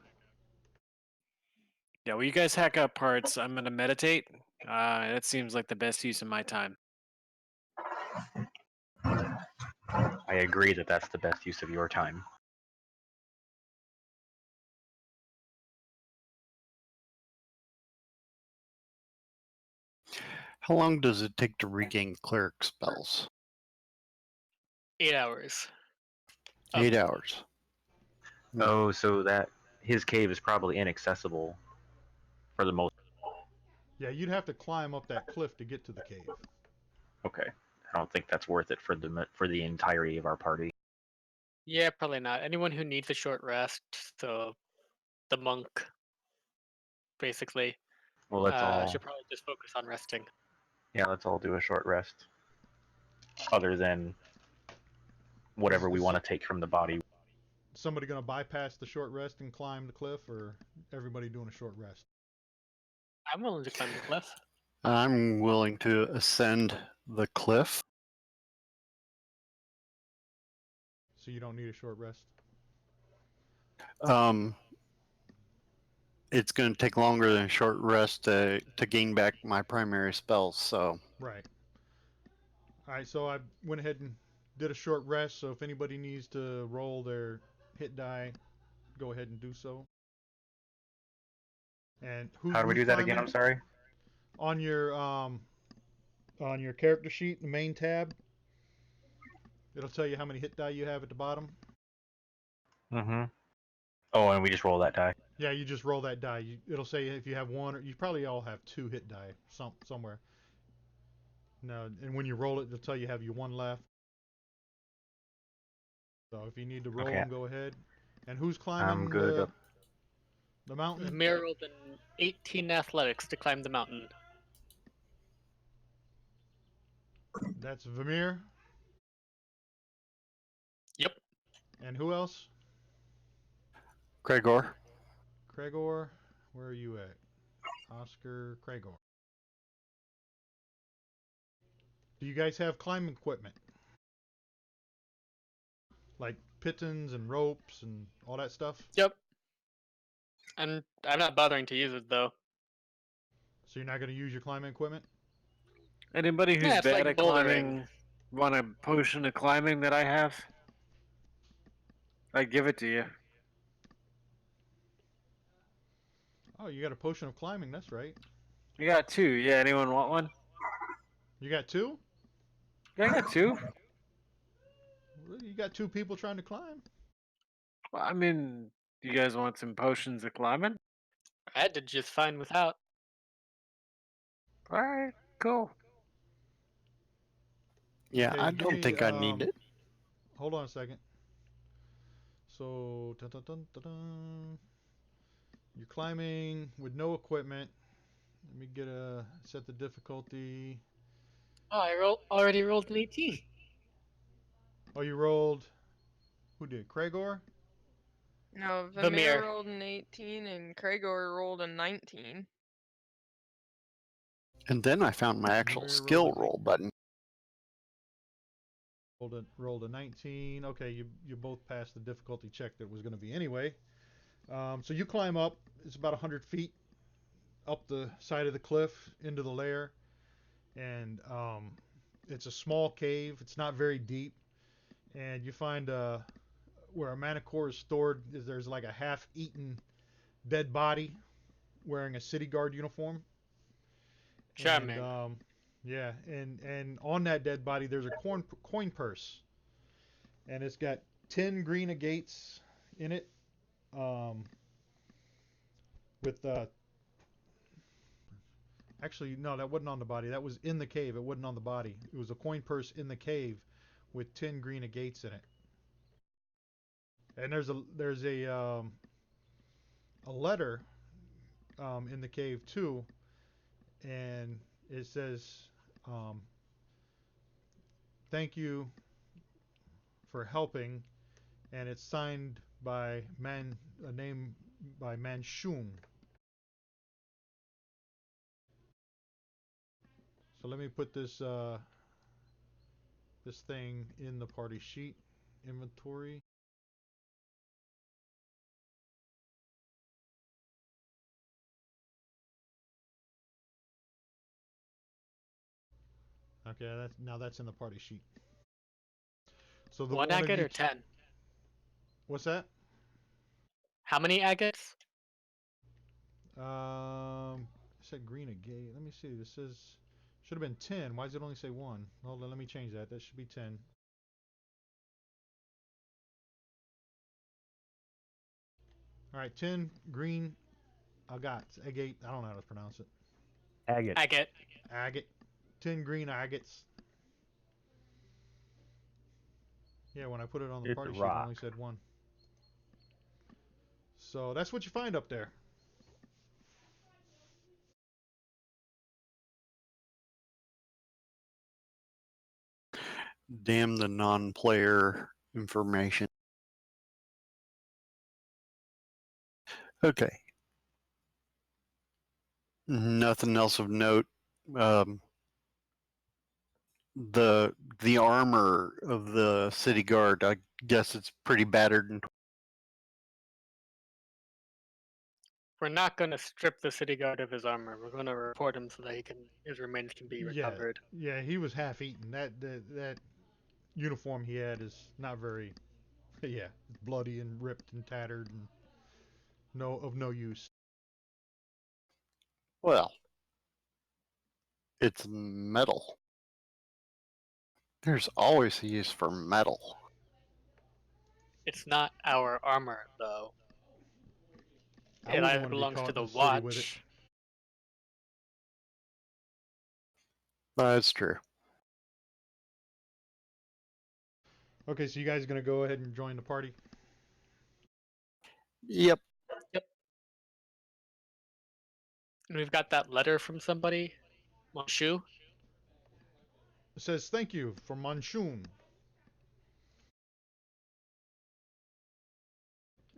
Yeah, well, you guys hack up parts. I'm gonna meditate. That seems like the best use of my time. I agree that that's the best use of your time. How long does it take to regain cleric spells? 8 hours. 8 hours. Oh, so that his cave is probably inaccessible for the most. Yeah, you'd have to climb up that cliff to get to the cave. Okay, I don't think that's worth it for the entirety of our party. Yeah, probably not. Anyone who needs a short rest, so the monk, basically, Well, let's all should probably just focus on resting. let's all do a short rest. Other than whatever we Is want to take from the body. somebody going to bypass the short rest and climb the cliff, or everybody doing a short rest? I'm willing to climb the cliff. I'm willing to ascend the cliff. So you don't need a short rest? Um, it's going to take longer than a short rest to gain back my primary spells. So Right. All right, so I went ahead and did a short rest, so if anybody needs to roll their hit die, go ahead and do so. And How do we who's do that again? climbing? I'm sorry. On your character sheet, the main tab, it'll tell you how many hit die you have at the bottom. Mm-hmm. Oh, and we just roll that die. Yeah, you just roll that die. It'll say if you have one, or you probably all have 2 hit die somewhere. No, and when you roll it, it'll tell you have you 1 left. So if you need to roll Okay. them, go ahead. And who's I'm climbing good. the mountain? Vamir rolled an 18 athletics to climb the mountain. That's Vamir. Yep. And who else? Gregor. Gregor. Where are you at? Oscar Gregor. Do you guys have climbing equipment? Like pitons and ropes and all that stuff? Yep. And I'm not bothering to use it though. So you're not going to use your climbing equipment? Anybody who's Yeah, it's bad like at bouldering. climbing want a potion of climbing that I have? I give it to you. Oh, you got a potion of climbing. That's right. I got 2. Yeah, anyone want one? You got 2? Yeah, I got 2. Really? You got 2 people trying to climb? Well, I mean, you guys want some potions of climbing? I did just fine without. All right, cool. Yeah, Okay, I give don't me, think I need it. Hold on a second. So, dun, dun, dun, dun, dun. You're climbing with no equipment. Let me set the difficulty. Oh, I already rolled an 18. Oh, you rolled. Who did? Gregor? No, Vamir. Vamir rolled an 18 and Kragor rolled a 19. And then I found my actual Vamir skill rolled a roll button. Rolled a 19. Okay, you both passed the difficulty check that was going to be anyway. So you climb up. It's about 100 feet up the side of the cliff into the lair, and it's a small cave. It's not very deep, and you find where a manicore is stored. There's like a half-eaten dead body wearing a city guard uniform. Charming. And yeah, and on that dead body there's a coin purse, and it's got 10 green agates in it, with actually no, that wasn't on the body. That was in the cave. It wasn't on the body. It was a coin purse in the cave with 10 green agates in it. And there's a letter in the cave too, and it says, um, "Thank you for helping," and it's signed by a name by Manshung. So let me put this this thing in the party sheet inventory. Okay, that's in the party sheet. So the 1 one of agate you. or 10? What's that? How many agates? It said green agate. Let me see. This says should have been 10. Why does it only say 1? Hold on, let me change that. That should be 10. All right, 10 green agate. I don't know how to pronounce it. Agate. Agate. Agate. 10 green agates. Yeah, when I put it on the It's party a sheet, it only rock. said 1. So that's what you find up there. Damn the non-player information. Okay. Nothing else of note. Um, the armor of the city guard, I guess it's pretty battered and We're not going to strip the city guard of his armor. We're going to report him so that his remains can be recovered. Yeah, he was half eaten. That uniform he had is not very, yeah, bloody and ripped and tattered and of no use. well, it's metal. There's always a use for metal. It's not our armor, though. I It wouldn't either want to be belongs caught to in the the city with it. watch. That's true. Okay, so you guys are gonna go ahead and join the party. Yep. And we've got that letter from somebody, Monshu. It says thank you for Manshun.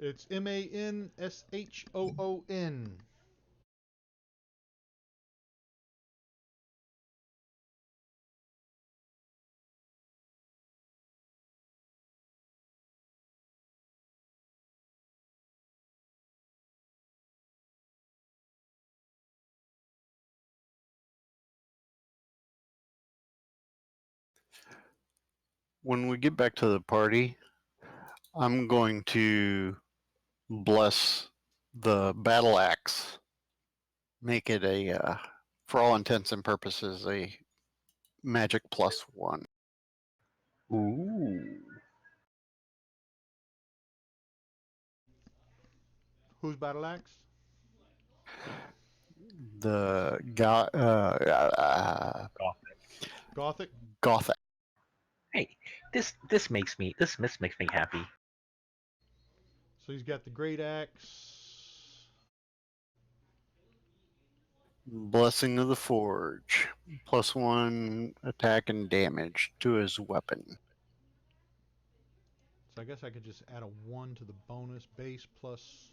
It's Manshhoon. When we get back to the party, I'm going to bless the battle axe. Make it a, for all intents and purposes, a magic +1. Ooh. Who's battle axe? The Gothic. Gothic. Hey, this makes me happy. So he's got the great axe. Blessing of the Forge. +1 attack and damage to his weapon. So I guess I could just add a 1 to the bonus base plus.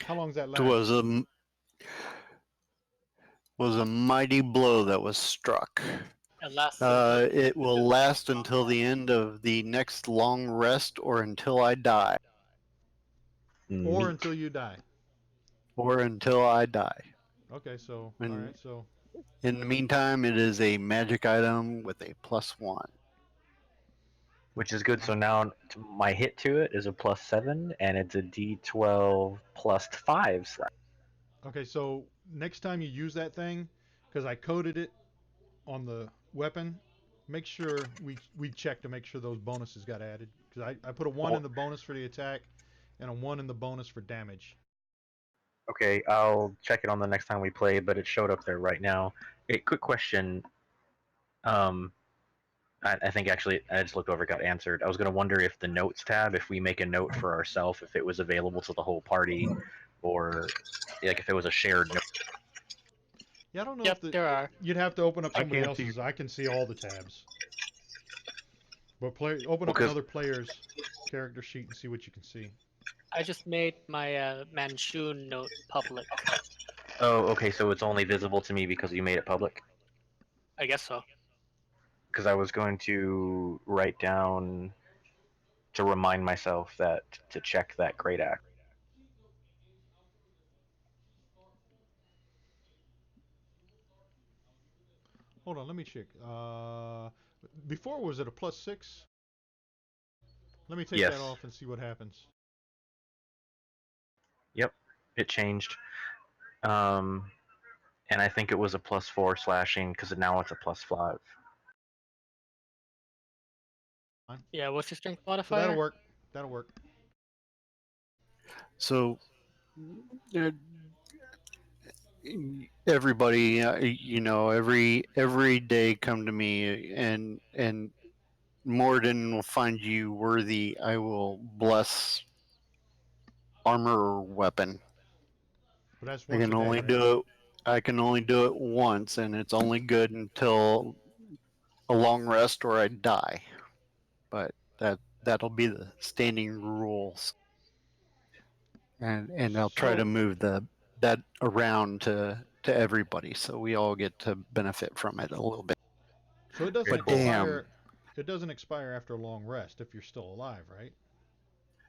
How long does that It last? was a mighty blow that was struck. It lasts It will last until the end of the next long rest or until I die. Or Neat. until you die. Or until I die. Okay, so And all right, so in the meantime, it is a magic item with a +1. Which is good. So now my hit to it is a +7, and it's a D12 +5. okay, so next time you use that thing, because I coded it on the weapon, make sure we check to make sure those bonuses got added. Because I put a 1 in the bonus for the attack, and a 1 in the bonus for damage. Okay, I'll check it on the next time we play, but it showed up there right now. Hey, quick question. I think actually I just looked over, it got answered. I was gonna wonder if the notes tab, if we make a note for ourselves, if it was available to the whole party, or like if it was a shared note. Yeah, I don't know Yep, if there are. you'd have to open up I somebody can't see- else's. I can see all the tabs. But open Well, up 'cause- another player's character sheet and see what you can see. I just made my Manchun note public. Oh, okay, so it's only visible to me because you made it public. I guess so. Because I was going to write down to remind myself that to check that great act. Hold on, let me check. Before was it a +6? Let me take Yes. that off and see what happens. Yep, it changed. And I think it was a +4 slashing because now it's a +5. Yeah, what's your strength So modifier? that'll work. That'll work. So everybody, every day come to me and Morden will find you worthy. I will bless armor or weapon. But that's I once can a day, only right? do it. I can only do it once, and it's only good until a long rest or I die. But that'll be the standing rules, and I'll try to So- move that around to everybody, so we all get to benefit from it a little bit. So it doesn't But damn, expire. It doesn't expire after a long rest if you're still alive, right?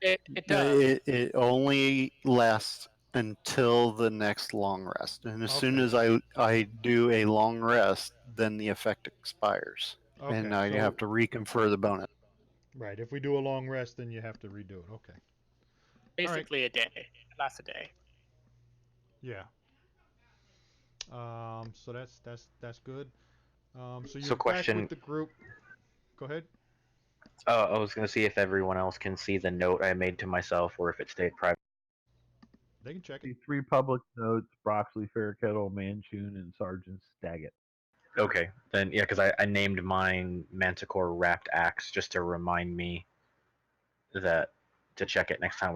It does. it only lasts until the next long rest, and as soon Okay. as I do a long rest, then the effect expires, and Okay. I So have to reconfer the bonus. right, if we do a long rest, then you have to redo it. Okay. All right. Basically a day. lasts a day. Yeah. So that's good. So you're So back with question, the group. Go ahead. I was gonna see if everyone else can see the note I made to myself, or if it stayed private. They can check it. The three public notes: Broxley, Fairkettle, Manchun, and Sergeant Staggett. Okay, then yeah, because I named mine Manticore Wrapped Axe just to remind me that to check it next time.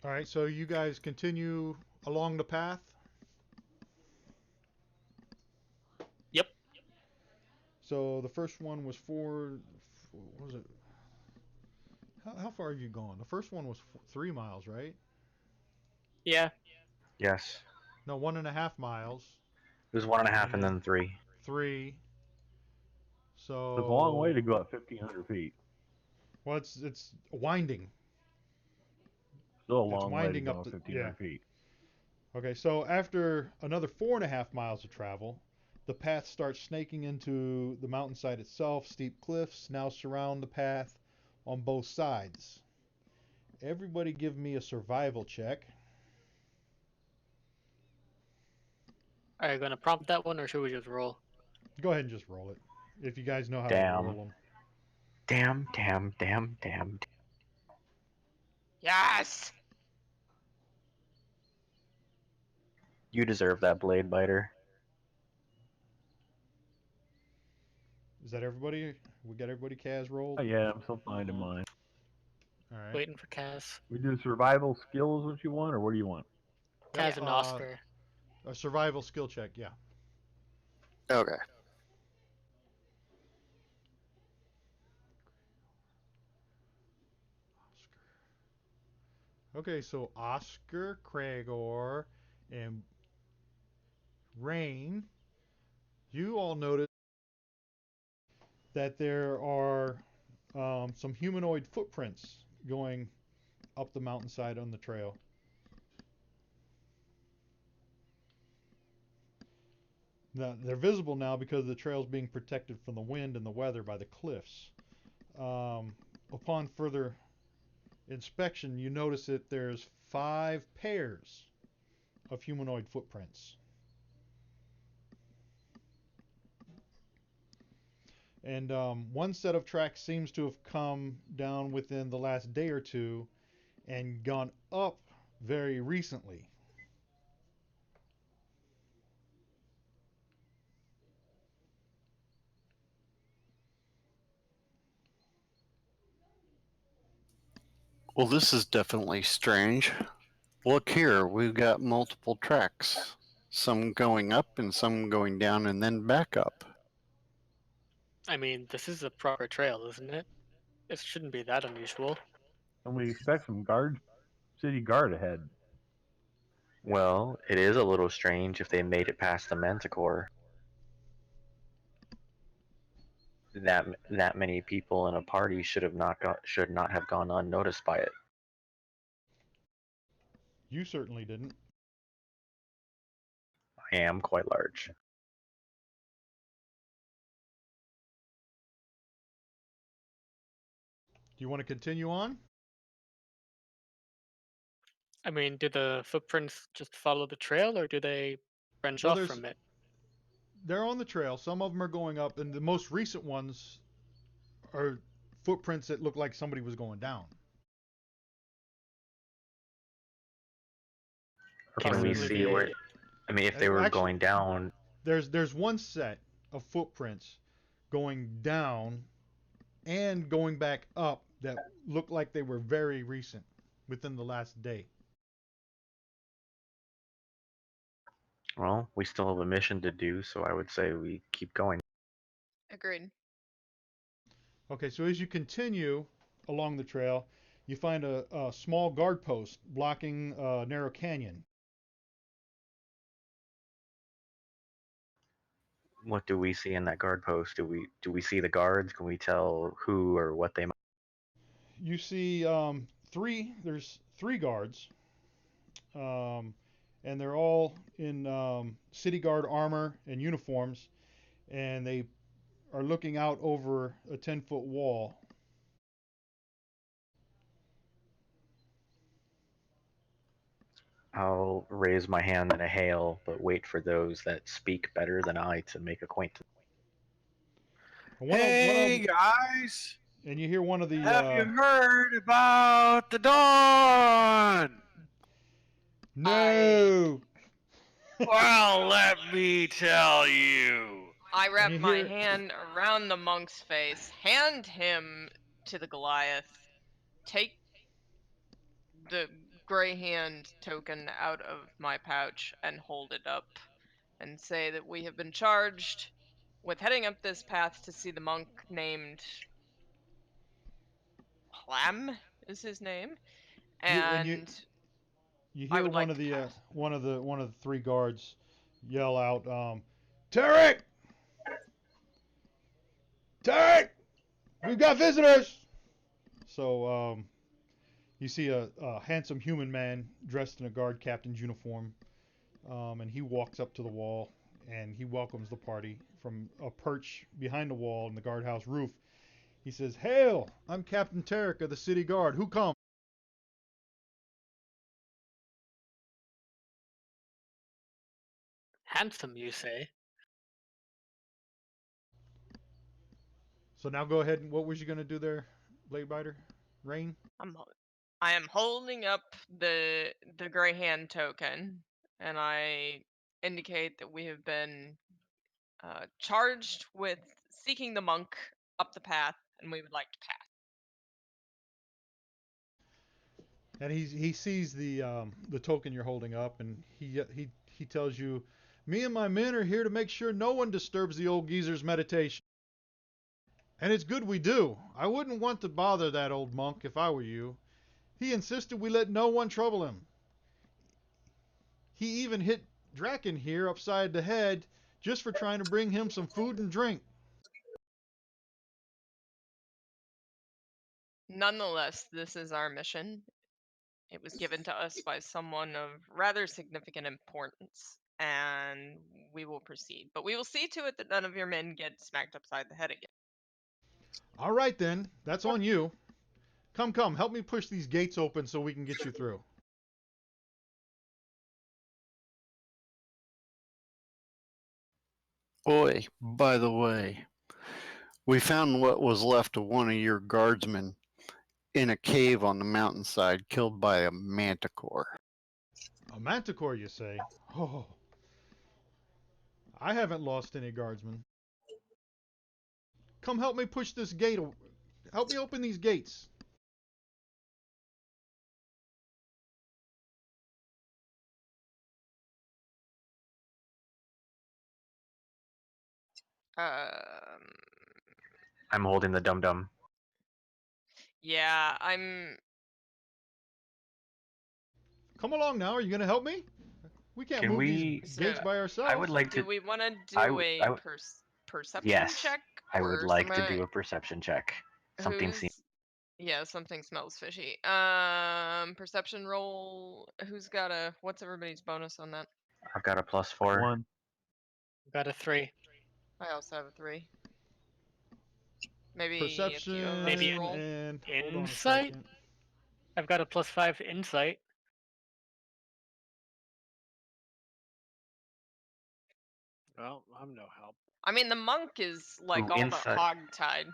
All right. So you guys continue along the path. Yep. So the first one was what was it? How far have you gone? The first one was 3 miles, right? Yeah. Yes, No, 1.5 miles, it was one and a and half and then then three. 3. It's a long way So, to go up 1,500 feet. well, it's winding. Still a It's long way to winding go up up the, yeah. 1,500 feet. Okay, so after another 4.5 miles of travel, the path starts snaking into the mountainside itself. Steep cliffs now surround the path on both sides. Everybody give me a survival check. Are you gonna prompt that one, or should we just roll? Go ahead and just roll it. If you guys know how to roll Damn, them. damn. Yes. You deserve that blade biter. Is that everybody? We got everybody Kaz rolled? Oh, yeah, I'm still finding mine. All right. Waiting for Kaz. We do survival skills, what you want, or what do you want? Yep. Kaz and Oscar. A survival skill check, yeah. Okay. Okay, so Oscar, Cragor, and Rain, you all notice that there are some humanoid footprints going up the mountainside on the trail. Now, they're visible now because the trail is being protected from the wind and the weather by the cliffs. Upon further inspection, you notice that there's 5 pairs of humanoid footprints. And one set of tracks seems to have come down within the last day or two and gone up very recently. Well, this is definitely strange. Look here, we've got multiple tracks. Some going up and some going down and then back up. I mean, this is a proper trail, isn't it? It shouldn't be that unusual. And we expect some city guard ahead. Well, it is a little strange if they made it past the Manticore. That many people in a party should not have gone unnoticed by it. You certainly didn't. I am quite large. Do you want to continue on? I mean, do the footprints just follow the trail, or do they branch Well, off from it? they're on the trail. Some of them are going up, and the most recent ones are footprints that look like somebody was going down. Can we Possibly see where? the. I mean, if they were Actually, going down, there's one set of footprints going down and going back up that look like they were very recent, within the last day. well, we still have a mission to do, so I would say we keep going. Agreed. Okay, so as you continue along the trail, you find a small guard post blocking a narrow canyon. What do we see in that guard post? Do we see the guards? Can we tell who or what they? You see there's 3 guards, um, and they're all in city guard armor and uniforms, and they are looking out over a 10-foot wall. I'll raise my hand in a hail, but wait for those that speak better than I to make acquaintance. Hey guys, and you hear one of the have you heard about the dawn? no. Well, let me tell you. I wrap you my hear- hand around the monk's face, hand him to the Goliath, take the gray hand token out of my pouch and hold it up and say that we have been charged with heading up this path to see the monk named Clem is his name, and you and you I hear would one like of to the pass. one of the three guards yell out, Tarek! Tarek! We've got visitors! So you see a handsome human man dressed in a guard captain's uniform, and he walks up to the wall and he welcomes the party from a perch behind the wall in the guardhouse roof. He says, "Hail! I'm Captain Tarek of the City Guard. Who comes?" Handsome, you say? So now go ahead and what was you gonna do there, Blade Biter? Rain? I am holding up the gray hand token, and I indicate that we have been charged with seeking the monk up the path, and we would like to pass. And he sees the token you're holding up, and he tells you, "Me and my men are here to make sure no one disturbs the old geezer's meditation. And it's good we do. I wouldn't want to bother that old monk if I were you. He insisted we let no one trouble him. He even hit Draken here upside the head just for trying to bring him some food and drink." Nonetheless, this is our mission. It was given to us by someone of rather significant importance, and we will proceed. But we will see to it that none of your men get smacked upside the head again. All right then, that's on you. Come, help me push these gates open so we can get you through. Boy, by the way, we found what was left of one of your guardsmen in a cave on the mountainside, killed by a manticore. A manticore, you say? Oh, I haven't lost any guardsmen. Come help me push this gate. Help me open these gates. Um, I'm holding the dum dum. yeah, I'm. Come along now. Are you gonna help me? We can't Can move these we? So, gates by ourselves. I would like do to. we want to I do would. a I would. perception Yes, check, I would or like to do a perception check. Something seems. who's? Yeah, something smells fishy. Perception roll. Who's got a? What's everybody's bonus on that? I've got a +4. One. Got a 3. I also have a 3. Maybe a few of us Maybe Perception roll. and hold on a insight? second. I've got a +5 insight. Well, I'm no help. I mean, the monk is like Ooh, all but insight. hogtied.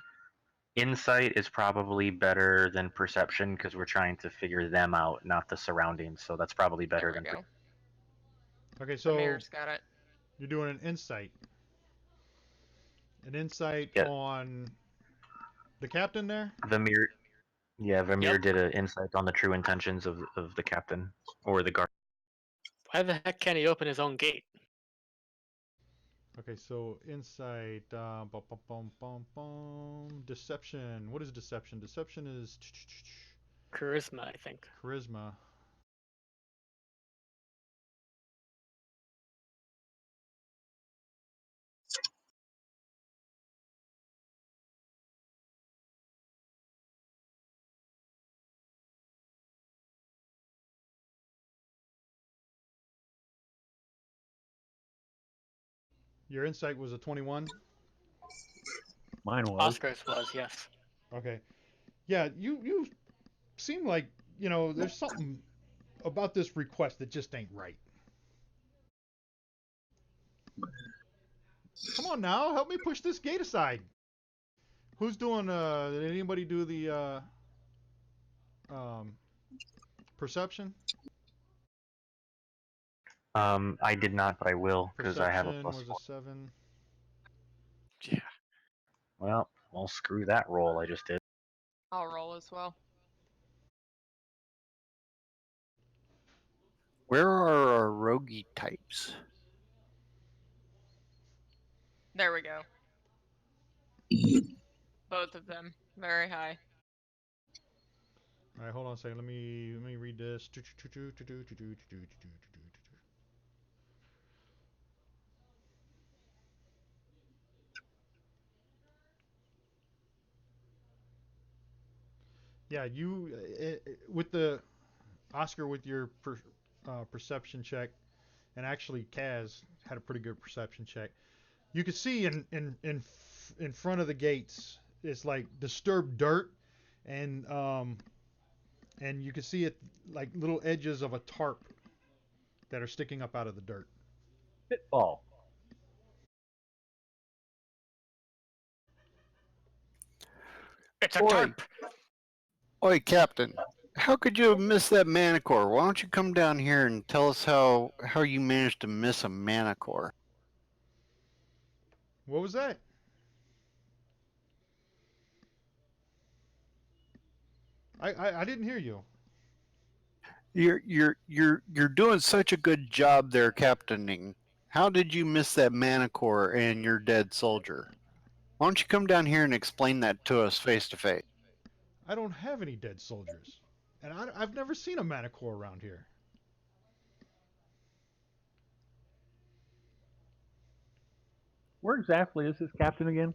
Insight is probably better than perception because we're trying to figure them out, not the surroundings. So that's probably There better we than. go. Okay, so Amir's got it. you're doing an insight. An insight Yeah, on the captain there? Vamir. Yeah, Vamir Yep. did an insight on the true intentions of the captain or the guard. Why the heck can't he open his own gate? Okay, so insight. Bum, bum, bum, bum, bum. Deception. What is deception? Deception is Charisma, I think. charisma. Your insight was a 21. Mine was. Oscar's was, yes. Okay. Yeah, you seem like, there's something about this request that just ain't right. Come on now, help me push this gate aside. Who's doing did anybody do the um perception? I did not, but I will because I have a Perception plus was a 4. 7. Yeah. Well, screw that roll I just did. I'll roll as well. Where are our roguey types? There we go. Both of them. Very high. All right, hold on a second. Let me read this. Yeah, you with the Oscar with your perception check, and actually Kaz had a pretty good perception check. You could see in front of the gates, it's like disturbed dirt, and you can see it like little edges of a tarp that are sticking up out of the dirt. Pitfall. It's a Oi. tarp. Oi, Captain. How could you have missed that manicore? Why don't you come down here and tell us how you managed to miss a manicore? What was that? I didn't hear you. You're doing such a good job there, captaining. How did you miss that manicore and your dead soldier? Why don't you come down here and explain that to us face to face? I don't have any dead soldiers, and I've never seen a manicore around here. Where exactly is this captain again?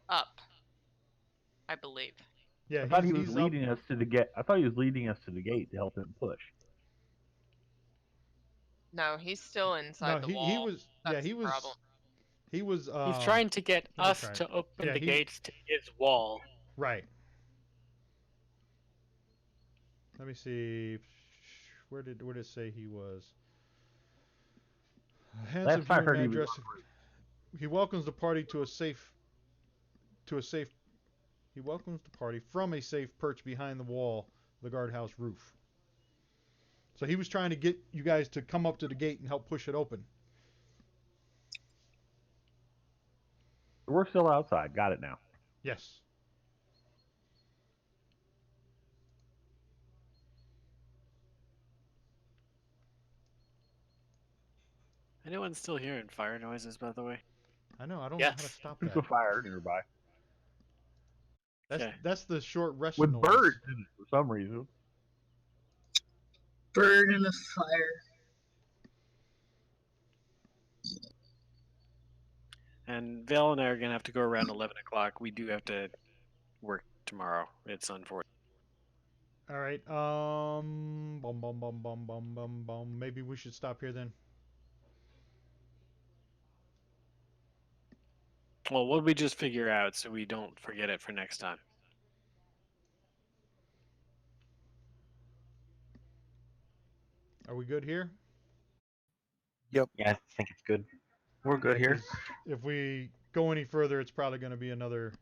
Up. I believe. Yeah, I thought he was he's up. leading us to the gate. I thought he was leading us to the gate to help him push. No, he's still inside No, the he wall. was. That's Yeah, the problem. He was. He's trying to get let me us try it. to open Yeah, the he's gates to his wall. right. Let me see. Where did it say he was? Handsome Last I human heard, he man was. dressed. He welcomes the party to a safe. He welcomes the party from a safe perch behind the wall, the guardhouse roof. So he was trying to get you guys to come up to the gate and help push it open. We're still outside. Got it now. Yes. Anyone still hearing fire noises, by the way? I know. I don't know how to Yes. stop There's that. a fire nearby Okay. That's the short rest with noise. birds in it for some reason. Bird in the fire. And Val and I are gonna have to go around 11 o'clock. We do have to work tomorrow. It's unfortunate. All right. Bum bum bum bum bum bum bum. Maybe we should stop here then. Well, what did we just figure out so we don't forget it for next time? Are we good here? Yeah, I think it's good. We're good here. 'Cause if we go any further, it's probably going to be another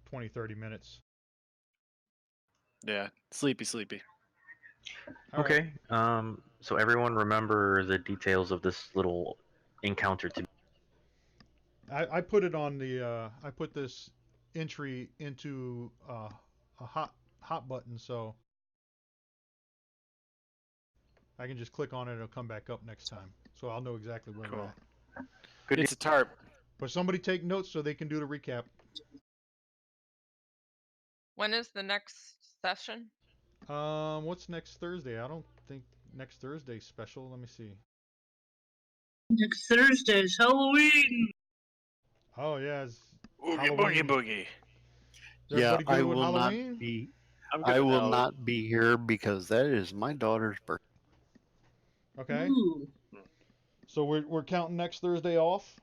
20, 30 minutes. Yeah, sleepy. All right. Okay. So everyone remember the details of this little encounter to. I put it on the. I put this entry into a hot button, so I can just click on it and it'll come back up next time. So I'll know exactly where we're Cool. at. Good. It's a tarp. But somebody take notes so they can do the recap. When is the next session? What's next Thursday? I don't think next Thursday's special. Let me see. Next Thursday is Halloween. Oh yeah, it's Oogie Halloween. boogie. Is Yeah, everybody good I with will not Halloween? be. I'm good I with will Halloween. not be here because that is my daughter's birthday. Okay. Ooh. So we're counting next Thursday off.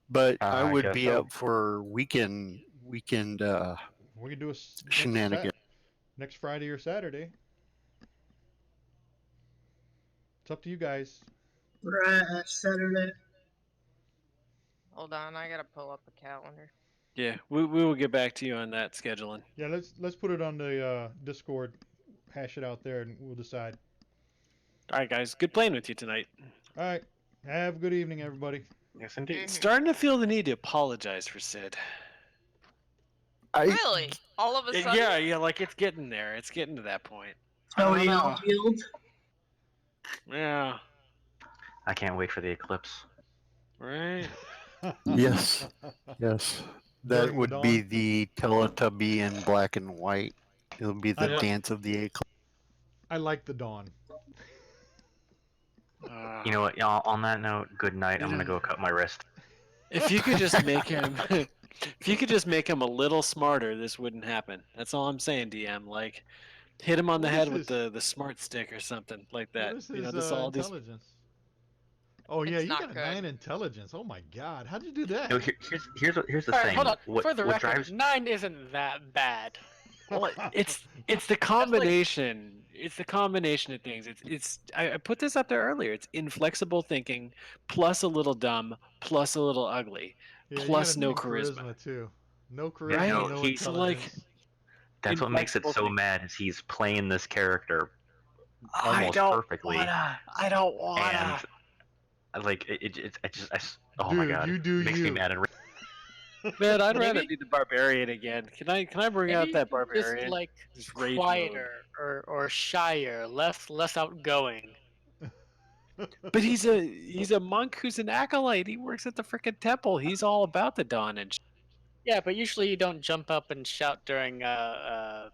But I I would guess be so. up for weekend We can do a shenanigans. next Friday or Saturday. It's up to you guys. Right, Saturday. Hold on, I gotta pull up a calendar. Yeah, we will get back to you on that scheduling. Yeah, let's put it on the Discord, hash it out there, and we'll decide. All right, guys. Good playing with you tonight. All right. Have a good evening, everybody. Yes, indeed. Mhm. Starting to feel the need to apologize for Sid. Really? All of a sudden? Yeah, like it's getting there. It's getting to that point. I Oh, don't you know. healed? Yeah, I can't wait for the eclipse. right. Yes, yes. That During the would be dawn. the Teletubby in black and white. It'll be the I, li- dance of the eclipse. I like the dawn. You know what, y'all? On that note, good night. You I'm gonna know- go cut my wrist. If you could just make him, if you could just make him a little smarter, this wouldn't happen. That's all I'm saying, DM. Like, hit him on the What is head with his- the smart stick or something like What that. is You know, his this all these. intelligence? Oh yeah, It's you not got a good. 9 intelligence. Oh my god, how'd you do that? No, here's the All right, thing. hold on. What For the what record, drives 9 isn't that bad. Well, it's the combination. It's the combination of things. I put this up there earlier. It's inflexible thinking plus a little dumb plus a little ugly Yeah, you got plus a no 9 charisma. charisma too. No charisma, Yeah, Right? no, no he's So like intelligence. that's what makes it inflexible so thinking. mad is he's playing this character I almost don't perfectly, wanna. I don't and wanna. like oh my Dude, god, you it do makes me you. mad and Man, I'd rather Maybe be the barbarian again. Can I bring out maybe that just barbarian? like Just rage mode. quieter or shyer, less outgoing. But he's a monk who's an acolyte. He works at the frickin' temple. He's all about the dawn and Yeah, but usually you don't jump up and shout during uh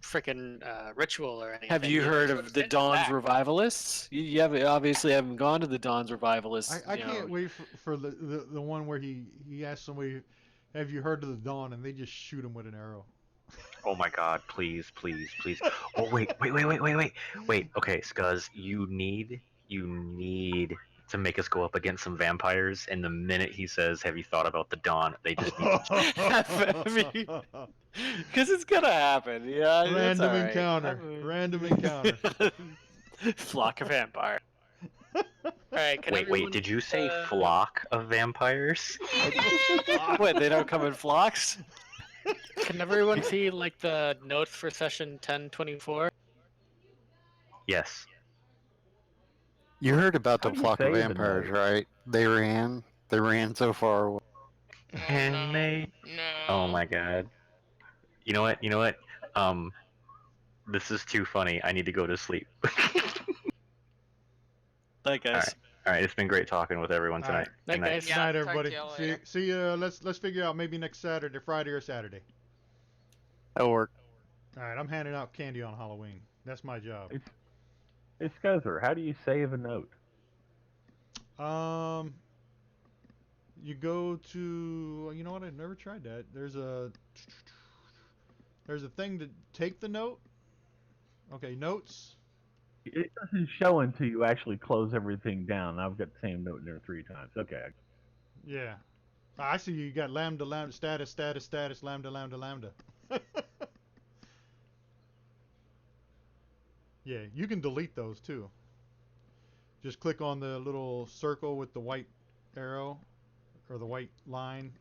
freaking ritual or anything. Have you heard sort of the sit in the Dawn's back. Revivalists? You obviously haven't gone to the Dawn's Revivalists. I can't wait for the one where he asks somebody, "Have you heard of the dawn?" and they just shoot him with an arrow. oh my god, please. Oh wait. Okay, Scuzz, you need to make us go up against some vampires, and the minute he says, "Have you thought about the dawn?" they just need Because it's gonna happen. Yeah, it's Random all right. encounter. Random encounter. Flock of vampire. All right, can Wait, everyone did you say uh, flock of vampires? What? They don't come in flocks? Can everyone see like the notes for session 1024? Yes. You heard about How the do you flock of save a vampires, note? right? They ran so far away. And they. No. Oh my god. You know what? This is too funny. I need to go to sleep. Like All guys. right. All right. It's been great talking with everyone All right. tonight. Night, Good night. guys. Good night, talk to everybody. y'all See later. see you. Let's figure out maybe next Saturday, Friday or Saturday. That'll work. All right, I'm handing out candy on Halloween. That's my job. It's Scuzzer. How do you save a note? You go to. You know what? I've never tried that. There's a thing to take the note. Okay, notes. It doesn't show until you actually close everything down. I've got the same note in there 3 times. Okay. Yeah. I see you got lambda lambda status lambda lambda lambda. Yeah, you can delete those too. Just click on the little circle with the white arrow or the white line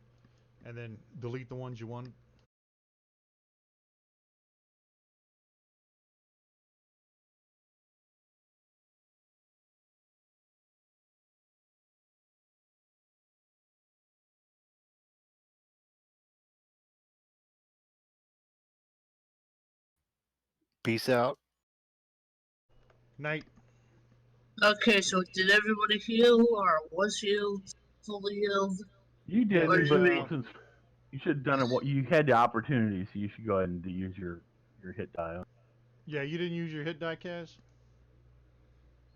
and then delete the ones you want. Peace out. Night. Okay, so did everybody heal or was healed? Fully healed? You Yeah, didn't, there's but a- since you should have done it, what you had the opportunity, so you should go ahead and use your hit die. Yeah, you didn't use your hit die, Kaz?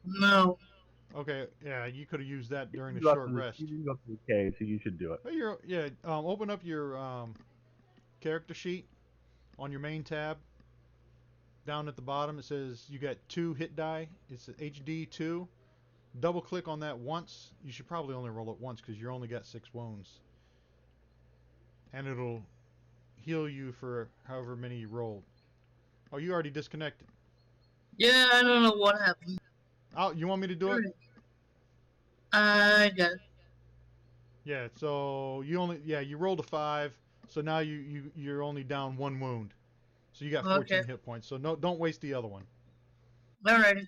No. Okay, yeah, you could have used that during the You short rest. didn't go up to the K, so you should do it. But open up your character sheet on your main tab down at the bottom, it says you got 2 hit die. It's HD2. Double click on that once. You should probably only roll it once because you only got 6 wounds. And it'll heal you for however many you rolled. Oh, you already disconnected. Yeah, I don't know what happened. Oh, you want me to do it? I got it. Yeah. So you rolled a 5. So now you're only down 1 wound. So you got 14 Okay. hit points. So no, don't waste the other one. Alrighty.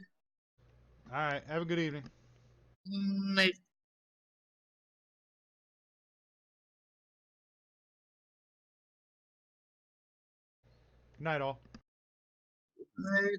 All right. Have a good evening. Night. Night all. Night.